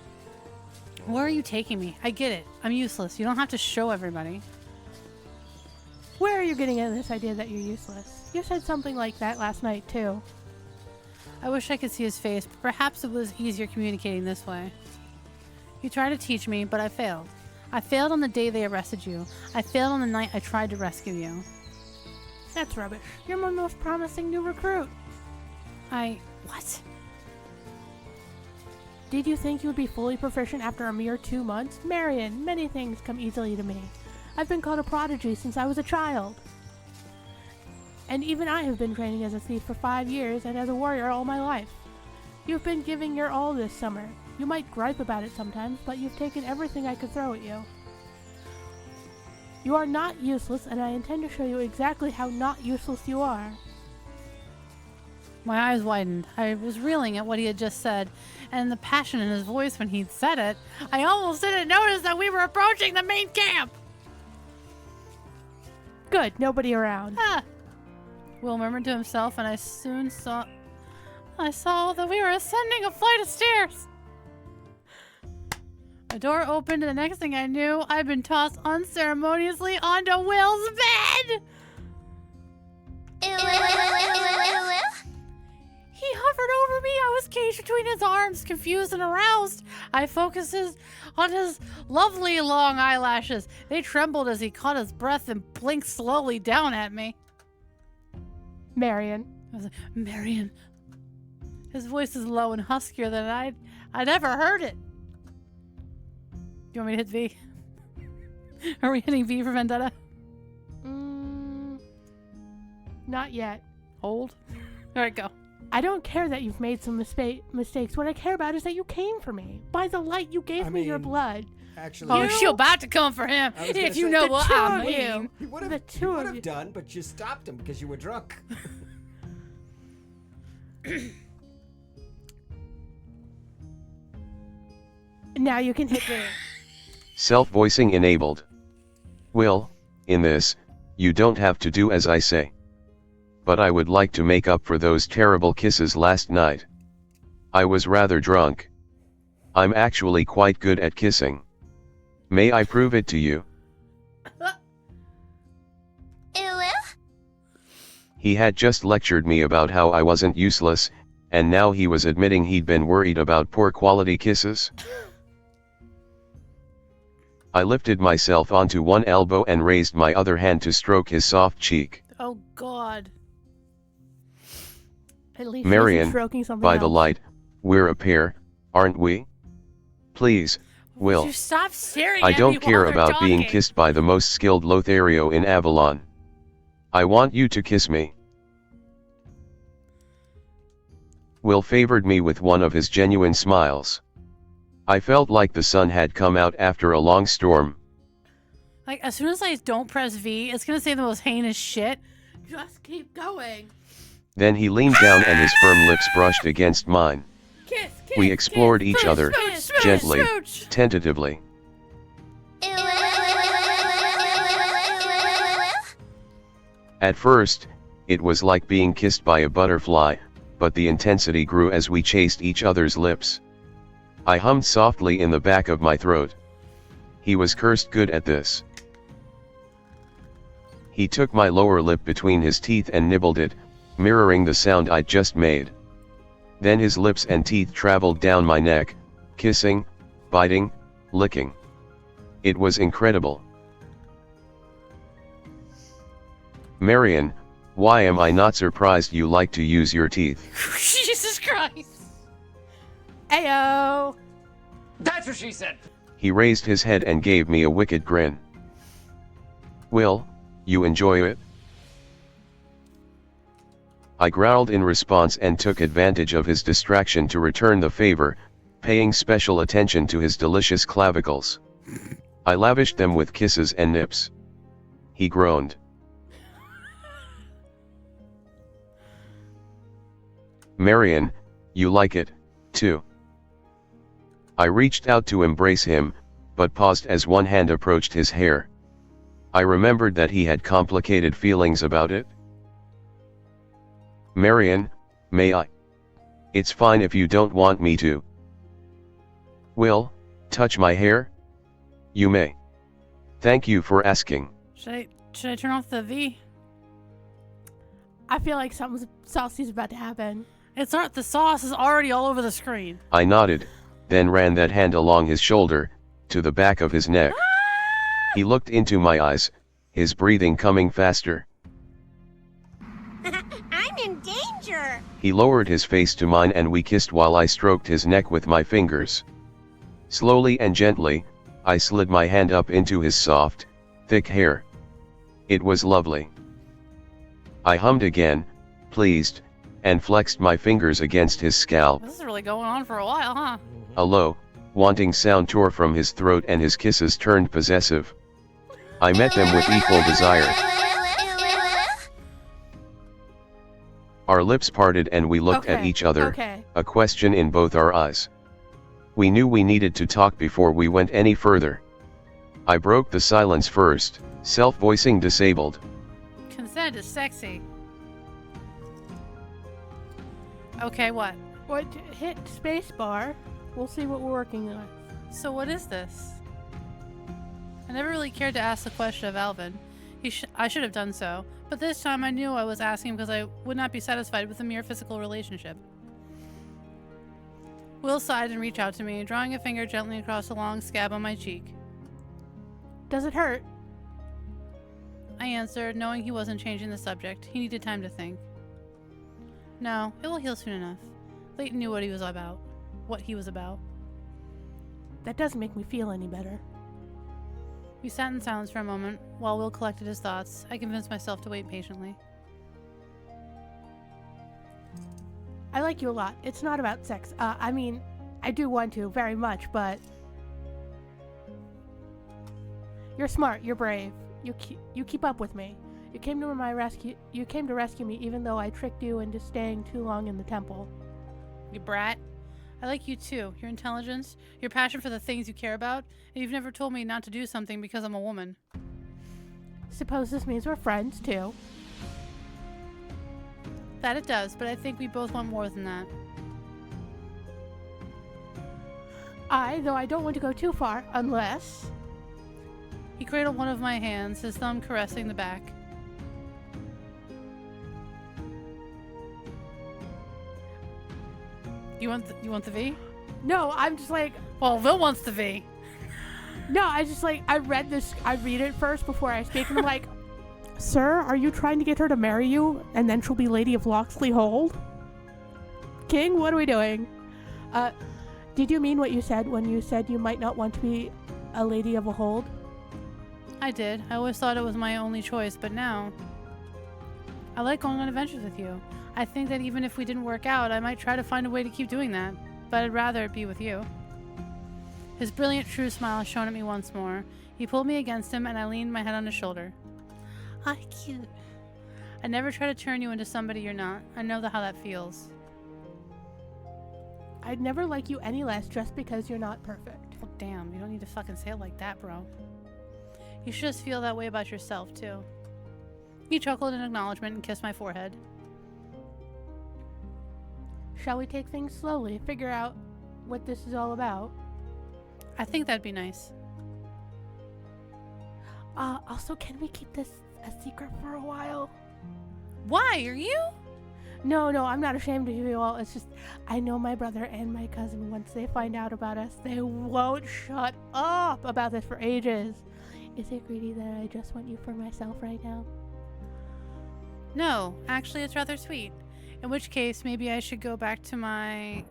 Where are you taking me? I get it. I'm useless. You don't have to show everybody. Where are you getting at this idea that you're useless? You said something like that last night, too. I wish I could see his face, but perhaps it was easier communicating this way. You tried to teach me, but I failed. I failed on the day they arrested you. I failed on the night I tried to rescue you. That's rubbish. You're my most promising new recruit. What? Did you think you would be fully proficient after a mere 2 months? Marion, many things come easily to me. I've been called a prodigy since I was a child. And even I have been training as a thief for 5 years and as a warrior all my life. You've been giving your all this summer. You might gripe about it sometimes, but you've taken everything I could throw at you. You are not useless, and I intend to show you exactly how not useless you are. My eyes widened. I was reeling at what he had just said, and the passion in his voice when he'd said it. I almost didn't notice that we were approaching the main camp! Good, nobody around. Will murmured to himself, and I soon saw that we were ascending a flight of stairs. A door opened, and the next thing I knew, I'd been tossed unceremoniously onto Will's bed! He hovered over me. I was caged between his arms, confused and aroused. I focused on his lovely long eyelashes. They trembled as he caught his breath and blinked slowly down at me. Marion. I was like, Marion. His voice is low and huskier than I'd ever heard it. Do you want me to hit V? Are we hitting V for Vendetta? Not yet. Hold. All right, go. I don't care that you've made some mistakes. What I care about is that you came for me. By the light, you gave me your blood. Actually, Oh, she's about to come for him. I was gonna If you say, know the what two I of mean. you. he would The have two of you. done, but you stopped him because you were drunk. Now you can hit me. Self-voicing enabled. Will, in this, you don't have to do as I say. But I would like to make up for those terrible kisses last night. I was rather drunk. I'm actually quite good at kissing. May I prove it to you? He had just lectured me about how I wasn't useless, and now he was admitting he'd been worried about poor quality kisses? I lifted myself onto one elbow and raised my other hand to stroke his soft cheek. Oh, God. At least Marion, she's stroking something by else. the light, we're a pair, aren't we? Please, Would Will. you stop staring I at me don't while care we're about being talking? kissed by the most skilled Lothario in Avalon. I want you to kiss me. Will favored me with one of his genuine smiles. I felt like the sun had come out after a long storm. Like, as soon as I don't press V, it's gonna say the most heinous shit. Just keep going. Then he leaned down and his firm lips brushed against mine. Kiss, kiss, We explored kiss, each smooch, other, smooch, smooch, gently, smooch. tentatively. At first, it was like being kissed by a butterfly, but the intensity grew as we chased each other's lips. I hummed softly in the back of my throat. He was cursed good at this. He took my lower lip between his teeth and nibbled it, mirroring the sound I'd just made. Then his lips and teeth traveled down my neck, kissing, biting, licking. It was incredible. Marion, why am I not surprised you like to use your teeth? Jesus Christ. Ayo! That's what she said. He raised his head and gave me a wicked grin. Will, you enjoy it? I growled in response and took advantage of his distraction to return the favor, paying special attention to his delicious clavicles. I lavished them with kisses and nips. He groaned. Marion, you like it, too. I reached out to embrace him, but paused as one hand approached his hair. I remembered that he had complicated feelings about it. Marion, may I? It's fine if you don't want me to. Will, touch my hair? You may. Thank you for asking. Should I turn off the V? I feel like something saucy's about to happen. It's not, the sauce is already all over the screen. I nodded, then ran that hand along his shoulder, to the back of his neck. He looked into my eyes, his breathing coming faster. I'm in danger. He lowered his face to mine and we kissed while I stroked his neck with my fingers. Slowly and gently, I slid my hand up into his soft, thick hair. It was lovely. I hummed again, pleased, and flexed my fingers against his scalp. This is really going on for a while, huh? A low, wanting sound tore from his throat and his kisses turned possessive. I met them with equal desire. Our lips parted and we looked at each other, Okay. a question in both our eyes. We knew we needed to talk before we went any further. I broke the silence first, self-voicing disabled. Consent is sexy. Okay, what? What? Hit spacebar. We'll see what we're working on. So what is this? I never really cared to ask the question of Alvin. I should have done so, but this time I knew I was asking because I would not be satisfied with a mere physical relationship. Will sighed and reached out to me, drawing a finger gently across a long scab on my cheek. Does it hurt? I answered, knowing he wasn't changing the subject. He needed time to think. No, it will heal soon enough. Leighton knew what he was about. That doesn't make me feel any better. We sat in silence for a moment, while Will collected his thoughts. I convinced myself to wait patiently. I like you a lot. It's not about sex. I mean, I do want to very much, but you're smart. You're brave. You keep up with me. You came to my rescue. You came to rescue me, even though I tricked you into staying too long in the temple. You brat. I like you too. Your intelligence, your passion for the things you care about, and you've never told me not to do something because I'm a woman. Suppose this means we're friends too. That it does, but I think we both want more than that. Though I don't want to go too far, unless... He cradled one of my hands, his thumb caressing the back. You want the V? No, I'm just like, Well, Will wants the V. no, I just like, I read it first before I speak, and I'm like, sir, are you trying to get her to marry you, and then she'll be Lady of Locksley Hold? King, what are we doing? Did you mean what you said when you said you might not want to be a Lady of a Hold? I did. I always thought it was my only choice, but now I like going on adventures with you. I think that even if we didn't work out, I might try to find a way to keep doing that, but I'd rather it be with you. His brilliant, true smile shone at me once more. He pulled me against him, and I leaned my head on his shoulder. Ah, cute. I never try to turn you into somebody you're not. I know how that feels. I'd never like you any less just because you're not perfect. Well, damn, you don't need to fucking say it like that, bro. You should just feel that way about yourself, too. He chuckled in acknowledgement and kissed my forehead. Shall we take things slowly, figure out what this is all about? I think that'd be nice. Also, can we keep this a secret for a while? Why? Are you? No, I'm not ashamed of you all. It's just, I know my brother and my cousin, once they find out about us, they won't shut up about this for ages. Is it greedy that I just want you for myself right now? No, actually, it's rather sweet. In which case, maybe I should go back to my...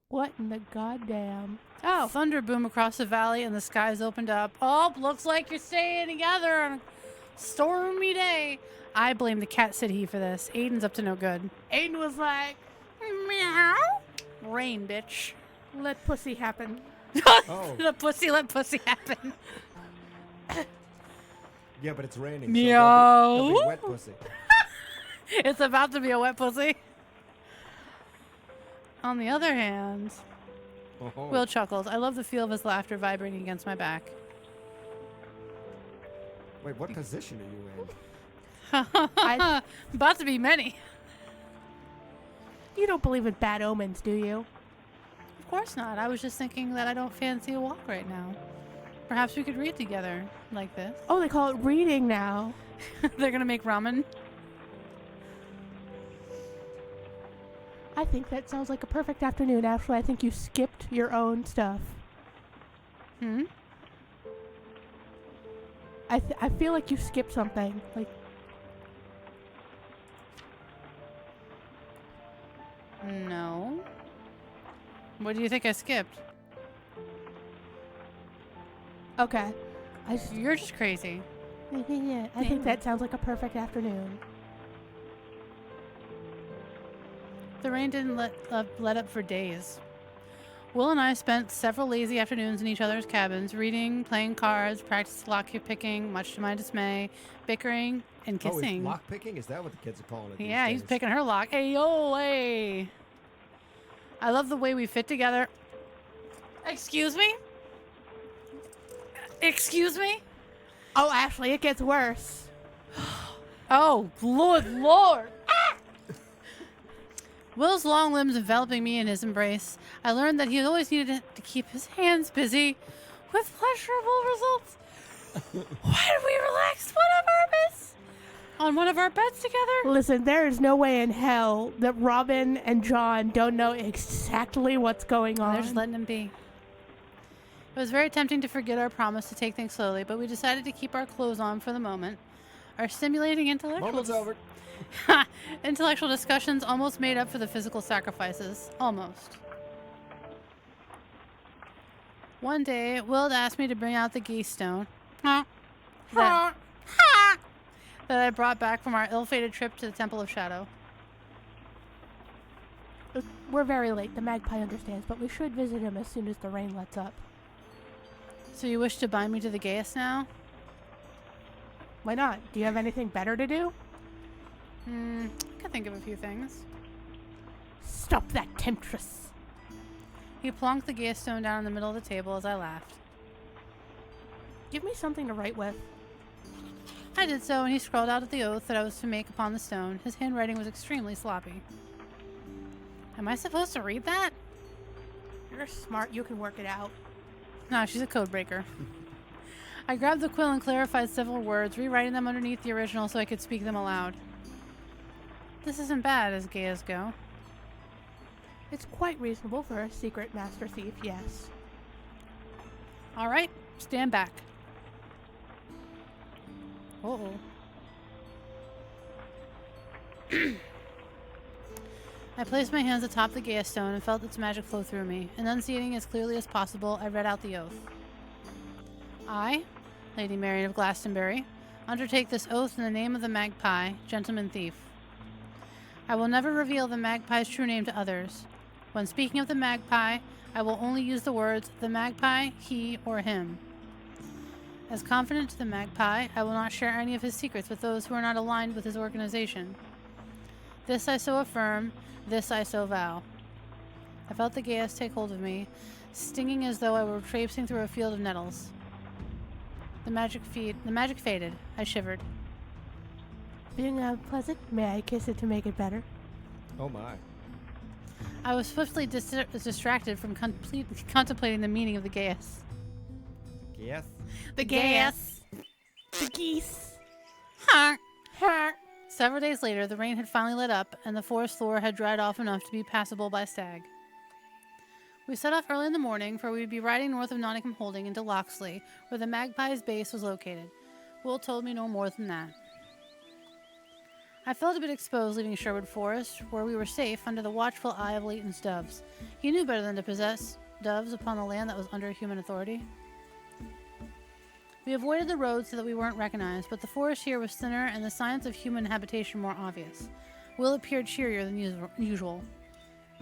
What in the goddamn? Oh, thunder boom across the valley and the skies opened up. Oh, looks like you're staying together on a stormy day. I blame the cat city for this. Aiden's up to no good. Aiden was like, Meow. Rain, bitch. let pussy happen. Oh. Let pussy happen. Yeah, but it's raining. Meow. So there'll be wet pussy. It's about to be a wet pussy. On the other hand, Oh. Will chuckled. I love the feel of his laughter vibrating against my back. Wait, what position are you in? About to be many. You don't believe in bad omens, do you? Of course not. I was just thinking that I don't fancy a walk right now. Perhaps we could read together like this. Oh, they call it reading now. They're gonna make ramen. I think that sounds like a perfect afternoon. Actually, I think you skipped your own stuff. Hmm? I feel like you skipped something. Like, No. What do you think I skipped? okay. I just, You're just crazy. yeah, I think that sounds like a perfect afternoon. The rain didn't let up for days. Will and I spent several lazy afternoons in each other's cabins, reading, playing cards, practicing lock picking, much to my dismay, bickering, and kissing. Oh, lock picking? Is that what the kids are calling it? these Yeah, he's days? picking her lock. Hey, yo, hey. I love the way we fit together. Excuse me? Excuse me? Oh, Ashley, it gets worse. Oh, Lord. Ah! Will's long limbs enveloping me in his embrace. I learned that he always needed to keep his hands busy with pleasurable results. When we relaxed on one of our beds together. Listen, there is no way in hell that Robin and John don't know exactly what's going on. They're just letting him be. It was very tempting to forget our promise to take things slowly, but we decided to keep our clothes on for the moment. Our stimulating Moment's over. intellectual discussions almost made up for the physical sacrifices. Almost. One day, Will asked me to bring out the geese stone that I brought back from our ill-fated trip to the Temple of Shadow. We're very late. The magpie understands, but we should visit him as soon as the rain lets up. So you wish to bind me to the geas now? Why not? Do you have anything better to do? I can think of a few things. Stop that temptress. He plonked the geas stone down in the middle of the table as I laughed. Give me something to write with. I did so, and he scrawled out the oath that I was to make upon the stone. His handwriting was extremely sloppy. Am I supposed to read that? You're smart. You can work it out. No, she's a code breaker. I grabbed the quill and clarified several words, rewriting them underneath the original so I could speak them aloud. This isn't bad as gay as go. It's quite reasonable for a secret master thief, yes. All right, stand back. Uh-oh. I placed my hands atop the Gaia stone and felt its magic flow through me. Enunciating as clearly as possible, I read out the oath. I, Lady Marion of Glastonbury, undertake this oath in the name of the Magpie, Gentleman Thief. I will never reveal the Magpie's true name to others. When speaking of the Magpie, I will only use the words the Magpie, he, or him. As confidant to the Magpie, I will not share any of his secrets with those who are not aligned with his organization. This I so affirm, this I so vow. I felt the gas take hold of me, stinging as though I were traipsing through a field of nettles. The magic faded. I shivered. Being unpleasant, may I kiss it to make it better? Oh my. I was swiftly distracted from contemplating the meaning of the gas. Yes. The gas! The geese! Ha! Ha! Several days later, the rain had finally let up, and the forest floor had dried off enough to be passable by stag. We set off early in the morning, for we would be riding north of Nottingham Holding into Locksley, where the Magpie's base was located. Will told me no more than that. I felt a bit exposed leaving Sherwood Forest, where we were safe under the watchful eye of Leighton's doves. He knew better than to possess doves upon the land that was under human authority. We avoided the road so that we weren't recognized, but the forest here was thinner and the signs of human habitation more obvious. Will appeared cheerier than usual.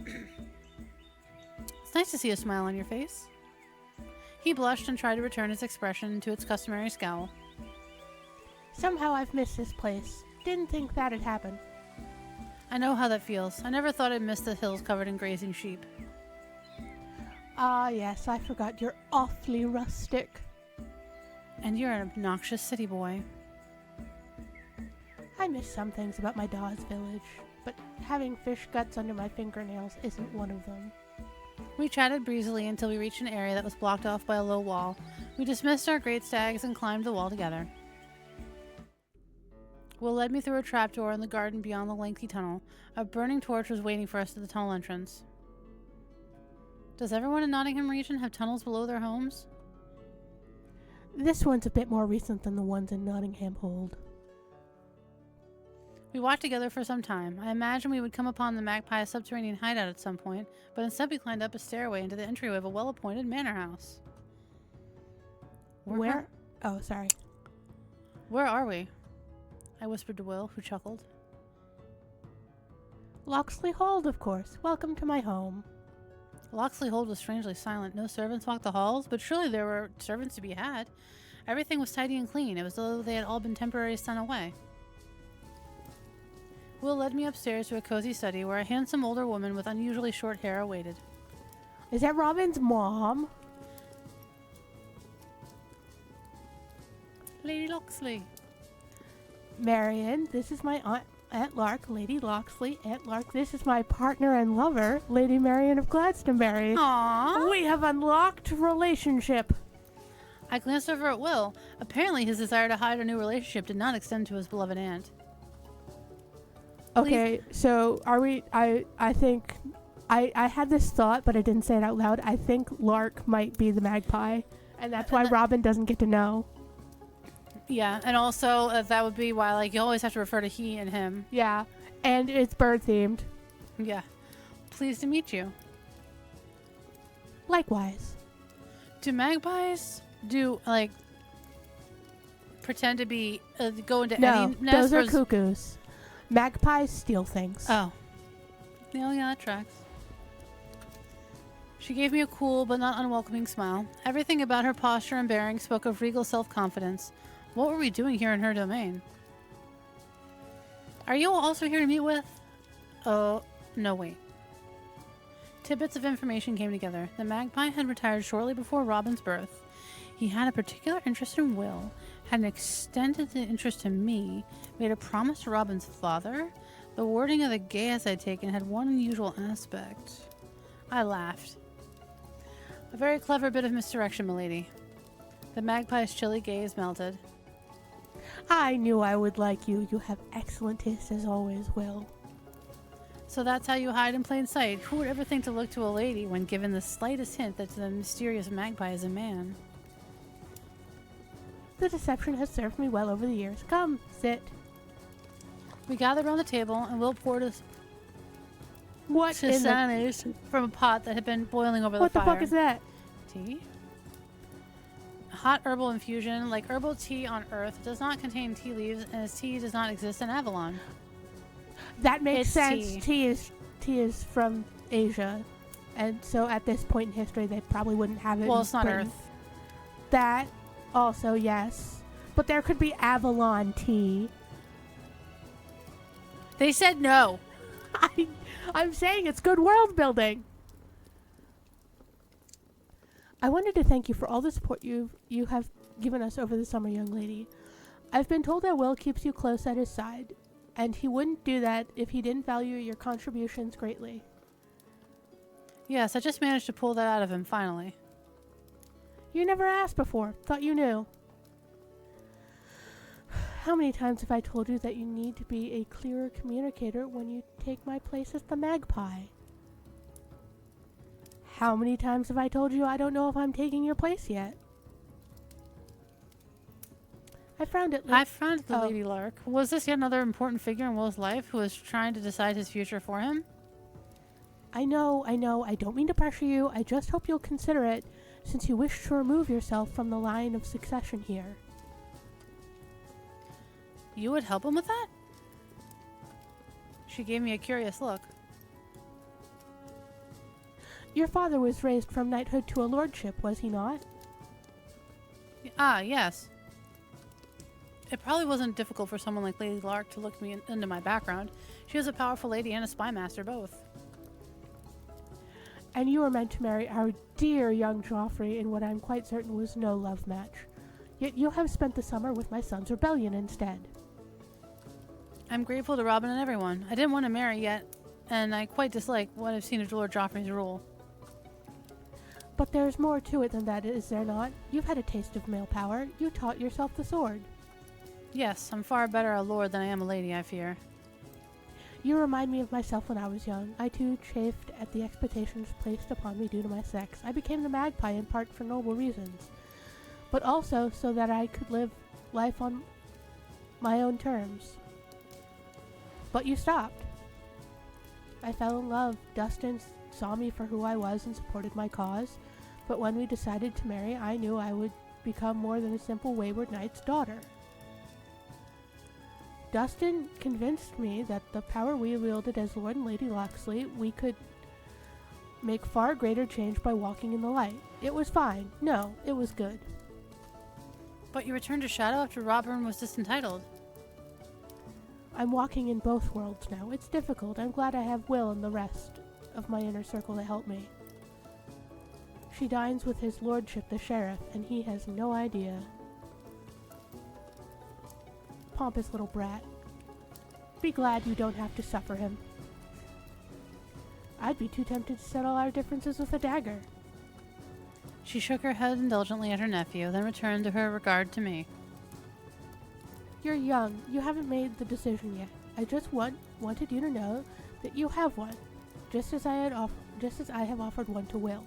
It's nice to see a smile on your face. He blushed and tried to return his expression to its customary scowl. Somehow I've missed this place. Didn't think that'd happen. I know how that feels. I never thought I'd miss the hills covered in grazing sheep. Ah, yes, I forgot you're awfully rustic. And you're an obnoxious city boy. I miss some things about my Dawes village, but having fish guts under my fingernails isn't one of them. We chatted breezily until we reached an area that was blocked off by a low wall. We dismissed our great stags and climbed the wall together. Will led me through a trapdoor in the garden beyond the lengthy tunnel. A burning torch was waiting for us at the tunnel entrance. Does everyone in Nottingham region have tunnels below their homes? This one's a bit more recent than the ones in Nottingham Hold. We walked together for some time. I imagined we would come upon the Magpie's subterranean hideout at some point, but instead we climbed up a stairway into the entryway of a well-appointed manor house. Where? Oh, sorry. Where are we? I whispered to Will, who chuckled. Locksley Hold, of course. Welcome to my home. Locksley Hold was strangely silent. No servants walked the halls, but surely there were servants to be had. Everything was tidy and clean. It was as though they had all been temporarily sent away. Will led me upstairs to a cozy study where a handsome older woman with unusually short hair awaited. Is that Robin's mom? Lady Locksley. Marion, this is my Aunt Lark, Lady Locksley. Aunt Lark, this is my partner and lover, Lady Marion of Glastonbury. Aww. We have unlocked relationship. I glanced over at Will. Apparently his desire to hide our new relationship did not extend to his beloved aunt. Okay, so are we... I think... I had this thought, but I didn't say it out loud. I think Lark might be the Magpie, and that's why Robin doesn't get to know. Yeah, and also that would be why, like, you always have to refer to he and him. Yeah, and it's bird-themed. Yeah. Pleased to meet you. Likewise. Do magpies like pretend to be go into any nest? Those are cuckoos. Magpies steal things. Oh. Yeah, that tracks. She gave me a cool but not unwelcoming smile. Everything about her posture and bearing spoke of regal self-confidence. What were we doing here in her domain? Are you also here to meet with? Oh, no, wait. Tidbits of information came together. The magpie had retired shortly before Robin's birth. He had a particular interest in Will, had extended the interest to me, made a promise to Robin's father. The wording of the gaze I'd taken had one unusual aspect. I laughed. A very clever bit of misdirection, milady. The magpie's chilly gaze melted. I knew I would like you. You have excellent taste as always, Will. So that's how you hide in plain sight. Who would ever think to look to a lady when given the slightest hint that the mysterious magpie is a man? The deception has served me well over the years. Come, sit. We gathered around the table, and Will poured us What in the... tisanes from a pot that had been boiling over What the the fire. fuck is that? Tea? A hot herbal infusion, like herbal tea on Earth, does not contain tea leaves, and its tea does not exist in Avalon. That makes It's sense. tea. Tea is from Asia. And so at this point in history, they probably wouldn't have it Well, in it's not Britain. Earth. That also, yes. But there could be Avalon tea. They said no. I'm saying it's good world building. I wanted to thank you for all the support you have given us over the summer, young lady. I've been told that Will keeps you close at his side, and he wouldn't do that if he didn't value your contributions greatly. Yes, I just managed to pull that out of him finally. You never asked before. Thought you knew. How many times have I told you that you need to be a clearer communicator when you take my place as the magpie? How many times have I told you I don't know if I'm taking your place yet? I frowned at the Lady Lark. Was this yet another important figure in Will's life who was trying to decide his future for him? I know. I don't mean to pressure you. I just hope you'll consider it, since you wish to remove yourself from the line of succession here. You would help him with that? She gave me a curious look. Your father was raised from knighthood to a lordship, was he not? Ah, yes. It probably wasn't difficult for someone like Lady Lark to look me into my background. She was a powerful lady and a spy master both. And you were meant to marry our dear young Joffrey in what I'm quite certain was no love match. Yet you have spent the summer with my son's rebellion instead. I'm grateful to Robin and everyone. I didn't want to marry yet, and I quite dislike what I've seen of Lord Joffrey's rule. But there's more to it than that, is there not? You've had a taste of male power. You taught yourself the sword. Yes, I'm far better a lord than I am a lady, I fear. You remind me of myself when I was young. I too chafed at the expectations placed upon me due to my sex. I became the magpie in part for noble reasons, but also so that I could live life on my own terms. But you stopped. I fell in love. Dustin saw me for who I was and supported my cause, but when we decided to marry, I knew I would become more than a simple wayward knight's daughter. Dustin convinced me that the power we wielded as Lord and Lady Locksley, we could make far greater change by walking in the light. It was fine. No, it was good. But you returned to Shadow after Robin was disentitled. I'm walking in both worlds now. It's difficult. I'm glad I have Will and the rest of my inner circle to help me. She dines with his lordship, the sheriff, and he has no idea. Pompous little brat. Be glad you don't have to suffer him. I'd be too tempted to settle our differences with a dagger. She shook her head indulgently at her nephew, then returned to her regard to me. You're young. You haven't made the decision yet. I just wanted you to know that you have one, just as I have offered one to Will.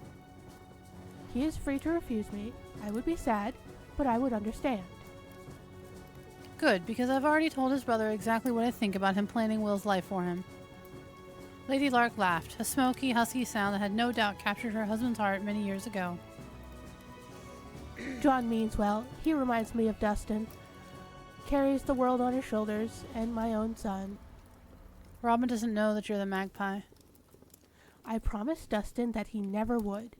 He is free to refuse me. I would be sad, but I would understand. Good, because I've already told his brother exactly what I think about him planning Will's life for him. Lady Lark laughed, a smoky, husky sound that had no doubt captured her husband's heart many years ago. John means well. He reminds me of Dustin. Carries the world on his shoulders, and my own son. Robin doesn't know that you're the magpie. I promised Dustin that he never would.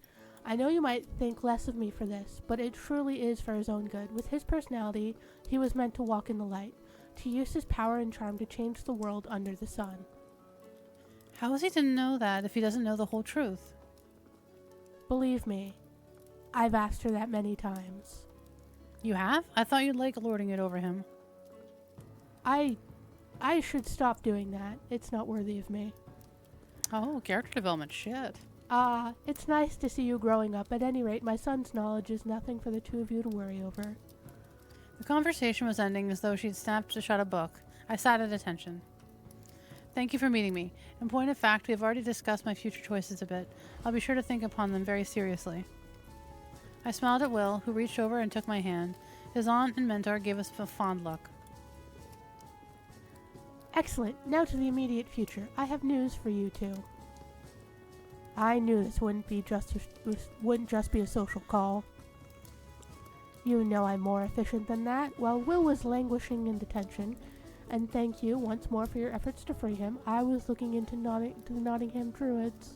I know you might think less of me for this, but it truly is for his own good. With his personality, he was meant to walk in the light, to use his power and charm to change the world under the sun. How is he to know that if he doesn't know the whole truth? Believe me, I've asked her that many times. You have? I thought you'd like lording it over him. I should stop doing that. It's not worthy of me. Oh, character development, shit. It's nice to see you growing up. At any rate, my son's knowledge is nothing for the two of you to worry over. The conversation was ending as though she'd snapped shut a book. I sat at attention. Thank you for meeting me. In point of fact, we have already discussed my future choices a bit. I'll be sure to think upon them very seriously. I smiled at Will, who reached over and took my hand. His aunt and mentor gave us a fond look. Excellent. Now to the immediate future. I have news for you two. I knew this wouldn't just be a social call. You know I'm more efficient than that. While Will was languishing in detention, and thank you once more for your efforts to free him, I was looking into the Nottingham Druids.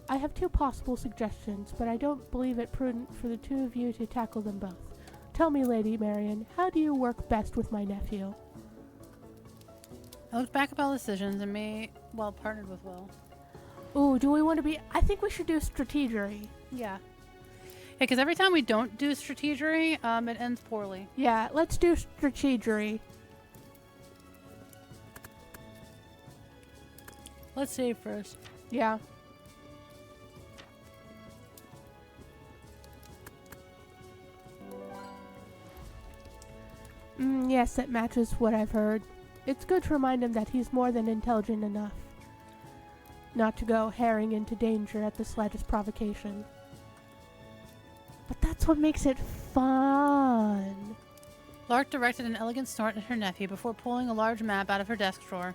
I have two possible suggestions, but I don't believe it prudent for the two of you to tackle them both. Tell me, Lady Marion, how do you work best with my nephew? I looked back at all decisions and partnered with Will. Ooh, do we want to be... I think we should do strategery. Yeah. Because every time we don't do strategery, it ends poorly. Yeah, let's do strategery. Let's save first. Yeah. Yes, that matches what I've heard. It's good to remind him that he's more than intelligent enough not to go herring into danger at the slightest provocation. But that's what makes it fun. Lark directed an elegant snort at her nephew before pulling a large map out of her desk drawer.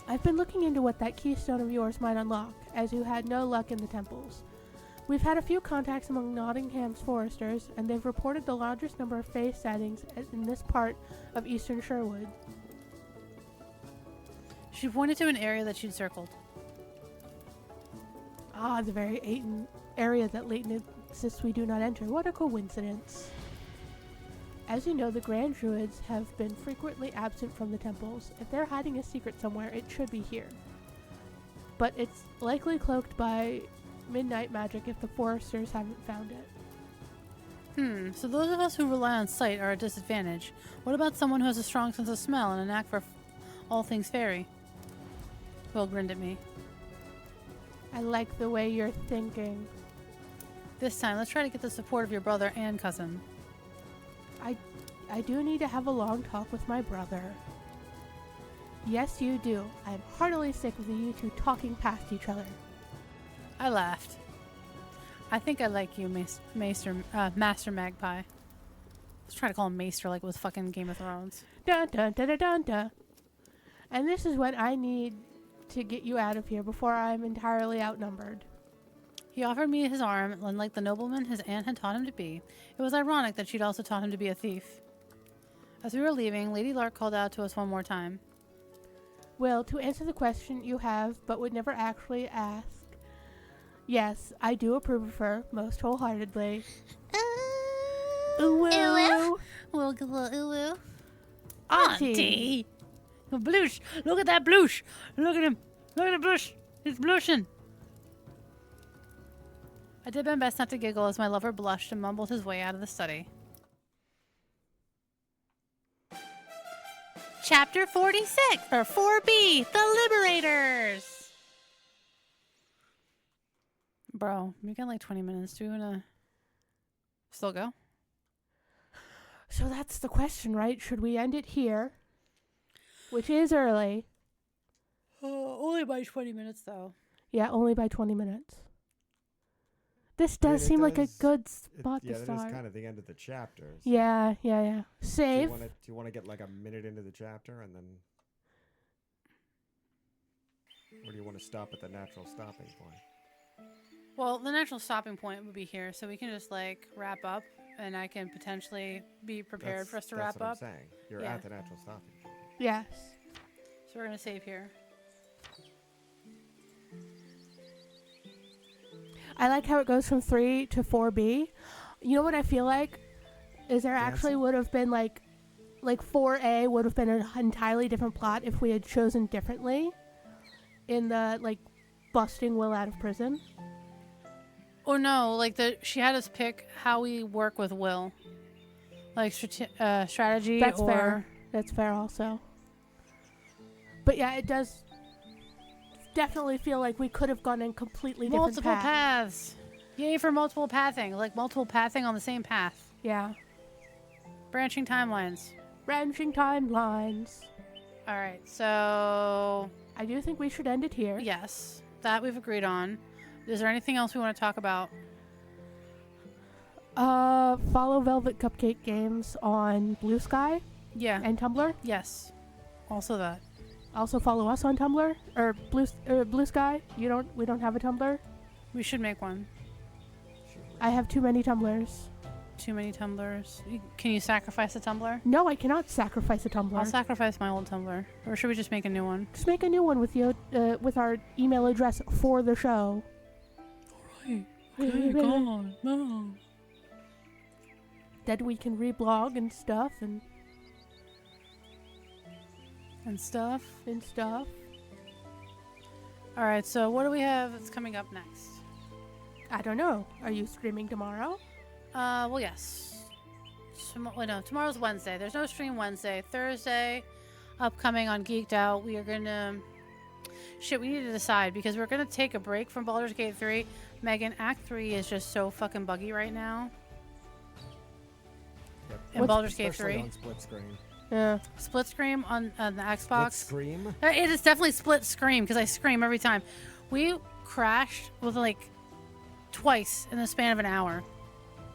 I've been looking into what that keystone of yours might unlock, as you had no luck in the temples. We've had a few contacts among Nottingham's foresters, and they've reported the largest number of Fae sightings in this part of eastern Sherwood. She pointed to an area that she'd circled. Ah, the very area that Leighton insists we do not enter. What a coincidence. As you know, the Grand Druids have been frequently absent from the temples. If they're hiding a secret somewhere, it should be here. But it's likely cloaked by midnight magic if the foresters haven't found it. So those of us who rely on sight are at a disadvantage. What about someone who has a strong sense of smell and a knack for all things fairy? Will grinned at me. I like the way you're thinking. This time, let's try to get the support of your brother and cousin. I do need to have a long talk with my brother. Yes, you do. I'm heartily sick of you two talking past each other. I laughed. I think I like you, Master Magpie. Let's try to call him Maester like it was fucking Game of Thrones. Dun dun dun dun dun dun. And this is what I need to get you out of here before I'm entirely outnumbered. He offered me his arm, and like the nobleman his aunt had taught him to be, it was ironic that she'd also taught him to be a thief. As we were leaving, Lady Lark called out to us one more time. Will, to answer the question you have but would never actually ask, yes, I do approve of her most wholeheartedly. Ooh. Well, good little ooh. Auntie. Bloosh! Look at that bloosh! Look at him! Look at the blush! It's blushing! I did my best not to giggle as my lover blushed and mumbled his way out of the study. Chapter 46, or 4B, The Liberators! Bro, we got like 20 minutes. Do we wanna still go? So that's the question, right? Should we end it here? Which is early. Only by 20 minutes, though. Yeah, only by 20 minutes. This does seem like a good spot to start. Yeah, that is kind of the end of the chapter. So Yeah. Save. Do you want to get like a minute into the chapter and then... Or do you want to stop at the natural stopping point? Well, the natural stopping point would be here, so we can just like wrap up, and I can potentially be prepared for us to wrap up. That's what I'm saying. You're at the natural stopping point. Yes. So we're gonna save here. I like how it goes from 3 to 4B. You know what I feel like? Is there actually would have been like 4A would have been an entirely different plot if we had chosen differently in the like busting Will out of prison. Or no, like she had us pick how we work with Will. Like strategy. That's or fair. That's fair also. But yeah, it does definitely feel like we could have gone in completely different multiple paths. Yay for multiple pathing. Like multiple pathing on the same path. Yeah. Branching timelines. Branching timelines. All right. So I do think we should end it here. yes, that we've agreed on. Is there anything else we want to talk about? Follow Velvet Cupcake Games on Blue Sky Yeah. and Tumblr. Yes. Also that. Also follow us on Tumblr or Blue Sky. We don't have a Tumblr. We should make one. I have too many Tumblrs. Too many Tumblrs. Can you sacrifice a Tumblr? No, I cannot sacrifice a Tumblr. I'll sacrifice my old Tumblr. Or should we just make a new one? Just make a new one with with our email address for the show. Alright. Okay, go on. No. That we can reblog and stuff and stuff. Alright, so what do we have that's coming up next? I don't know. Are you streaming tomorrow? Well, yes. No, tomorrow's Wednesday. There's no stream Wednesday. Thursday, upcoming on Geeked Out, we are gonna... Shit, we need to decide because we're gonna take a break from Baldur's Gate 3. Megan, Act 3 is just so fucking buggy right now. Yep. In Baldur's Gate Especially 3. on split screen. Yeah. Split screen on the Xbox. Split screen? It is definitely split screen because I scream every time. We crashed with like twice in the span of an hour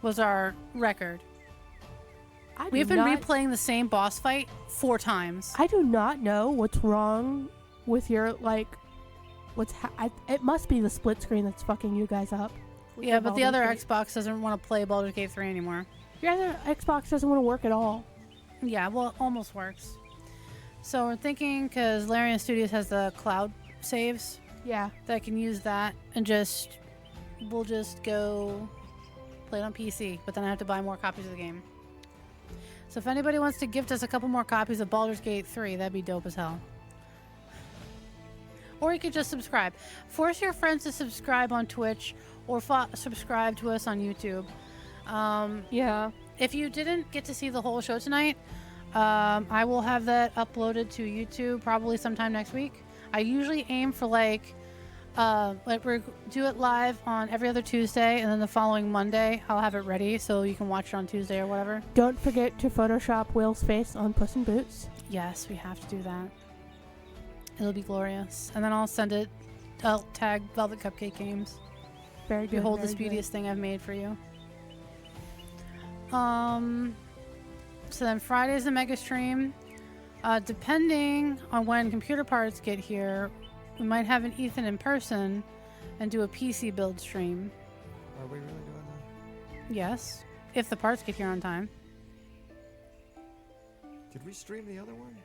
was our record. We've been replaying the same boss fight 4 times. I do not know what's wrong with your it must be the split screen that's fucking you guys up. with Yeah, your but the Baldur's other Gate. Xbox doesn't want to play Baldur's Gate 3 anymore. Your other Xbox doesn't want to work at all. Yeah, well, it almost works. So we're thinking, because Larian Studios has the cloud saves, Yeah. that I can use that and we'll just go play it on PC, but then I have to buy more copies of the game. So if anybody wants to gift us a couple more copies of Baldur's Gate 3, that'd be dope as hell. Or you could just subscribe. Force your friends to subscribe on Twitch or subscribe to us on YouTube. Yeah. If you didn't get to see the whole show tonight, I will have that uploaded to YouTube probably sometime next week. I usually aim for we do it live on every other Tuesday, and then the following Monday I'll have it ready so you can watch it on Tuesday or whatever. Don't forget to Photoshop Will's face on Puss in Boots. Yes, we have to do that. It'll be glorious. And then I'll tag Velvet Cupcake Games. Very good. Behold the very good. speediest thing I've made for you. So then Friday's the mega stream. Depending on when computer parts get here, we might have an Ethan in person and do a PC build stream. Are we really doing that? Yes, if the parts get here on time. Did we stream the other one?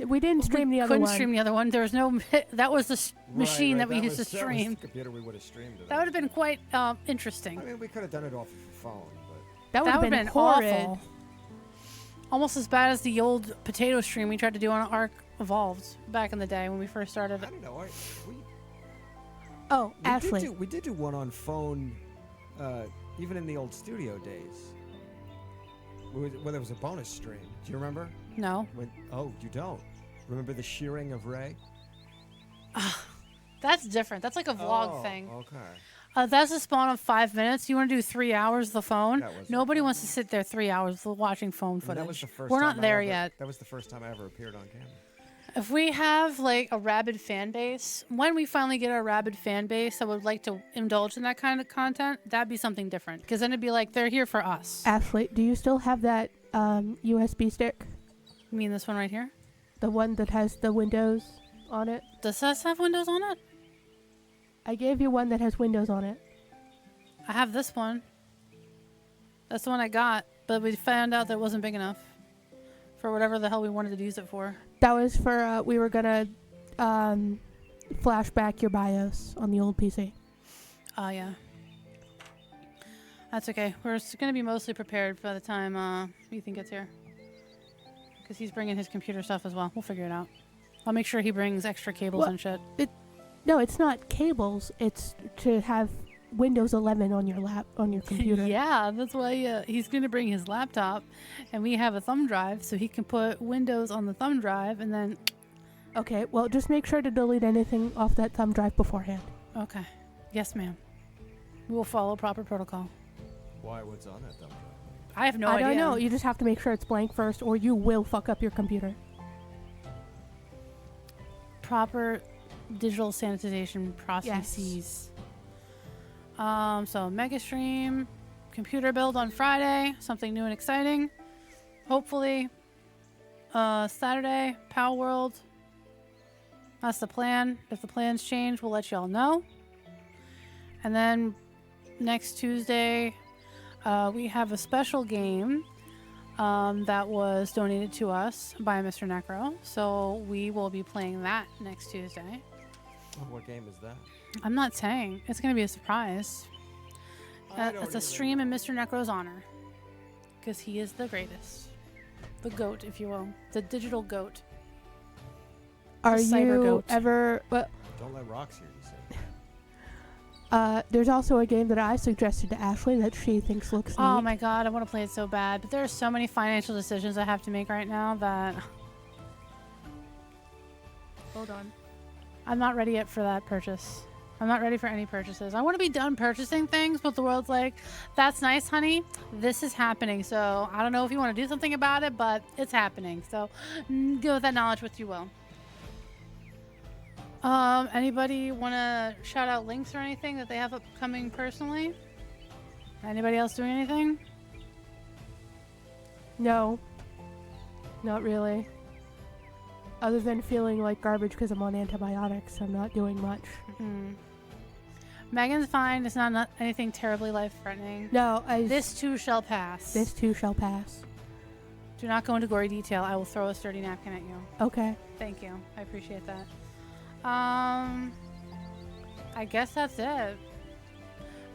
We didn't stream the other Couldn't one. stream the other one. There was no. That was the machine that we used to That was stream. the computer we would have streamed it. That would have been quite interesting. I mean, we could have done it off of a phone, but That would have would've been horrid. awful. Almost as bad as the old potato stream we tried to do on Ark Evolved back in the day when we first started. I don't know. Oh, Ashley. We did do one on phone, even in the old studio days. When there was a bonus stream. Do you remember? No. Oh, you don't? Remember the shearing of Ray? That's different. That's like a vlog thing. Okay. That's a spawn of 5 minutes. You want to do 3 hours of the phone? That was Nobody the wants to sit there 3 hours watching phone I mean, footage. that was the first We're time not there I ever, yet. That was the first time I ever appeared on camera. If we have like a rabid fan base, when we finally get our rabid fan base that would like to indulge in that kind of content, that'd be something different. Because then it'd be like, they're here for us. Ashley, do you still have that USB stick? You mean this one right here? The one that has the windows on it? Does this have windows on it? I gave you one that has windows on it. I have this one. That's the one I got, but we found out that it wasn't big enough for whatever the hell we wanted to use it for. That was for, we were gonna flash back your BIOS on the old PC. Oh, yeah. That's okay. We're going to be mostly prepared by the time Ethan gets here. Because he's bringing his computer stuff as well. We'll figure it out. I'll make sure he brings extra cables Well, and shit. No, it's not cables. It's to have Windows 11 on your computer. Yeah, that's why he's going to bring his laptop. And we have a thumb drive, so he can put Windows on the thumb drive and then... Okay, well, just make sure to delete anything off that thumb drive beforehand. Okay. Yes, ma'am. We will follow proper protocol. Why? What's on that thumb drive? I have no I idea. don't know. You just have to make sure it's blank first, or you will fuck up your computer. proper digital sanitization processes. So mega stream, computer build on Friday, something new and exciting. Hopefully, Saturday, Pow World. That's the plan. If the plans change, we'll let y'all know. And then next Tuesday, we have a special game that was donated to us by Mr. Necro. So we will be playing that next Tuesday. Oh, what game is that? I'm not saying. It's going to be a surprise. It's a stream in Mr. Necro's honor. Because he is the greatest. The goat, if you will. The digital goat. Are cyber you goat. ever... Well, Don't let rocks hear you say. there's also a game that I suggested to Ashley that she thinks looks neat. Oh my god, I want to play it so bad. But there are so many financial decisions I have to make right now that... Hold on. I'm not ready yet for that purchase. I'm not ready for any purchases. I want to be done purchasing things, but the world's like, that's nice, honey. This is happening. So I don't know if you want to do something about it, but it's happening. So go with that knowledge with you will. Anybody want to shout out links or anything that they have upcoming personally? Anybody else doing anything? No. Not really. Other than feeling like garbage because I'm on antibiotics, I'm not doing much. Mm-hmm. Megan's fine. It's not anything terribly life-threatening. No, This too shall pass. This too shall pass. Do not go into gory detail. I will throw a sturdy napkin at you. Okay. Thank you. I appreciate that. I guess that's it.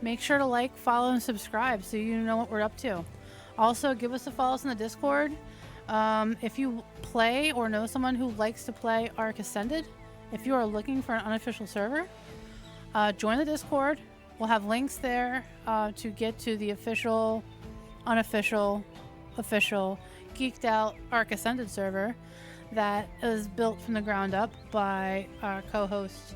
Make sure to like, follow, and subscribe so you know what we're up to. Also, give us a follow in the Discord. If you play or know someone who likes to play Arc Ascended, if you are looking for an unofficial server, join the Discord. We'll have links there to get to the official, unofficial, official, geeked out Arc Ascended server that is built from the ground up by our co-host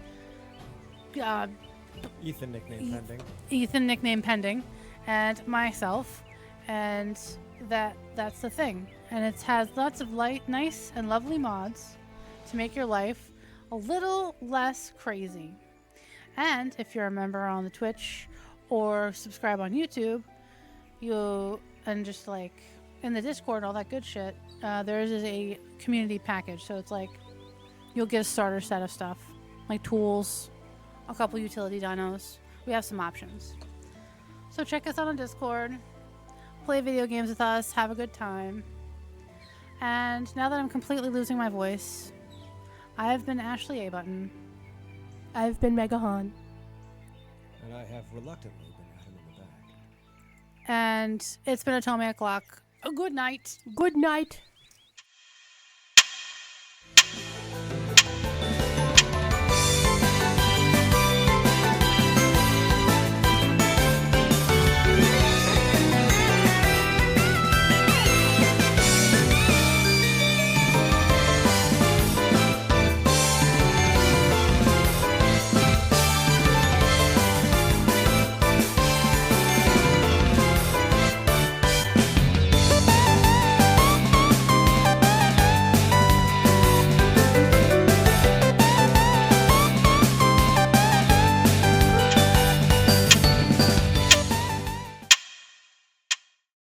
Ethan, nickname pending. Ethan, nickname pending, and myself, and that's the thing. And it has lots of nice and lovely mods to make your life a little less crazy. And if you're a member on the Twitch or subscribe on YouTube, and just like in the Discord, all that good shit, there is a community package. So it's like you'll get a starter set of stuff, like tools, a couple utility dinos. We have some options. So check us out on Discord, play video games with us, have a good time. And now that I'm completely losing my voice, I have been Ashley A. Button. I've been Megahan. And I have reluctantly been at him in the back. And it's been Otome Oclock. Good night. Good night.